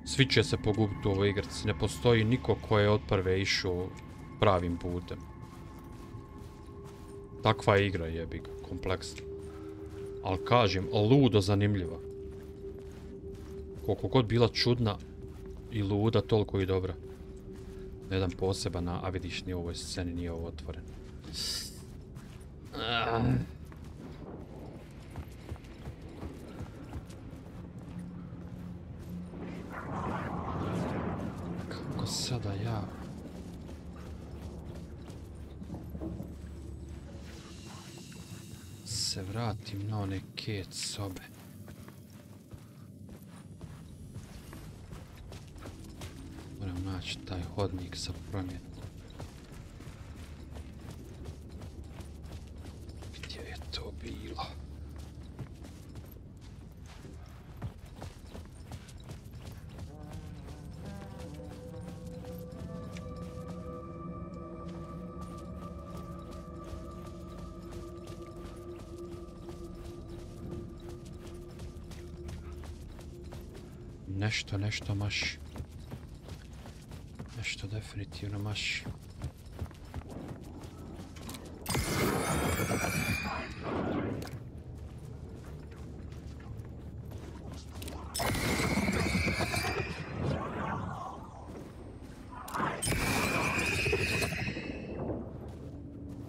Svi će se pogubiti u ovoj igrci. Ne postoji niko ko je od prve išao pravim putem. Takva igra jebi ga, kompleksna. Ali kažem, ludo zanimljiva. Koliko god bila čudna i luda, toliko i dobra. Jedan poseban, a vidiš ni u ovoj sceni nije ovo otvoren. Kako sada ja... se vratim na one ket sobe. Moram naći taj hodnik sa promjenom. Gdje je to bilo? Nešto maš. Nešto definitivno maš.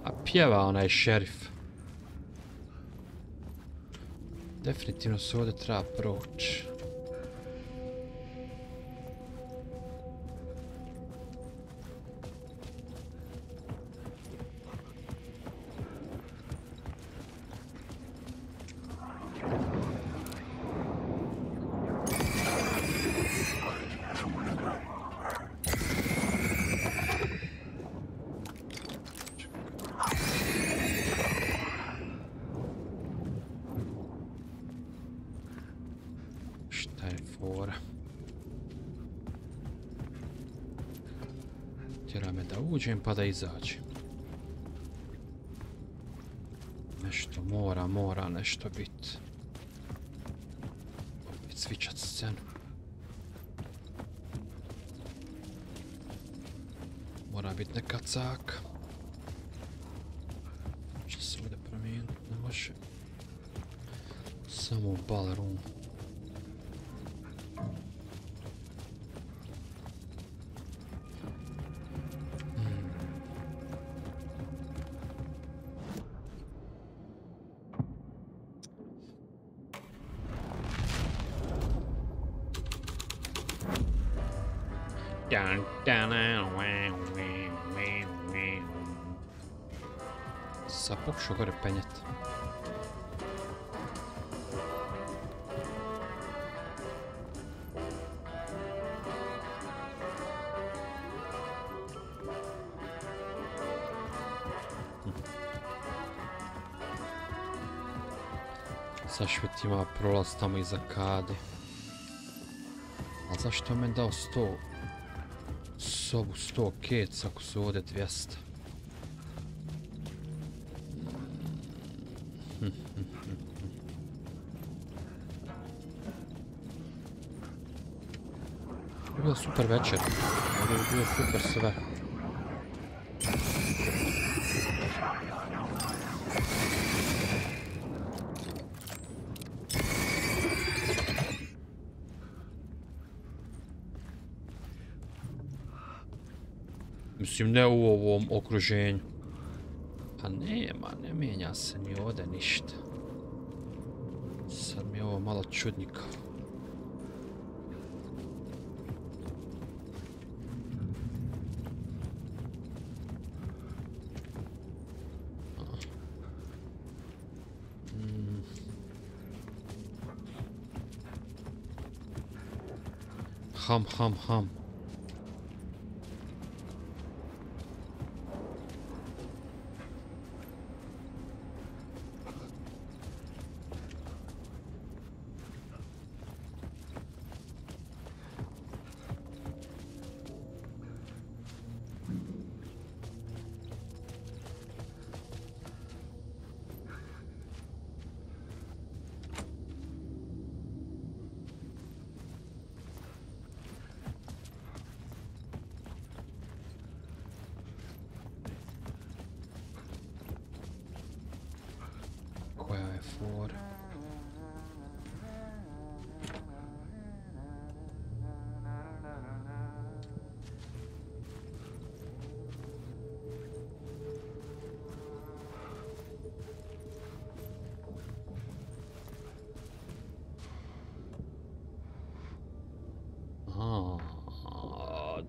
A pjeva onaj šerif. Definitivno se ovdje treba proći. Tjera me da uđem pa da izađem. Nešto mora nešto biti. Opet svičat scenu. Mora biti neka caka. Što se ovdje promijeniti? Ne može. Samo u ballroom. Sad pokušao gore penjeti. Zašvet ima prolaz tamo iza kade. Ali zašto je meni dao 100? Sobu 100 kec ako su ovdje 200. Ovo je bilo super večer. Ovo je bilo super sve. Mislim, ne u ovom okruženju. Pa nema, ne mijenja se ni ovdje ništa. Sad mi je ovo malo čudnikavo. Ham.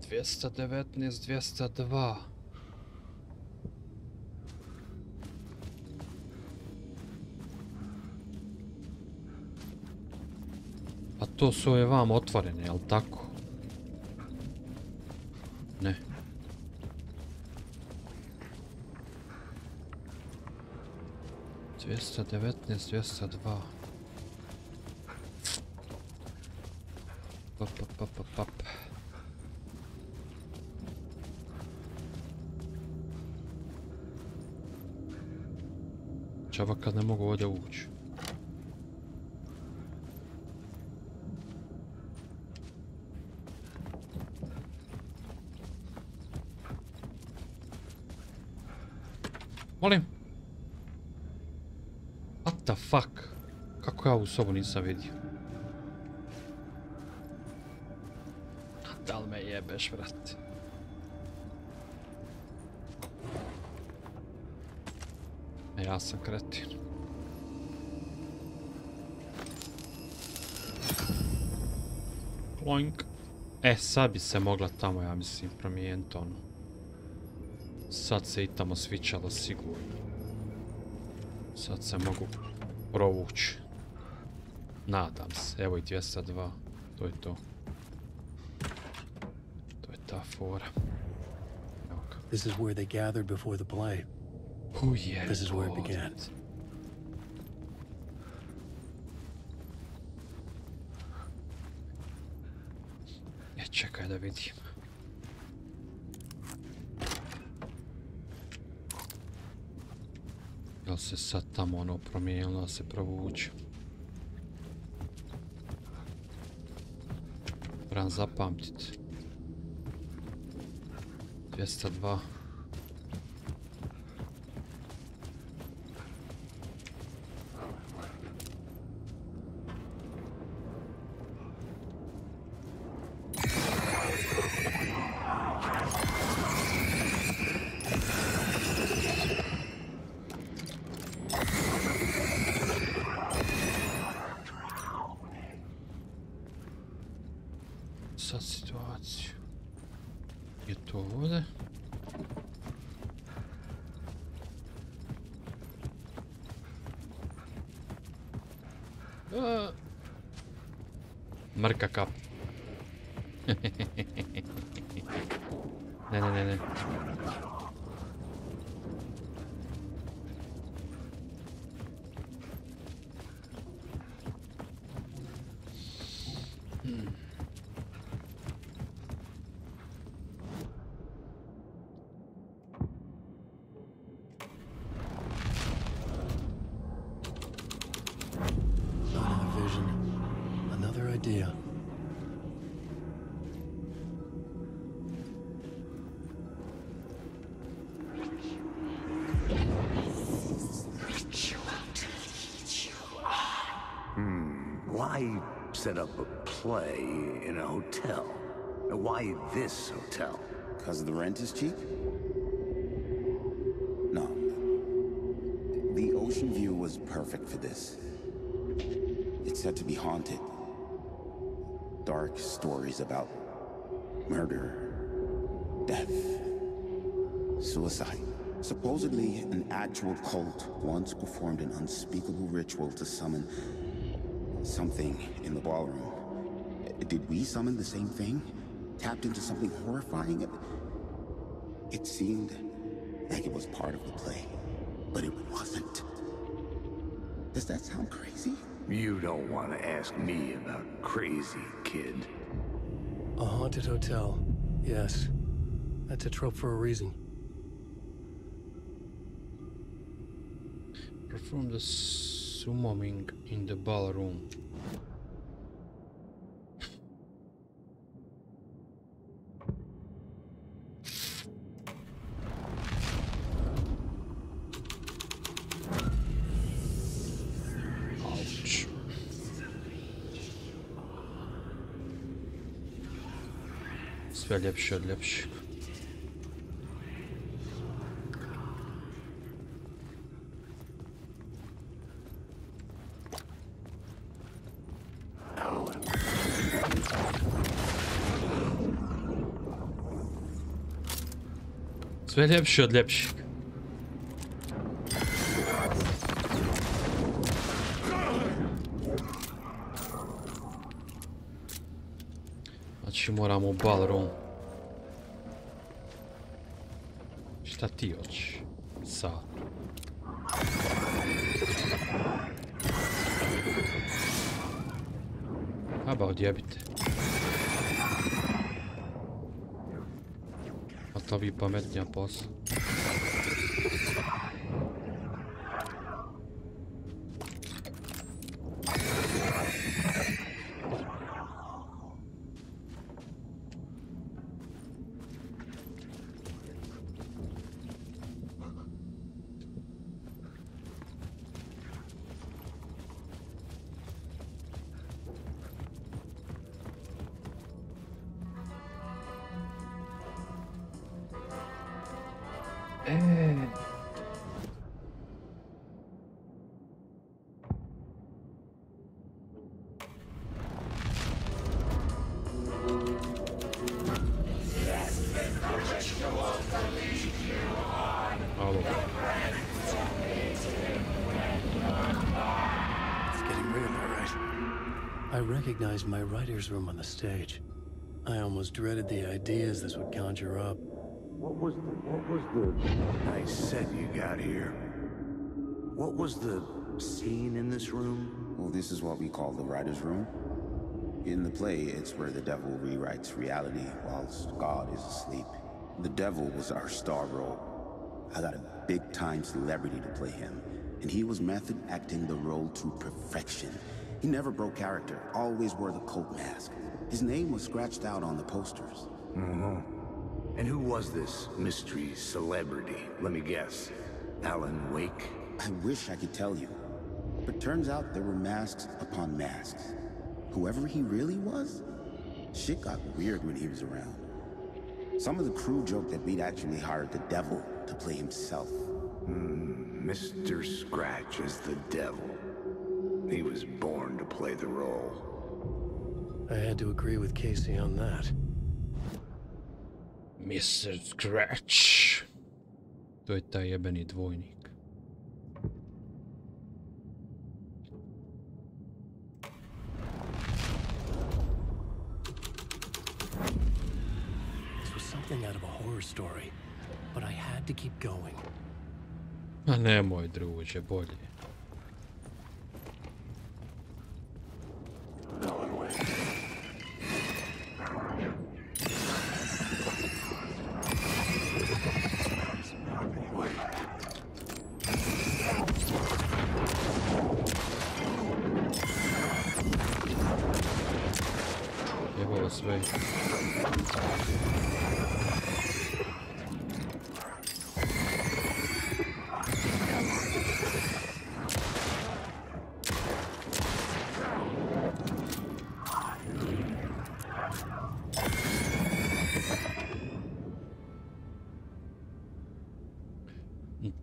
219, 202. A to su ove vam otvorene, jel tako? Ne. Dvjesto 19, 202. Pap. Čaba kad ne mogu ovdje ući. Molim. What the fuck? Kako ja ovu sobu nisam vidio? Da li me jebeš, vrati? Ja sam kretin. Ploink. Sad bi se mogla tamo, ja mislim, promijeniti ono. Sad se i tamo svičalo sigurno. Sad se mogu provući. Nadam se. Evo i 202. To je to. To je ta fora. This is where they gathered before the play. Oh yeah. This is where it began. Čekaj da vidim. Jel se sad tamo ono promijenilo da se provuče? Moram zapamtiti. 202. Sad situaciju. Je to ovdje? Mrka kap. Ne. Why set up a play in a hotel? Why this hotel? Because the rent is cheap? No. The ocean view was perfect for this. It's said to be haunted. Dark stories about murder, death, suicide. Supposedly, an actual cult once performed an unspeakable ritual to summon something in the ballroom. Did we summon the same thing? Tapped into something horrifying? It seemed like it was part of the play, but it wasn't. Does that sound crazy? You don't want to ask me about crazy, kid. A haunted hotel. Yes. That's a trope for a reason. Perform the summoning in the ballroom. Ouch. Sve ljepše od ljepšeg. Sve ljepše od ljepšeg. Znači moramo u ballroom. Šta ti hoćeš? Sad. Aba odjebite. A to bi pametnija posla. I recognized my writer's room on the stage. I almost dreaded the ideas this would conjure up. What was the nice set you got here? What was the scene in this room? Well, this is what we call the writer's room. In the play, it's where the devil rewrites reality whilst God is asleep. The devil was our star role. I got a big-time celebrity to play him, and he was method acting the role to perfection. He never broke character, always wore the cult mask. His name was scratched out on the posters. And who was this mystery celebrity? Let me guess. Alan Wake? I wish I could tell you. But turns out there were masks upon masks. Whoever he really was, shit got weird when he was around. Some of the crew joked that we'd actually hired the devil to play himself. Mr. Scratch is the devil. He was born to play the role. I had to agree with Casey on that. Mr. Scratch. To je taj jebeni dvojnik. This was something out of a horror story, but I had to keep going. A nemoj, druže, bolje. Jebalo sve.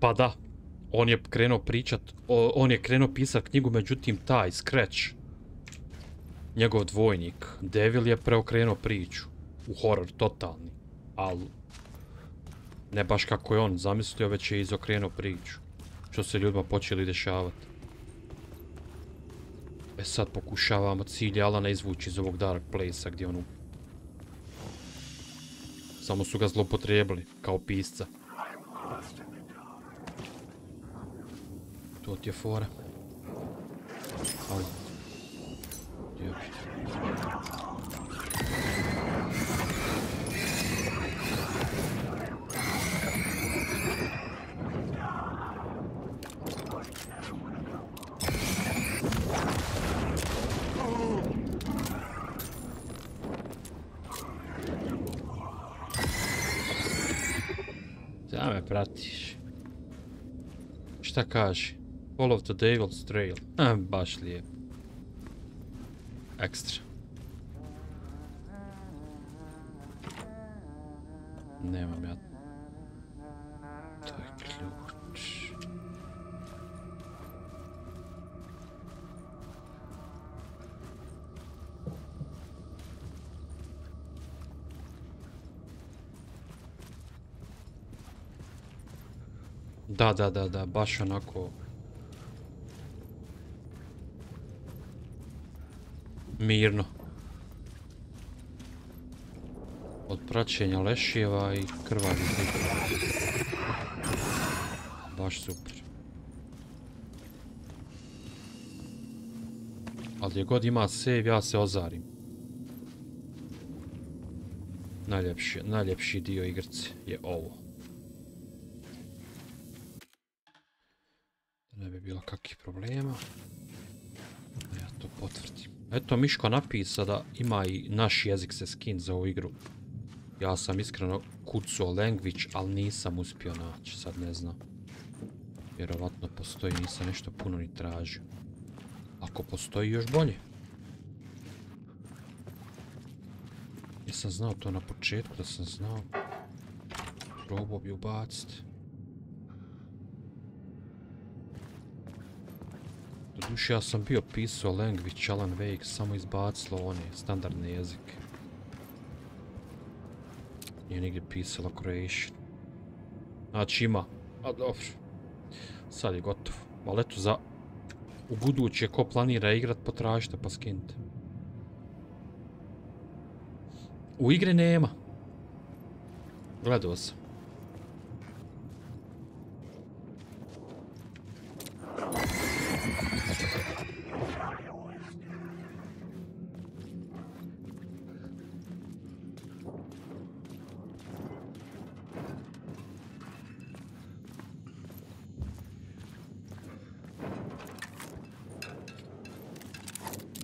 Pa da, on je krenuo pričat, on je krenuo pisat knjigu, međutim taj Scratch, njegov dvojnik, Devil je preokrenuo priču u horor totalni, ali ne baš kako je on zamislio, već je izokrenuo priču, što se ljudima počeli dešavati. E sad pokušavamo cilj Alana izvući iz ovog Dark Place-a gdje on samo su ga zloupotrijebili kao pisca. To ti je fora. Ali... Da me pratiš. Šta kaže? Follow the Devil's Trail. Baš lijep. Ekstra. Nemam ja. To je ključ. Da, baš onako... mirno. Od praćenja leševa i krvavih zikova. Baš super. Ali gdje god ima save, ja se ozarim. Najljepši dio igrice je ovo. Da ne bi bilo kakvih problema. Da ja to potvrdim. Eto, Miško napisa da ima i naš jezik se skin za ovu igru. Ja sam iskreno kucao language, ali nisam uspio naći, sad ne znam. Vjerovatno postoji, nisam nešto puno ni tražio. Ako postoji, još bolje. Nisam znao to na početku, da sam znao. Probao bi ubaciti. Doduše, ja sam bio pisao language, Alan Wake, samo izbacilo one standardne jezike. Nije nigdje pisalo Croatian. Znači ima. A dobro. Sad je gotovo. Ali eto za... u buduće ko planira igrat, potražite pa skinite. U igri nema. Gledao sam.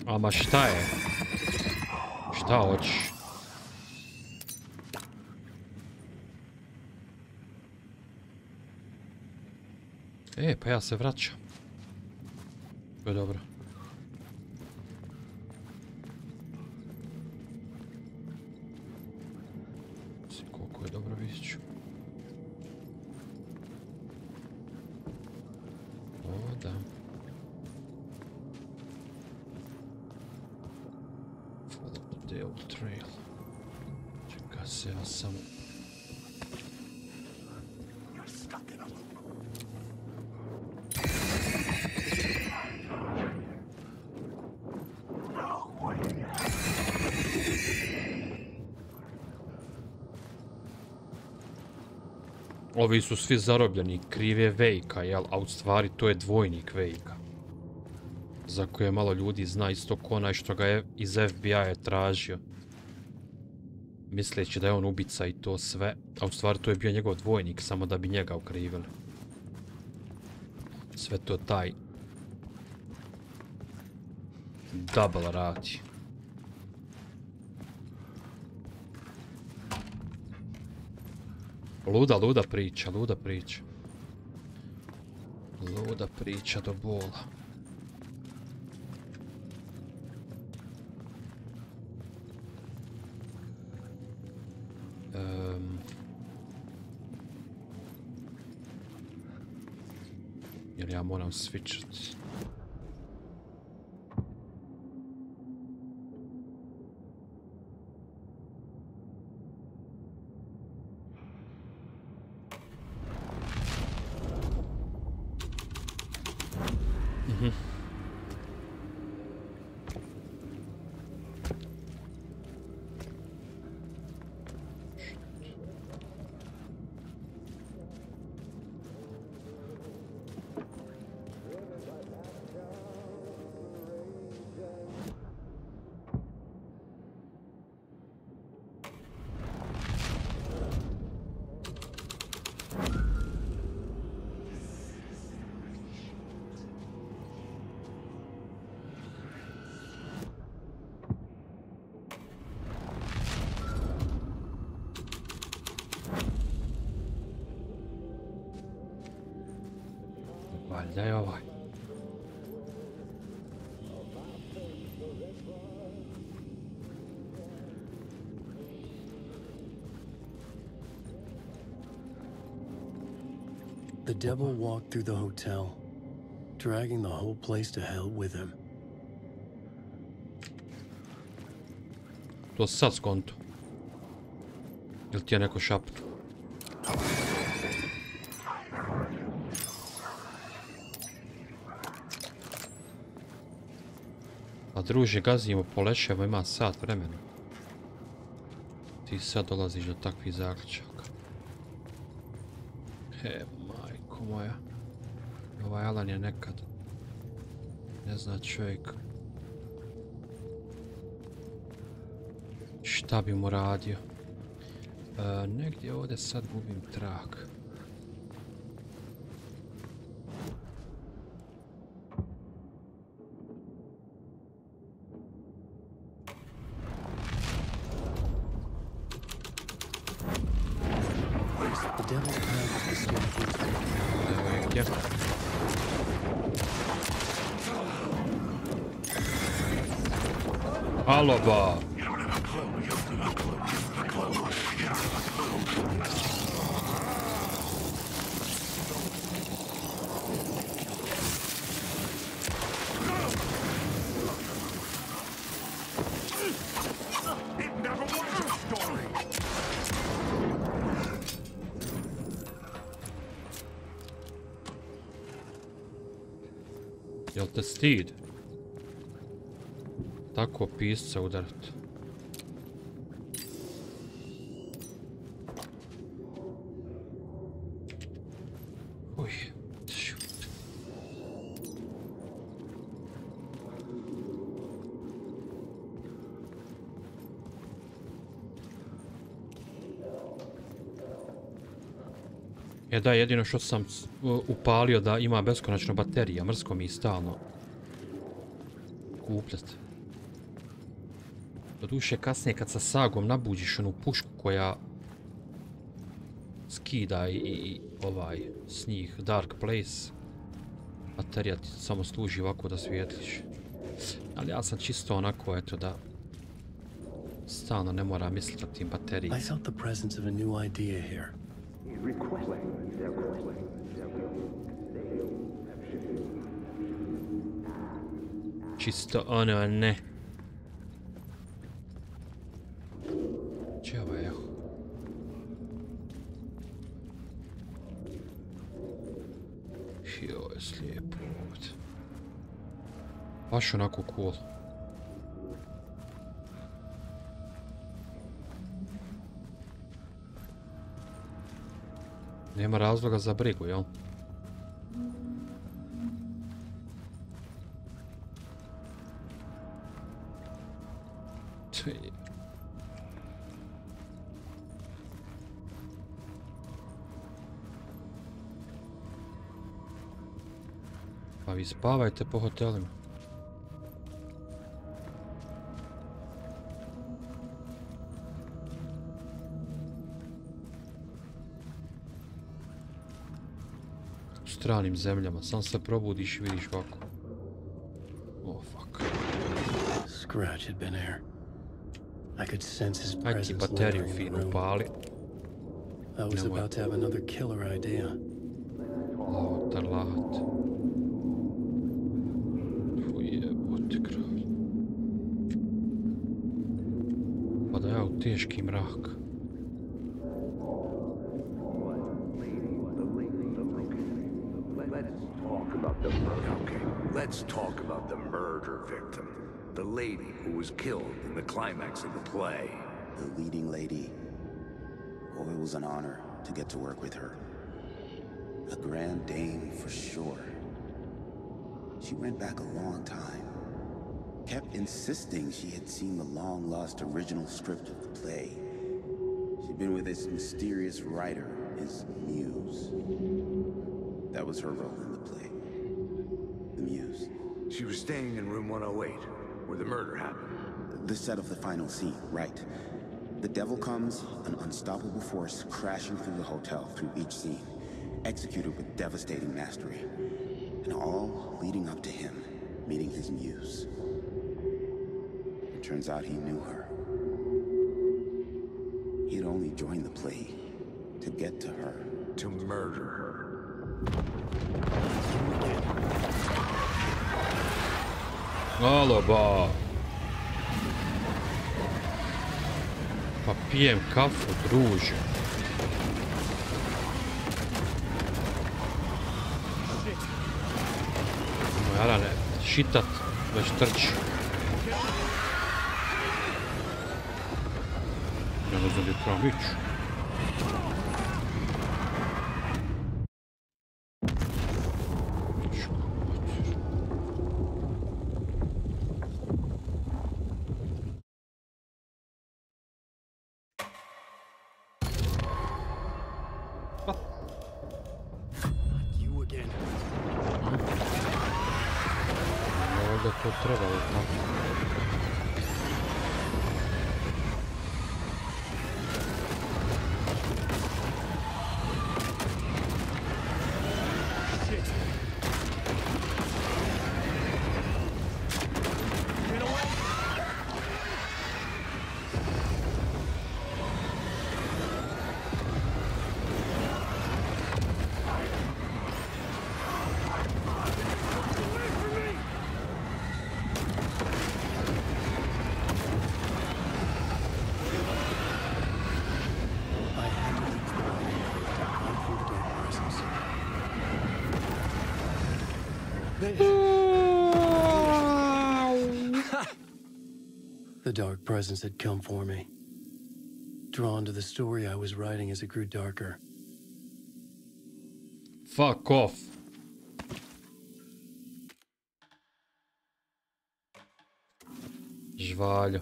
Ama šta je? Šta hoćeš? Pa ja se vraćam. To je dobro. Koliko je dobro vidjet ću. O, da. Follow the old trail. Čeka se, ja sam... Ovi su svi zarobljeni, kriv je Vejka, jel? A u stvari to je dvojnik Vejka. Za koje malo ljudi zna isto ko onaj što ga je iz FBI-a tražio. Misleći da je on ubica i to sve. A u stvari to je bio njegov dvojnik, samo da bi njega ukrivili. Sve to taj... double radi. Luda priča, luda priča. Luda priča do bola. Jer ja moram switchat. Valjda je ovaj. The devil walked through the hotel, dragging the whole place to hell with him. To sad skonto. Ili ti je neko šapnu? Pa druže, gazimo po leševa, ima sat vremena. Ti sad dolaziš do takvih zaključaka. He, majko moja. Ovaj Alan je nekad. Ne zna čovjek šta bi mu radio. Negdje ovdje sad gubim trag. Alo ba! Jel te stid? Tako pisca udarat. Uj, šut. Da, jedino što sam upalio da ima beskonačno baterija, mrsko mi stalno kupljat. Doduše kasnije kad sa sagom nabuđiš onu pušku koja skida i ovaj s njih Dark Place, baterija ti samo služi ovako da svijetliš. Ali ja sam čisto onako, eto, da stalno ne mora misliti o tim baterijama. I felt the presence of a new idea here. Čisto ono ne. Če ovo je? Joj, je slijepo ovdje. Baš onako cool. Nema razloga za brigu, jel? Pa vi spavajte po hotelima. U stranim zemljama, sam se probudiš i vidiš ovako. Oh fuck. Scratch had been here. I could sense his Ajde presence bateriju lingering in the finu room. pali. I was about to have another killer idea. Lahat, lahat. Ujebote kralj. Pa da ja u teški mrak. Let's talk about the murder victim. The lady who was killed in the climax of the play. The leading lady. Oh, it was an honor to get to work with her. A grand dame for sure. She went back a long time. Kept insisting she had seen the long-lost original script of the play. She'd been with this mysterious writer, his muse. That was her role in the play. The muse. She was staying in room 108, where the murder happened. The set of the final scene, right. The devil comes, an unstoppable force crashing through the hotel through each scene, executed with devastating mastery. And all leading up to him meeting his muse. It turns out he knew her. He had only joined the play to get to her. To murder her. Alo ba. Pa pijem kafu, druže. Alane, šitat, već trči. Ne znam gdje trebam ići. Ovdje to trebalo tako. The dark presence had come for me, drawn to the story I was writing as it grew darker. Fuck off. Žvaljo.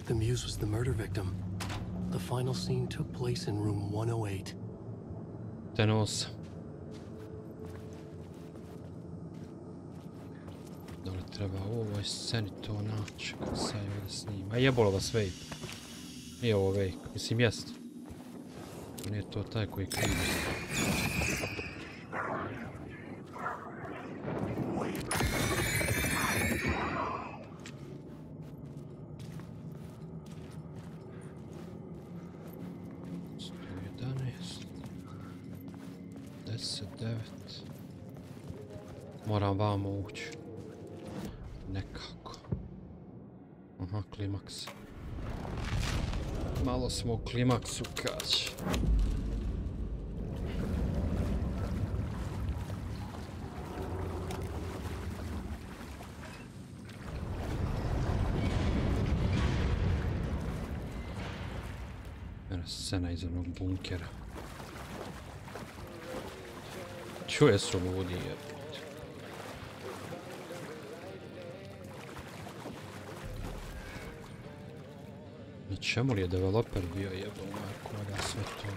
The muse was the murder victim. The final scene took place in room 108. Tenos. Dobro, treba u ovoj sceni to naći kad se ovdje snima. A jebolo vas Wade. Nije ovo Wade, mislim jest. Nije to taj koji krivi. Moram vamo ući. Nekako. Aha, klimaks. Malo smo u klimaksu, kaći. Era scena iz onog bunkera. Čuje su ludi, jebate. Na čemu li je developer bio jebom, ako da sve to...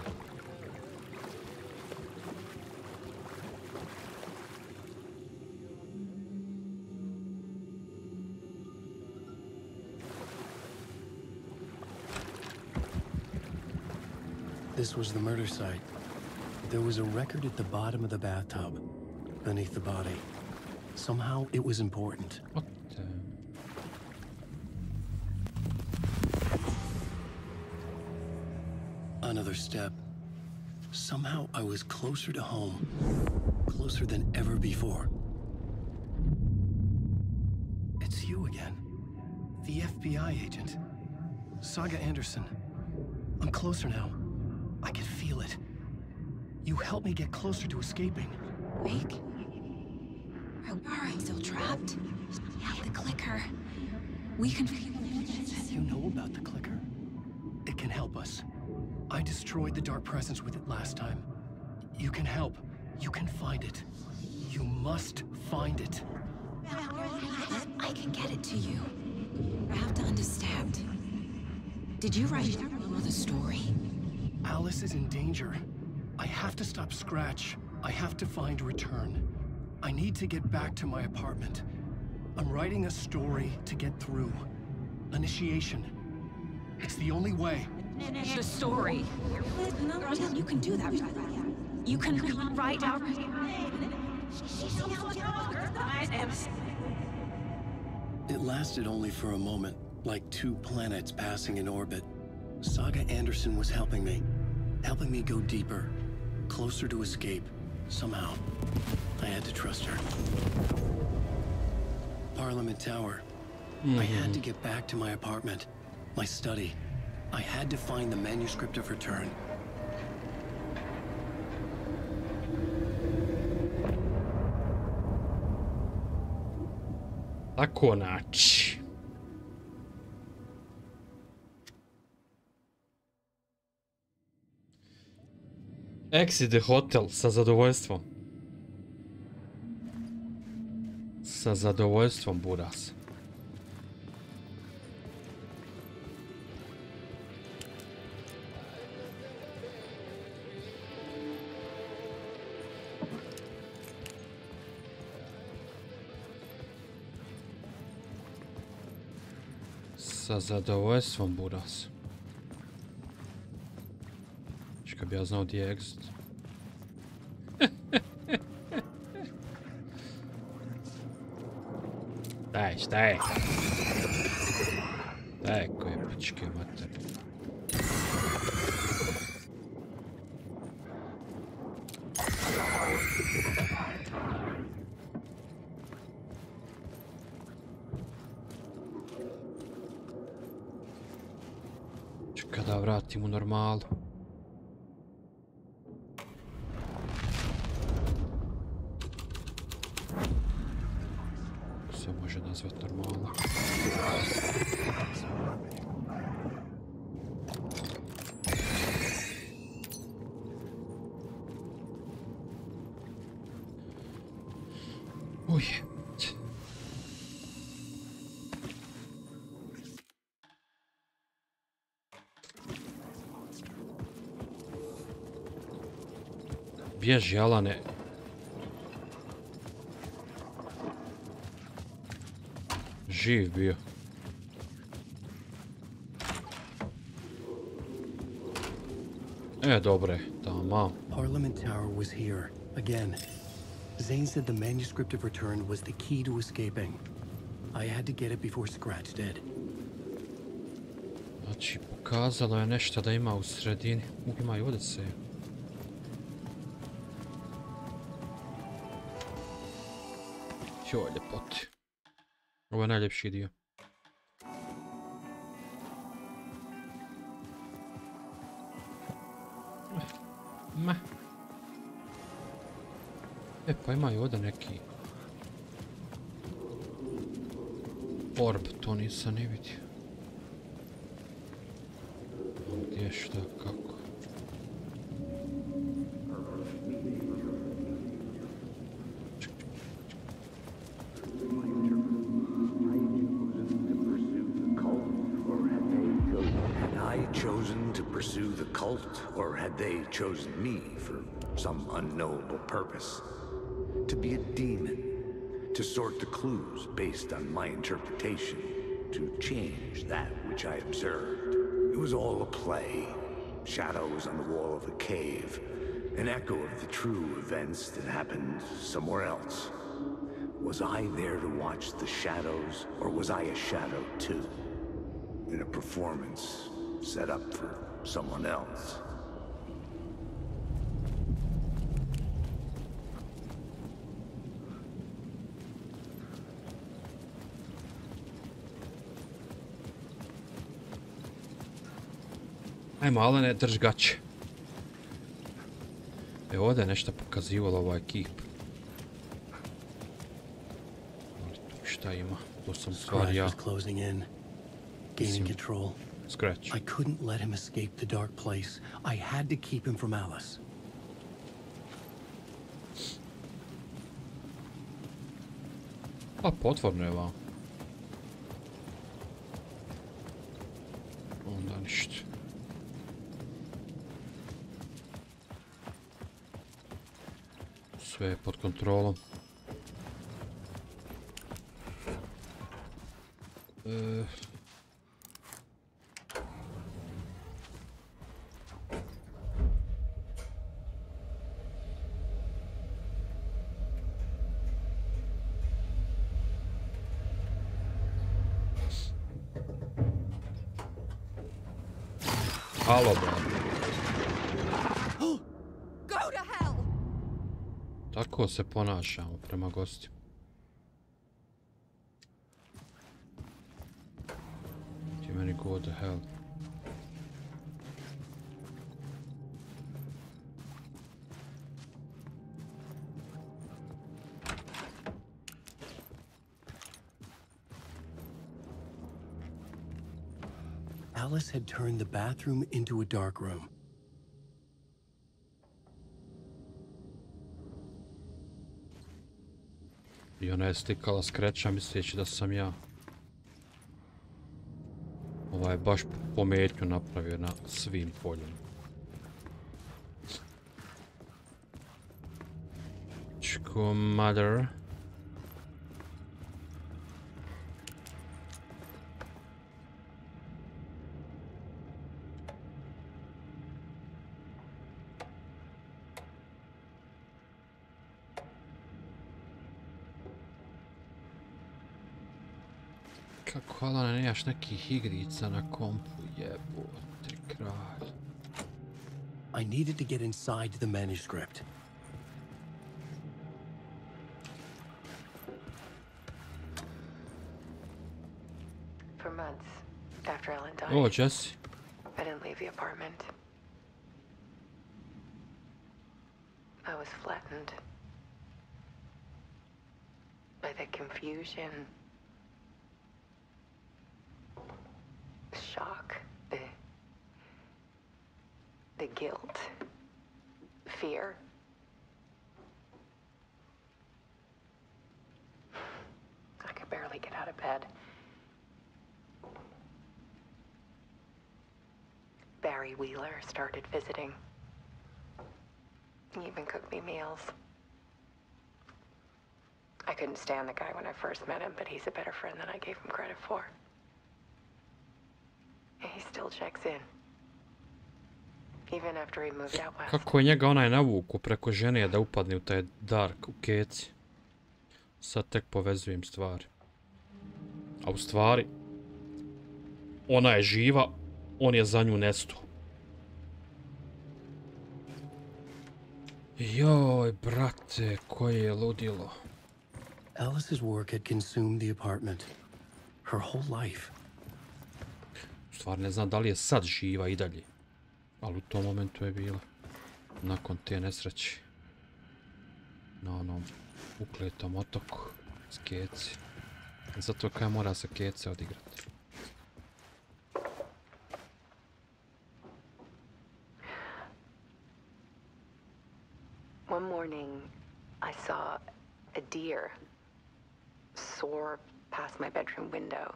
This was the murder site. There was a record at the bottom of the bathtub, beneath the body. Somehow it was important. What the... Another step. Somehow I was closer to home. Closer than ever before. It's you again. The FBI agent. Saga Anderson. I'm closer now. I can feel it. You helped me get closer to escaping. Wake? Are I still trapped? Yeah, the clicker. We can... You know about the clicker? It can help us. I destroyed the dark presence with it last time. You can help. You can find it. You must find it. I can get it to you. I have to understand. Did you write the story? Alice is in danger. I have to stop Scratch. I have to find Return. I need to get back to my apartment. I'm writing a story to get through. Initiation. It's the only way. The story. You can do that. You can write out. It lasted only for a moment, like two planets passing in orbit. Saga Anderson was helping me go deeper, closer to escape. Somehow, I had to trust her. Parliament Tower. I had to get back to my apartment, my study. I had to find the manuscript of Return. Tako naći. Exit hotel sa zadovoljstvom. Sa zadovoljstvom, buras. Sa zadovoljstvom, buras. Kad bi ja znao gdje je exit. Daj, šta je? Daj, koje pičke mater. Čekaj da vratim u normalu. Može nazvat normalno. Uj. Bježi, Alane. Živ bio. Dobre, tamam. Parliament Tower was here, again. Zane said the manuscript of return was the key to escaping. I had to get it before Scratch did. Znači, pokazalo je nešto da ima u sredini. Ima i ovdje se. Joj, ljepote. Ovo je najljepši dio. Pa ima i ovdje neki orb, to nisam ne vidio. Gdje, šta, kako? Or had they chosen me for some unknowable purpose? To be a demon, to sort the clues based on my interpretation, to change that which I observed. It was all a play. Shadows on the wall of the cave, an echo of the true events that happened somewhere else. Was I there to watch the shadows, or was I a shadow too? In a performance set up for someone else. Ajmo, Alene, drž gače. Ovdje je nešto pokazivalo ovaj ekip. Šta ima? To sam stvar ja. Gaining control. Scratch. I couldn't let him escape the dark place. I had to keep him from Alice. Pa potvorno je vam. Onda ništa. Sve je pod kontrolom. Halo, brate. Tako se ponašamo prema gostima. Ti meni go to hell. Alice had turned the bathroom into a dark room. I ona je slikala skreća misleći da sam ja. Ova je baš pometnju napravio na svim poljima. Čko mother. Kako Alana nemaš nekih igrica na kompu, jebote kralj. I needed to get inside the manuscript. For months after Ellen died, Oh, Jesse. I didn't leave the apartment. I was flattened by the confusion, shock, the guilt, fear. I could barely get out of bed. Barry Wheeler started visiting. He even cooked me meals. I couldn't stand the guy when I first met him, but he's a better friend than I gave him credit for. And he still checks in. Even after he moved out west. Kako je njega onaj navuku preko žene da upadne u taj dark u keci. Sad tek povezujem stvari. A u stvari, ona je živa, on je za nju nestao. Joj, brate, koje je ludilo. Alice's work had consumed the apartment. Her whole life. U stvari ne znam da li je sad živa i dalje. Ali u tom momentu je bila. Nakon te nesreće. Na onom ukletom otoku. S keci. Zato kaj mora se kece odigrati. One morning, I saw a deer soar past my bedroom window.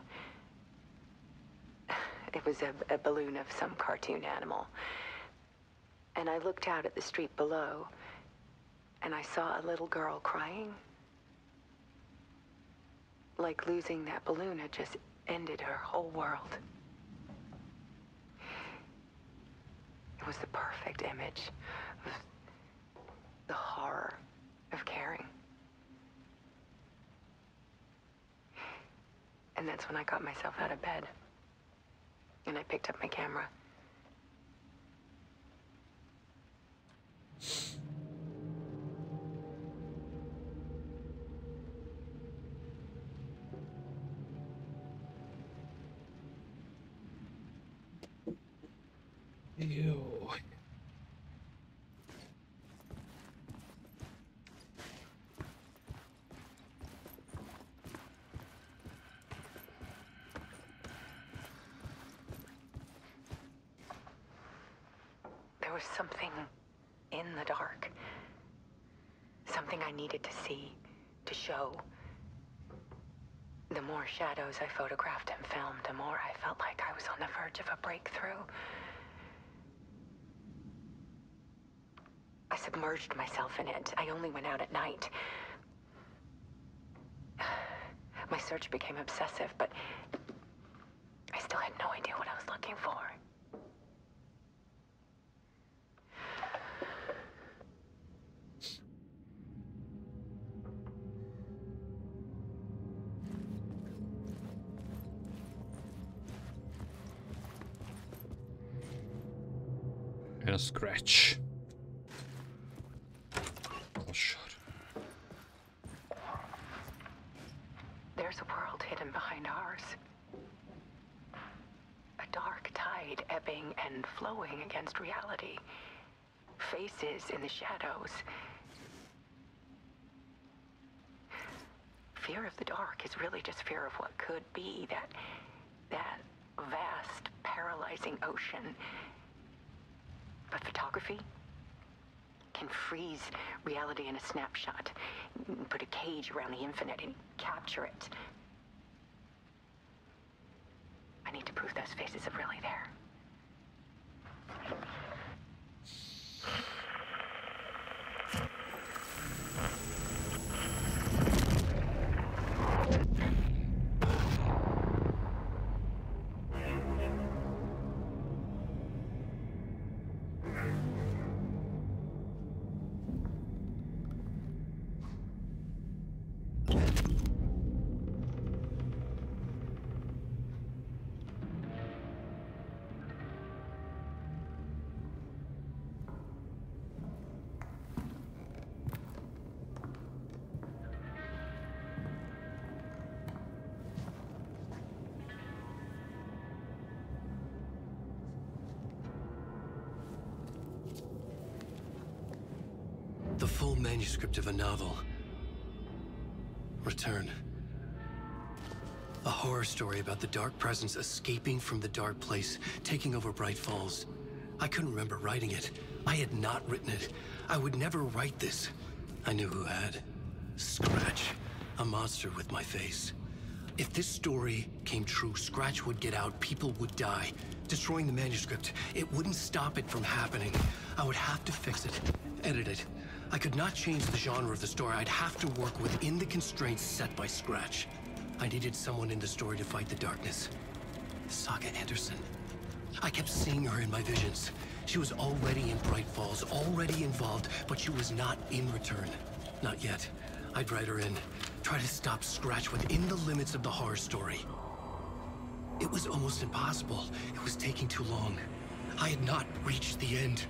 It was a balloon of some cartoon animal. And I looked out at the street below, and I saw a little girl crying. Like losing that balloon had just ended her whole world. It was the perfect image of the horror of caring. And that's when I got myself out of bed. And I picked up my camera. Ew. There was something in the dark. Something I needed to see, to show. The more shadows I photographed and filmed, the more I felt like I was on the verge of a breakthrough. I submerged myself in it. I only went out at night. My search became obsessive, but I still had no idea what I was looking for. And a scratch. Oh, sure. There's a world hidden behind ours. A dark tide ebbing and flowing against reality. Faces in the shadows. Fear of the dark is really just fear of what could be, that vast, paralyzing ocean. But photography can freeze reality in a snapshot, put a cage around the infinite and capture it. I need to prove those faces are really there. The full manuscript of a novel. Return. A horror story about the dark presence escaping from the dark place, taking over Bright Falls. I couldn't remember writing it. I had not written it. I would never write this. I knew who had. Scratch. A monster with my face. If this story came true, Scratch would get out, people would die. Destroying the manuscript, it wouldn't stop it from happening. I would have to fix it, edit it. I could not change the genre of the story. I'd have to work within the constraints set by Scratch. I needed someone in the story to fight the darkness. Saga Anderson. I kept seeing her in my visions. She was already in Bright Falls, already involved, but she was not in Return. Not yet. I'd write her in, try to stop Scratch within the limits of the horror story. It was almost impossible. It was taking too long. I had not reached the end.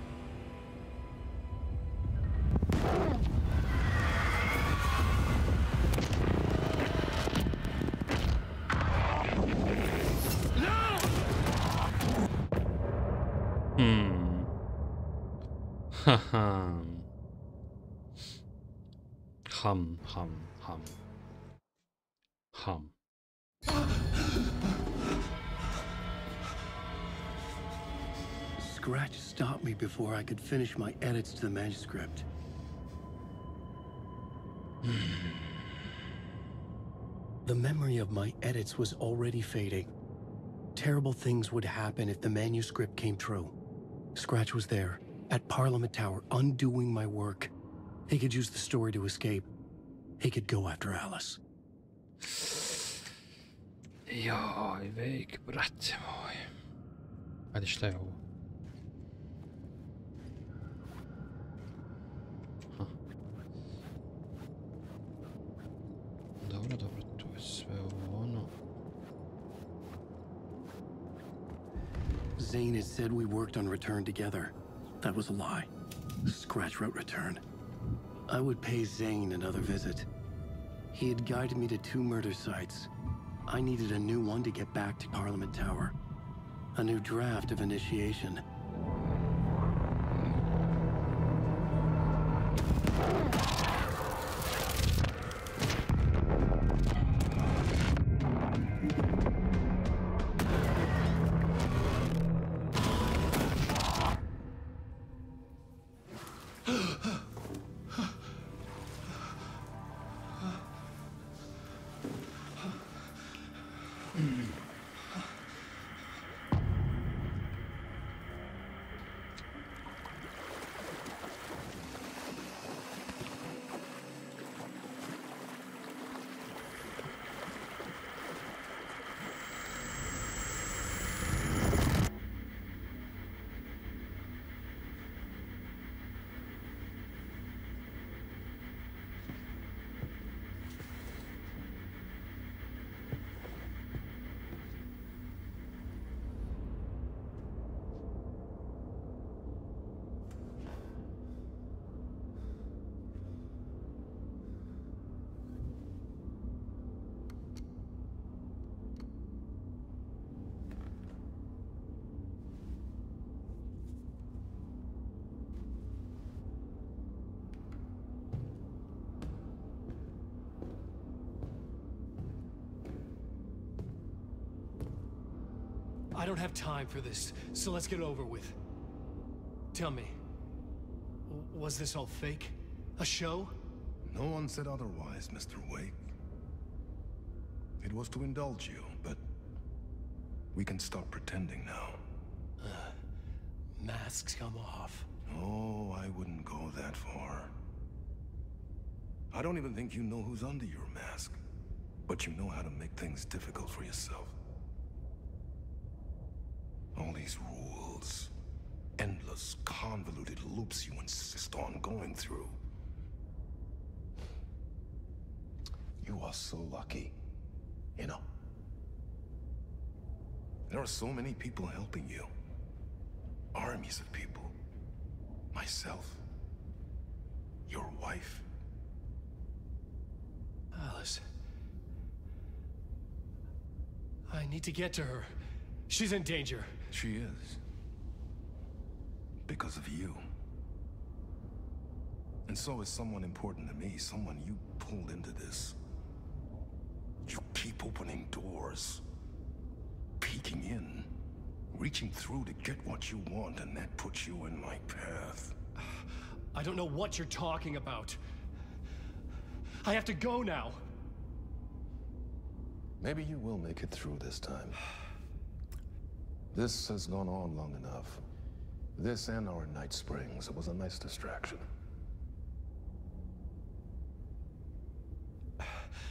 Hum. Scratch stopped me before I could finish my edits to the manuscript. The memory of my edits was already fading. Terrible things would happen if the manuscript came true. Scratch was there, at Parliament Tower, undoing my work. He could use the story to escape. He could go after Alice. Jaj, veik, brate moj. Ajde, šta je ovo? Dobro, dobro, to je sve ono. Zane had said we worked on Return together. That was a lie. Scratch wrote Return. I would pay Zane another visit. He had guided me to 2 murder sites. I needed a new one to get back to Parliament Tower. A new draft of initiation. I don't have time for this, so let's get it over with. Tell me, was this all fake? A show? No one said otherwise, Mr. Wake. It was to indulge you, but we can stop pretending now. Masks come off. Oh, I wouldn't go that far. I don't even think you know who's under your mask, but you know how to make things difficult for yourself. All these rules, endless, convoluted loops you insist on going through. You are so lucky, you know. There are so many people helping you. Armies of people. Myself. Your wife. Alice. I need to get to her. She's in danger. She is. Because of you. And so is someone important to me, someone you pulled into this. You keep opening doors. Peeking in. Reaching through to get what you want, and that puts you in my path. I don't know what you're talking about. I have to go now. Maybe you will make it through this time. This has gone on long enough. This and our night springs. It was a nice distraction.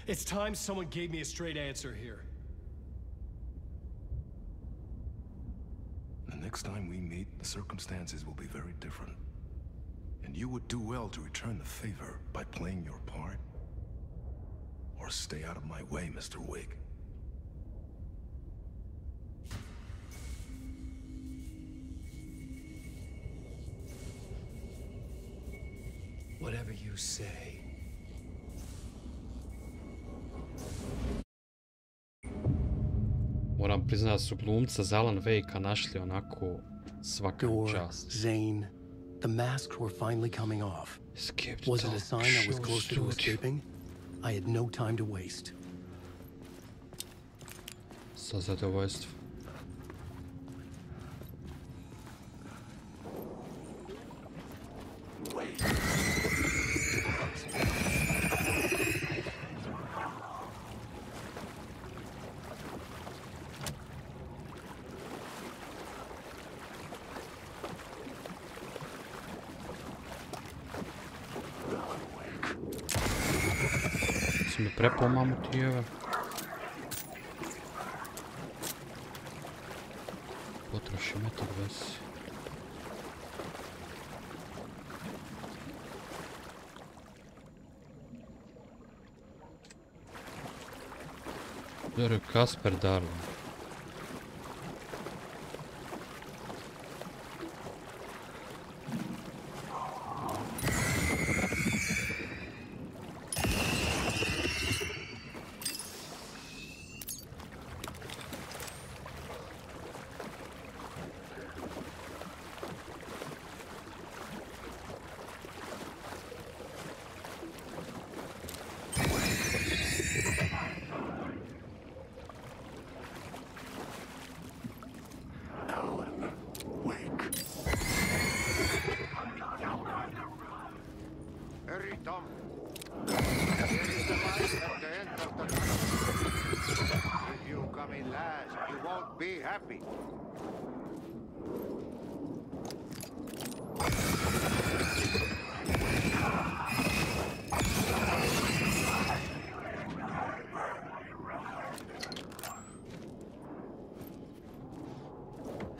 It's time someone gave me a straight answer here. The next time we meet, the circumstances will be very different. And you would do well to return the favor by playing your part. Or stay out of my way, Mr. Wake. Whatever you say. Moram priznati da su glumca za Alan Wake-a našli onako svaka čast. Zane, the masks were finally coming off. Was it a sign I was closer to escaping? I had no time to waste. Sa zadovoljstvom. Mi prepao mamu tijeve. Potroši metar vesi. Dobro, Kasper Darwin.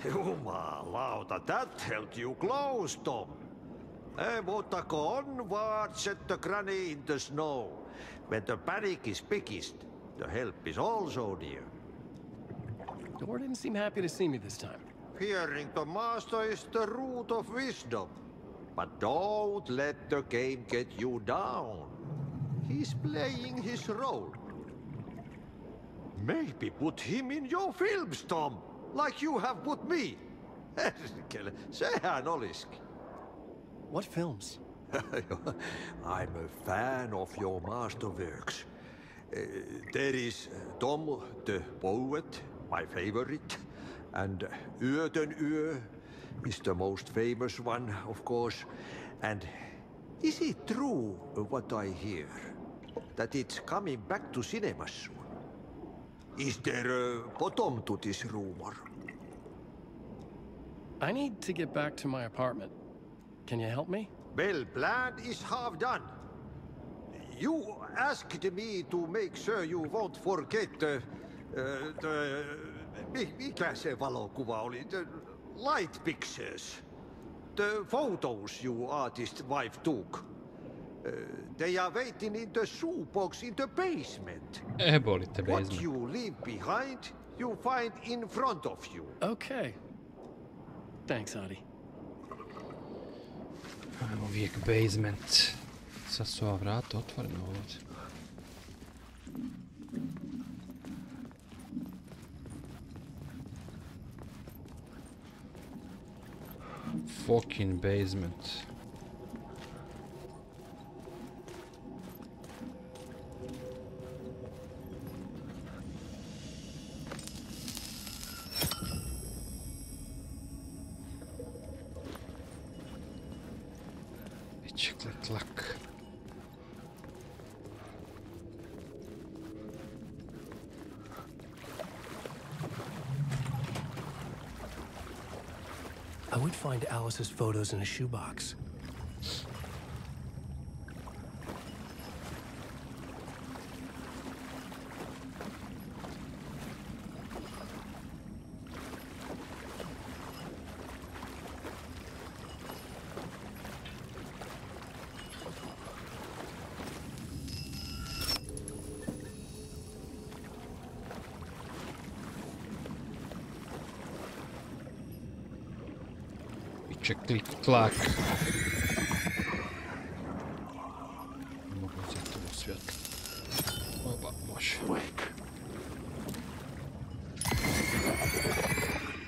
Jumalauta, that held you close, Tom. Mutta go onward, set the granny in the snow. When the panic is biggest, the help is also near. Door didn't seem happy to see me this time. Fearing the master is the root of wisdom. But don't let the game get you down. He's playing his role. Maybe put him in your films, Tom. Like you have put me. Sehän olisikin. What films? I'm a fan of your masterworks. There is Tom the Poet, my favorite. And Vodeno is the most famous one, of course. And is it true what I hear? That it's coming back to cinemas soon? Is there a bottom to this rumor? I need to get back to my apartment. Can you help me? Well, plan is half done. You asked me to make sure you won't forget mikä se valokuva oli? The light pictures. The photos your artist wife took. They are waiting in the shoebox in the basement. What you leave behind, you find in front of you. Okay. Thanks, Adi. Uvijek basement. Sad su ova vrata otvorena ovdje. Fucking basement. Click. I would find Alice's photos in a shoebox. Klik, klak. Ne mogu uzeti ovo svjetlo. Oba, može.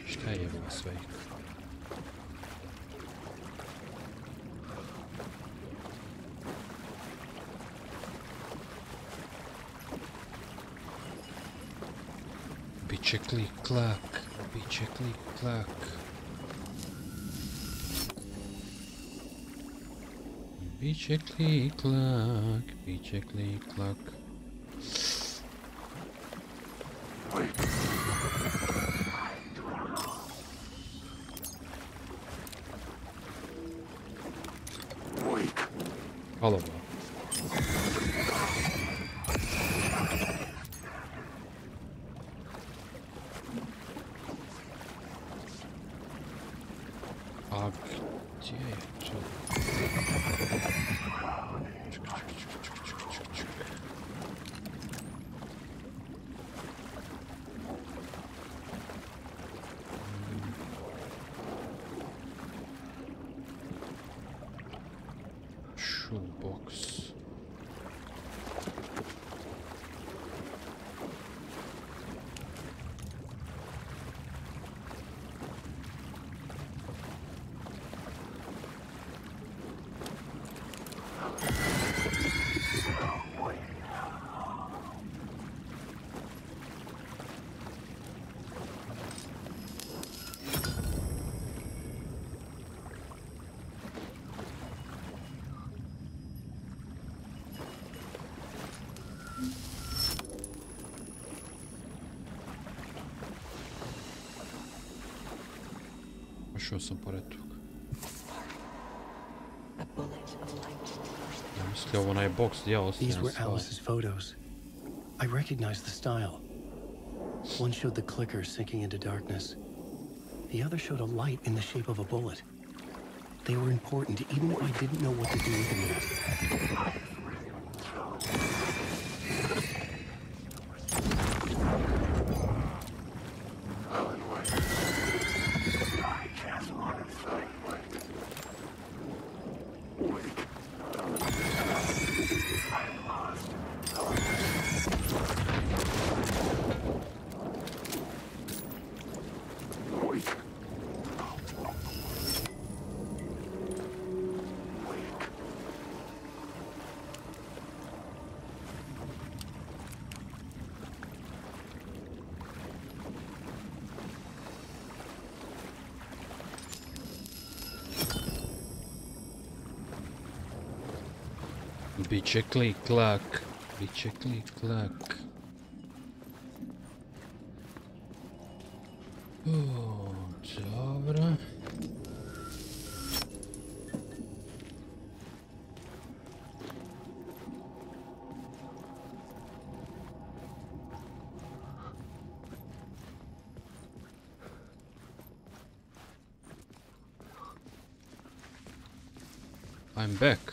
Šta je ovo sve? Biće klik, klak. Biće klik, klak. Biće klik, klak, biće klik, klak. Halo, ba. A gdje je to? Shoebox. Šao sam pored toga. Ja mislio ovo onaj box gdje ja ostavljam These were Alice's photos. I recognized the style. One showed the clicker sinking into darkness. The other showed a light in the shape of a bullet. They were important even if I didn't know what to do with them yet. Biće klik-klak. Biće klik-klak. Dobro. I'm back.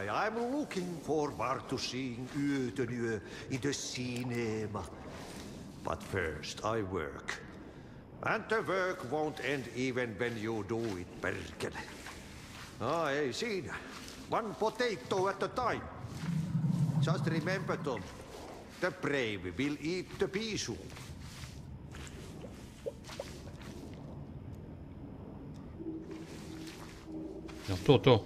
I'm looking forward to seeing Vodeno in the cinema. But first I work. And the work won't end even when you do it, perkele. Hey, siinä. One potato at a time. Just remember, Tom. The brave will eat the pea soup. Jel to?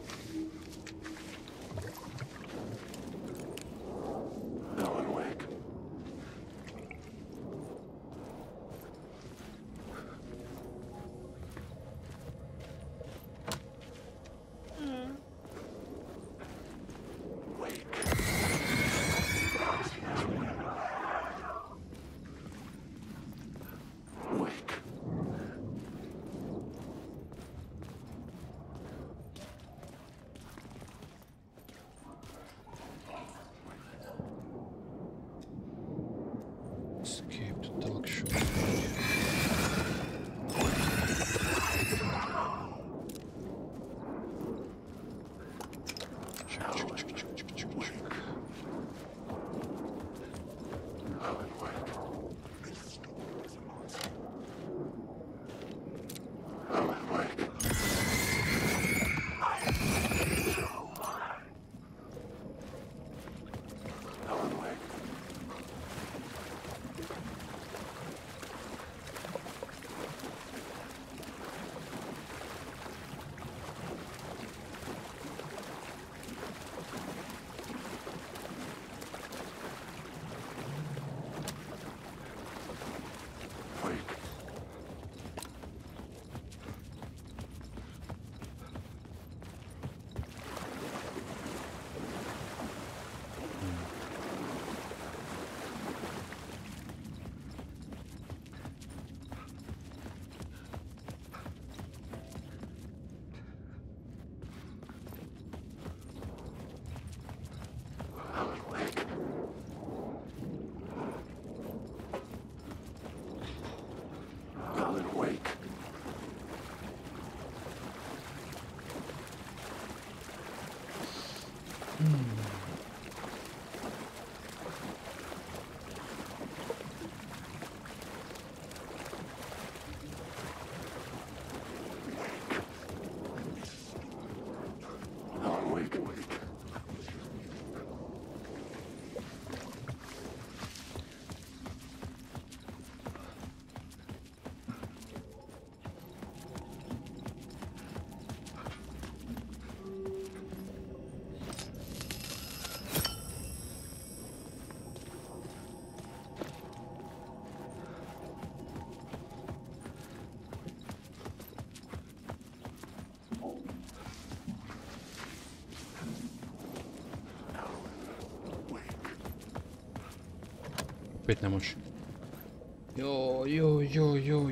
Opet ne može.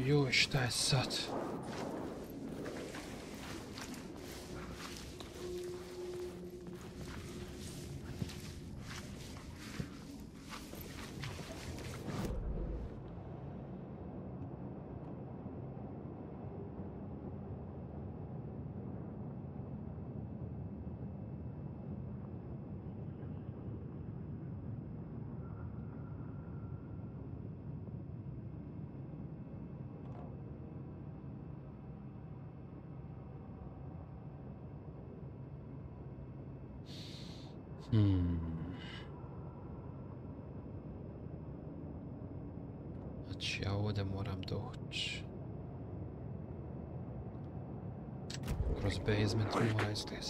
Joj, šta je sad? Znači ja ovdje moram doći. Kroz basement mora izgleda.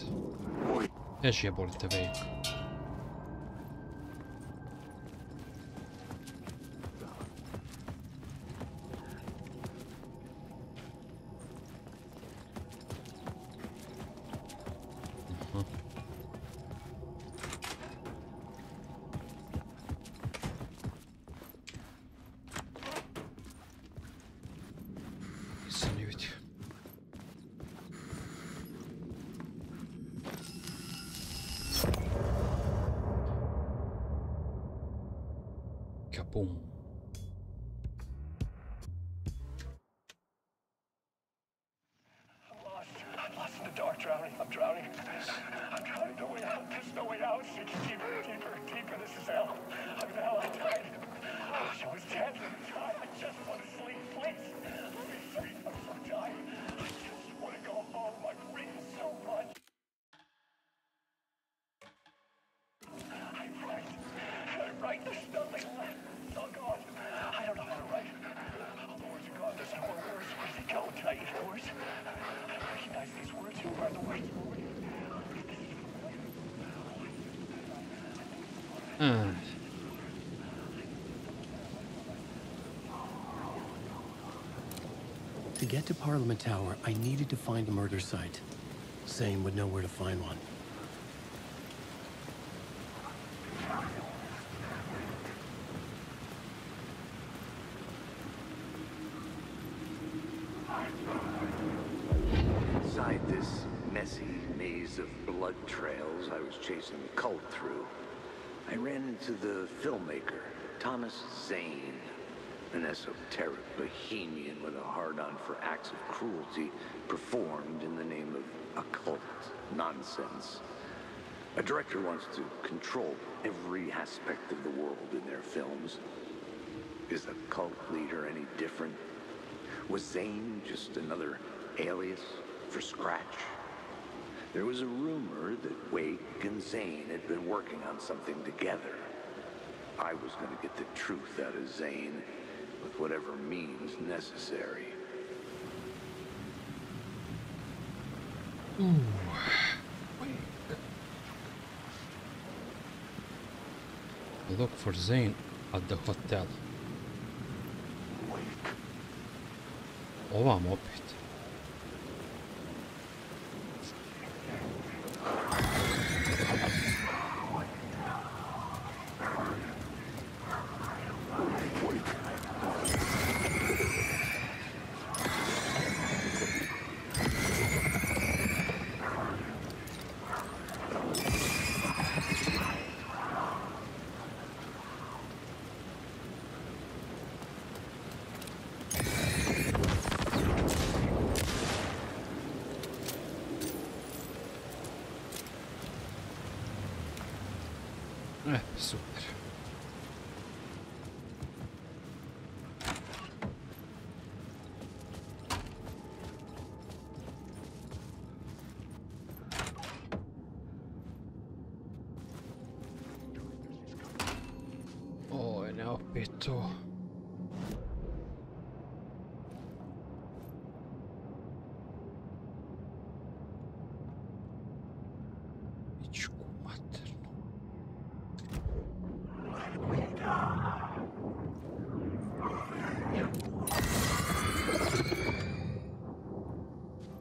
Još jebolite vejk. Boom. I'm lost in the dark, drowning. I'm drowning. I'm drowning. No way out. There's no way out. It's deeper, deeper, deeper. This is hell. I'm in hell. I died. Oh, she was dead. I just want to sleep, please. Let me sleep. I'm so tired. I just want to go home. I'm breathing so much. I'm right. There's nothing left. It's all gone. I don't know how to write. All the words are gone. There's no more words. Where's he going? Can I eat words? I recognize these words. Who are the words? To get to Parliament Tower, I needed to find a murder site. Zane would know where to find one. Inside this messy maze of blood trails I was chasing the cult through, I ran into the filmmaker, Thomas Zane, an esoteric bohemian with a hard-on for acts of cruelty performed in the name of occult nonsense. A director wants to control every aspect of the world in their films. Is the cult leader any different? Was Zane just another alias for Scratch? There was a rumor that Wake and Zane had been working on something together. I was going to get the truth out of Zane with whatever means necessary. Ooh. Look for Zane at the hotel. Ovam opet. Super. Oj, ne opet to.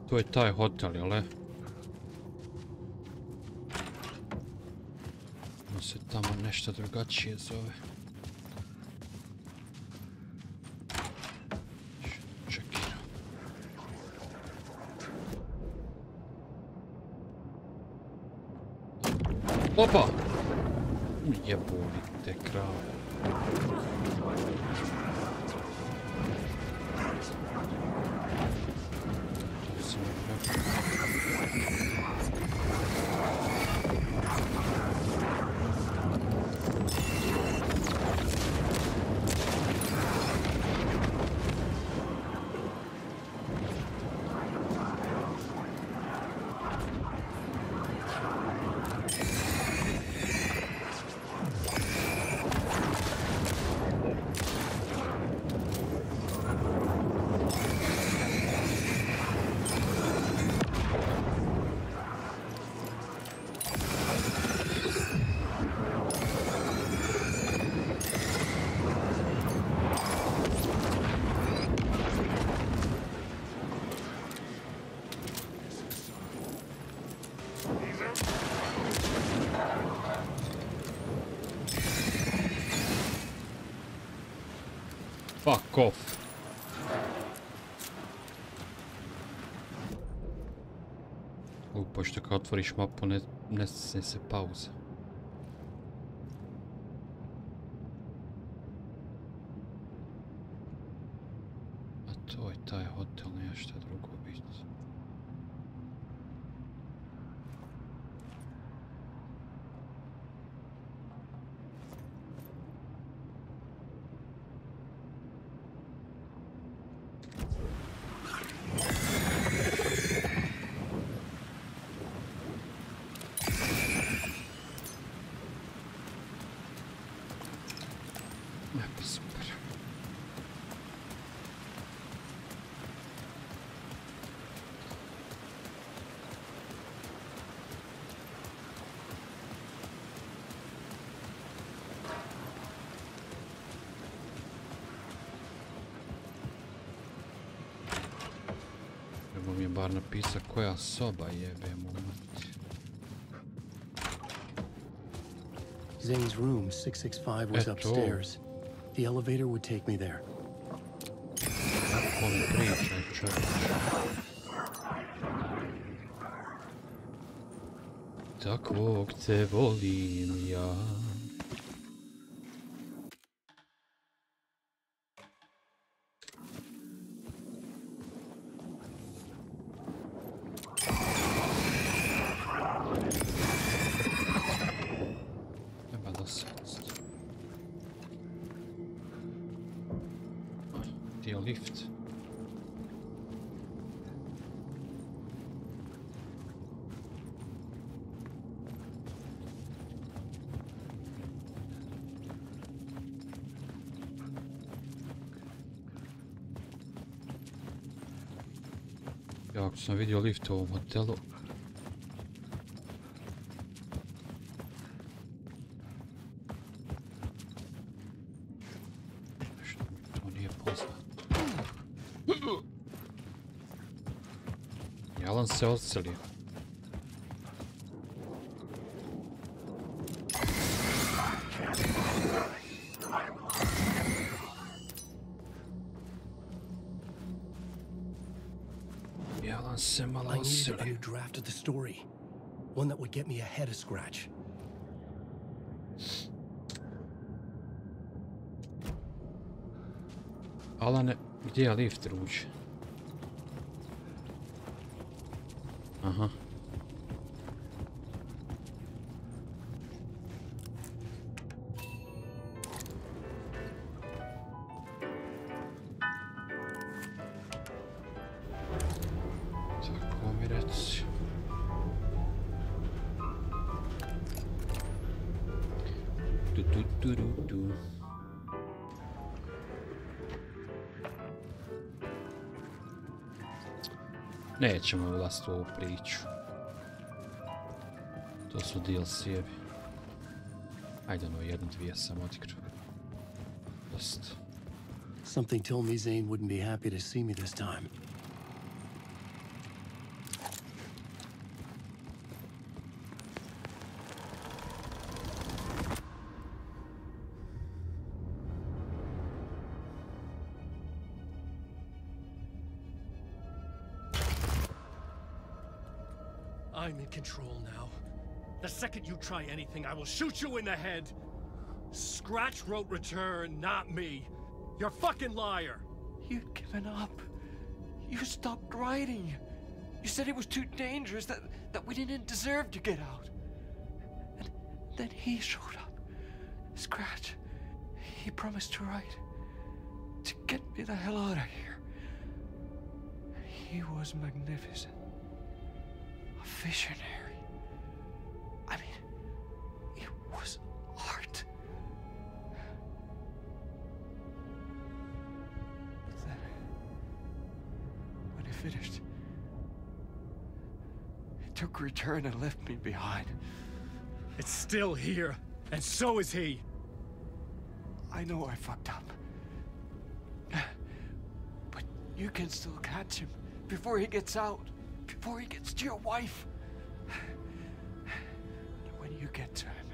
To je taj hotel, jel ne? On se tamo nešto drugačije zove. Čekirao. Opa! Jeboli te krave. Fuck off. Pošto kad otvoriš mapu ne se pauza. bar napisao koja soba jebe mu. Zane's room, 665, was upstairs. The elevator would take me there. Kako mi pričaj, čovječ. Takvog te volim ja. Lift. Jako sam vidio lift u ovom hotelu. Alan se odselio. Alan se malo odselio. I needed a new draft of the story. One that would get me ahead of Scratch. Alane, gdje je lift ruč? Aha. Tako mi reci. Du. Nećemo ulaziti u ovu priču. To su DLC-evi. Ajde, no, 1-2 sam odigrao. Dosta. Something told me Zane wouldn't be happy to see me this time. I'm in control now. The second you try anything, I will shoot you in the head. Scratch wrote Return, not me. You're a fucking liar. You'd given up. You stopped writing. You said it was too dangerous, that we didn't deserve to get out. And then he showed up. Scratch. He promised to write. To get me the hell out of here. He was magnificent. A visionary. I mean, it was art. But then, when he finished, he took Return and left me behind. It's still here, and so is he. I know I fucked up. But you can still catch him before he gets out, before he gets to your wife. And when you get to him,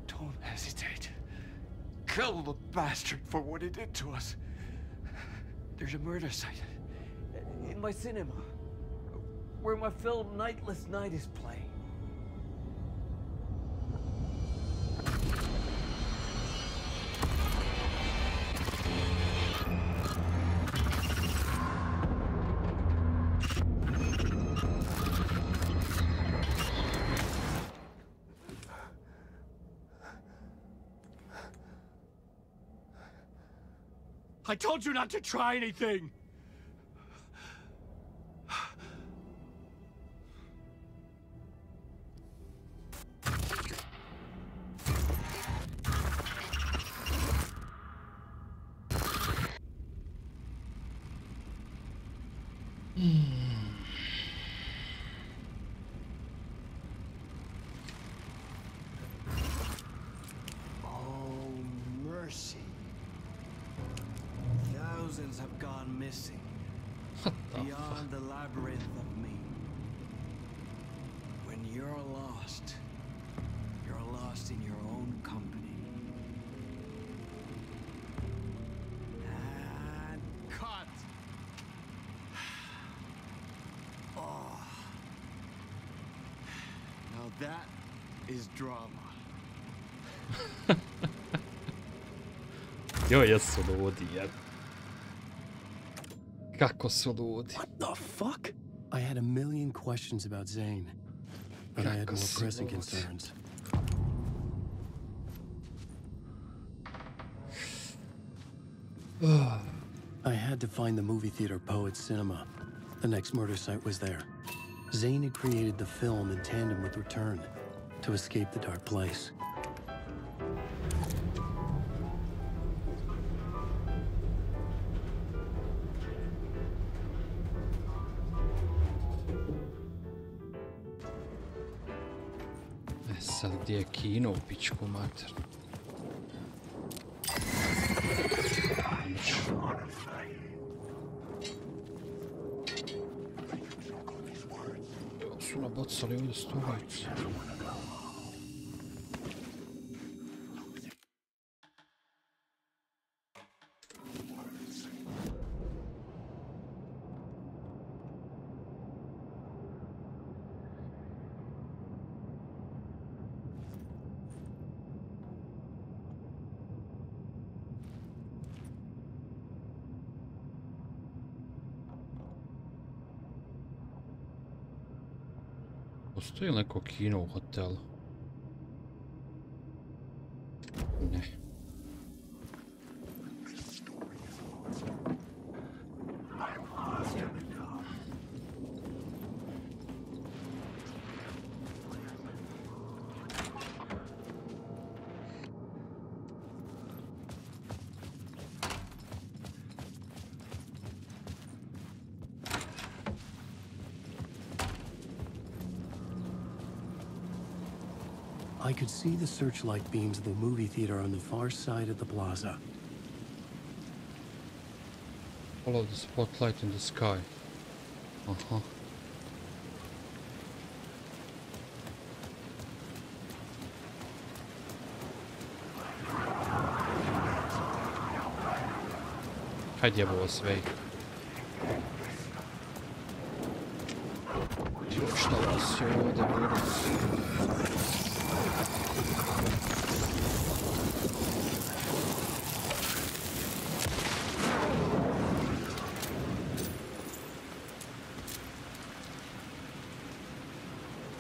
don't hesitate. Kill the bastard for what he did to us. There's a murder site in my cinema where my film Nightless Night is playing. I told you not to try anything! Oh, mercy. Thousands have gone missing. Beyond the labyrinth of me. When you're lost in your own company. And cut. Oh. Now that is drama. Jo, jesu ludi, jel? Kako su ludi? What the fuck? I had a million questions about Zane, but I had more pressing concerns. I had to find the movie theater Poet Cinema. The next murder site was there. Zane had created the film in tandem with Return to escape the dark place. Sad gdje je kino u pičku mater? Su nabacali ovdje stolice. Postoji li neko kino u hotelu? Ne. I could see the searchlight beams of the movie theater on the far side of the plaza. Follow the spotlight in the sky. Uh-huh. Hajde jebo sve. Šta vas je ovdje bilo?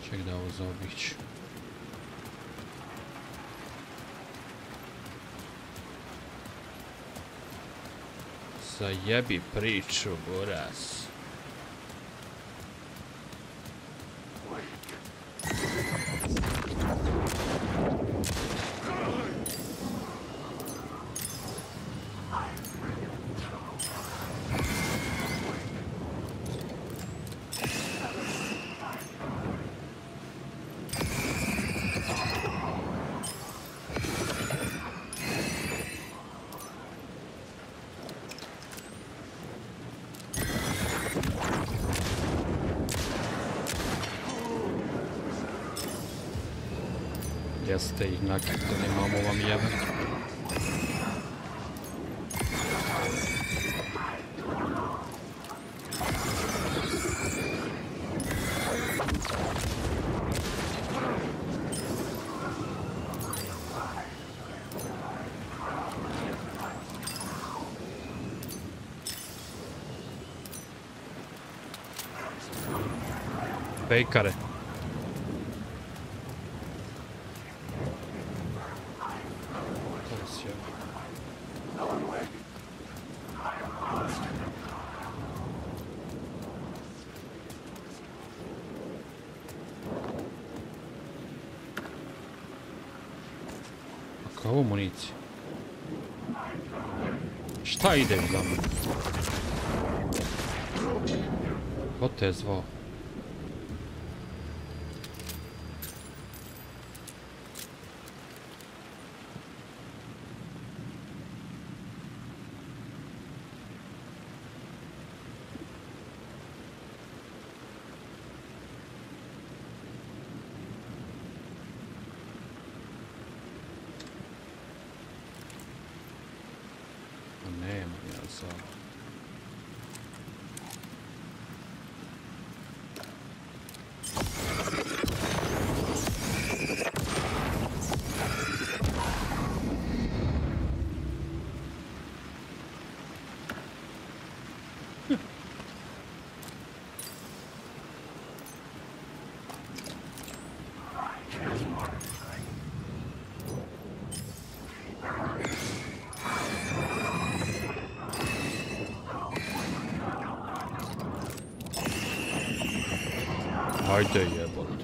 Ček da ovo zaobići. Zajebi priču, buras. Jeste ih nakitali, mamo vam jebe. Pejkare. Ovo municija. Šta ide za mnom? Ko te je zvao? Ajde jebote.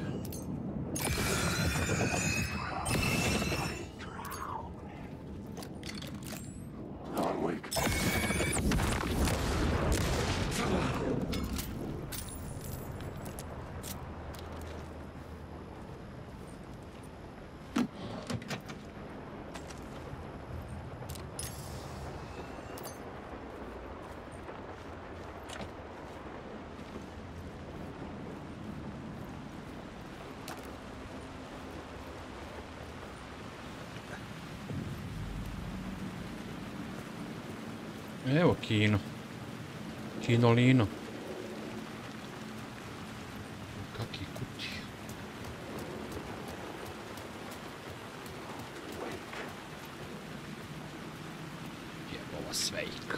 Evo kino. Kinolino. Kaki kuti. Jebova svejk.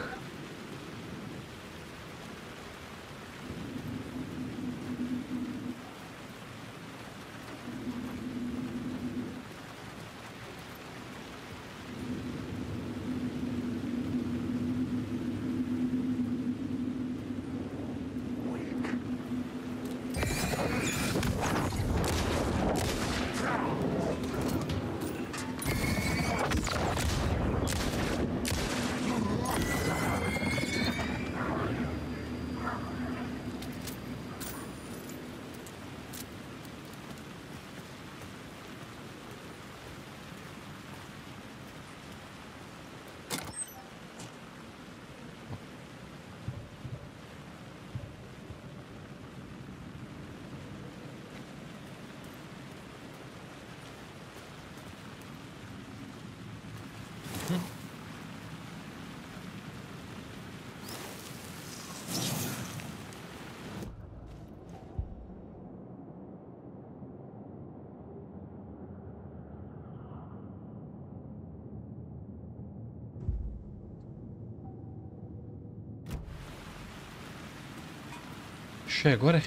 Še gore.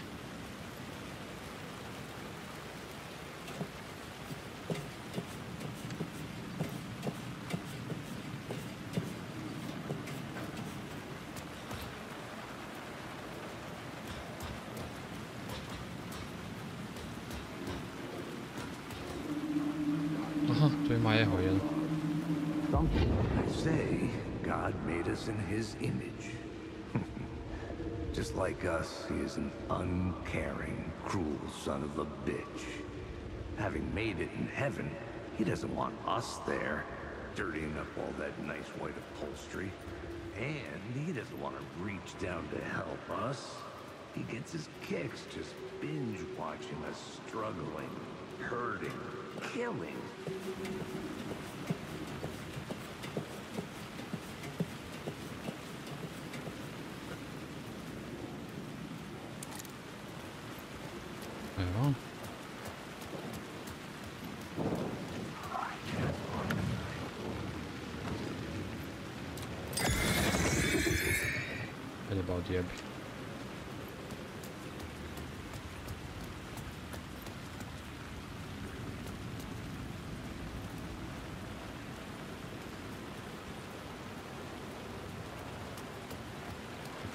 Aha, tu ima eho jedan. I say, God made us in his image. Just like us, he is an uncaring, cruel son of a bitch. Having made it in heaven, he doesn't want us there, dirtying up all that nice white upholstery. And he doesn't want to reach down to help us. He gets his kicks just binge watching us struggling, hurting, killing. Odjebi.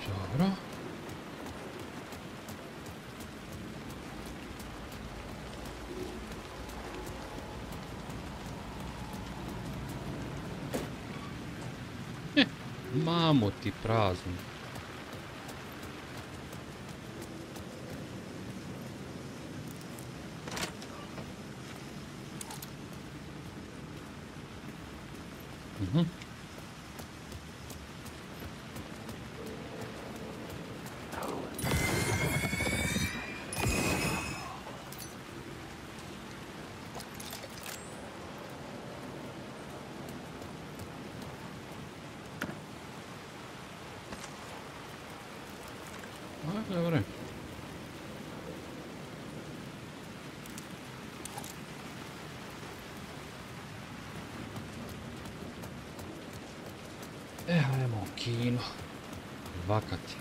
Dobro. Mamo ti prazno. Dobro. Ajmo u kino. Vakati.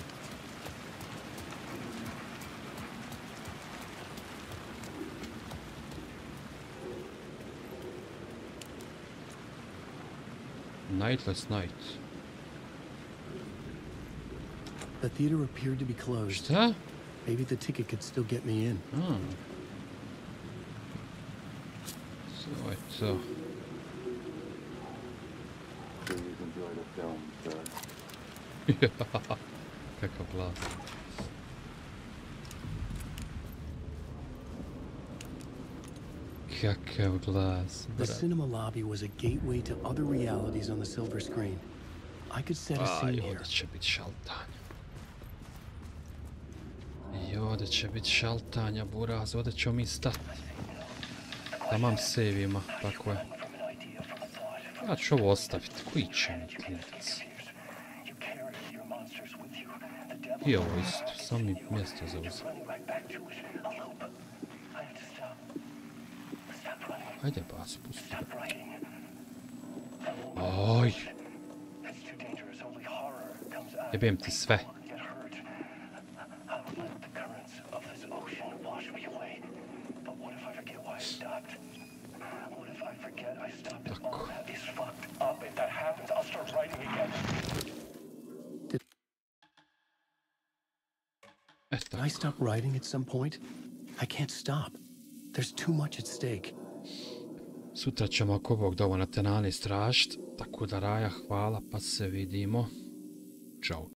Nightless night. The theater appeared to be closed. Šta? Maybe the ticket could still get me in. So it's Please enjoy the film, sir. Kakav glas. Kakav glas. The cinema lobby was a gateway to other realities on the silver screen. I could set a scene here. Ovdje će biti šaltanja. I ovdje će biti šaltanja, buraz. Ovdje ćemo mi stati. Tamam save-ima, tako je. Ja ću ovo ostaviti. Koji će mi klinac? I ovo isto. Samo mi mjesto zauzeti. Ajde, bas, pusti. Oj! Jebem ti sve. Tako. Did I stop writing at some point? I can't stop. There's too much at stake. Sutra ćemo ako Bog da ovo na tenane istražiti. Tako da Raja, hvala, pa se vidimo. Ćao.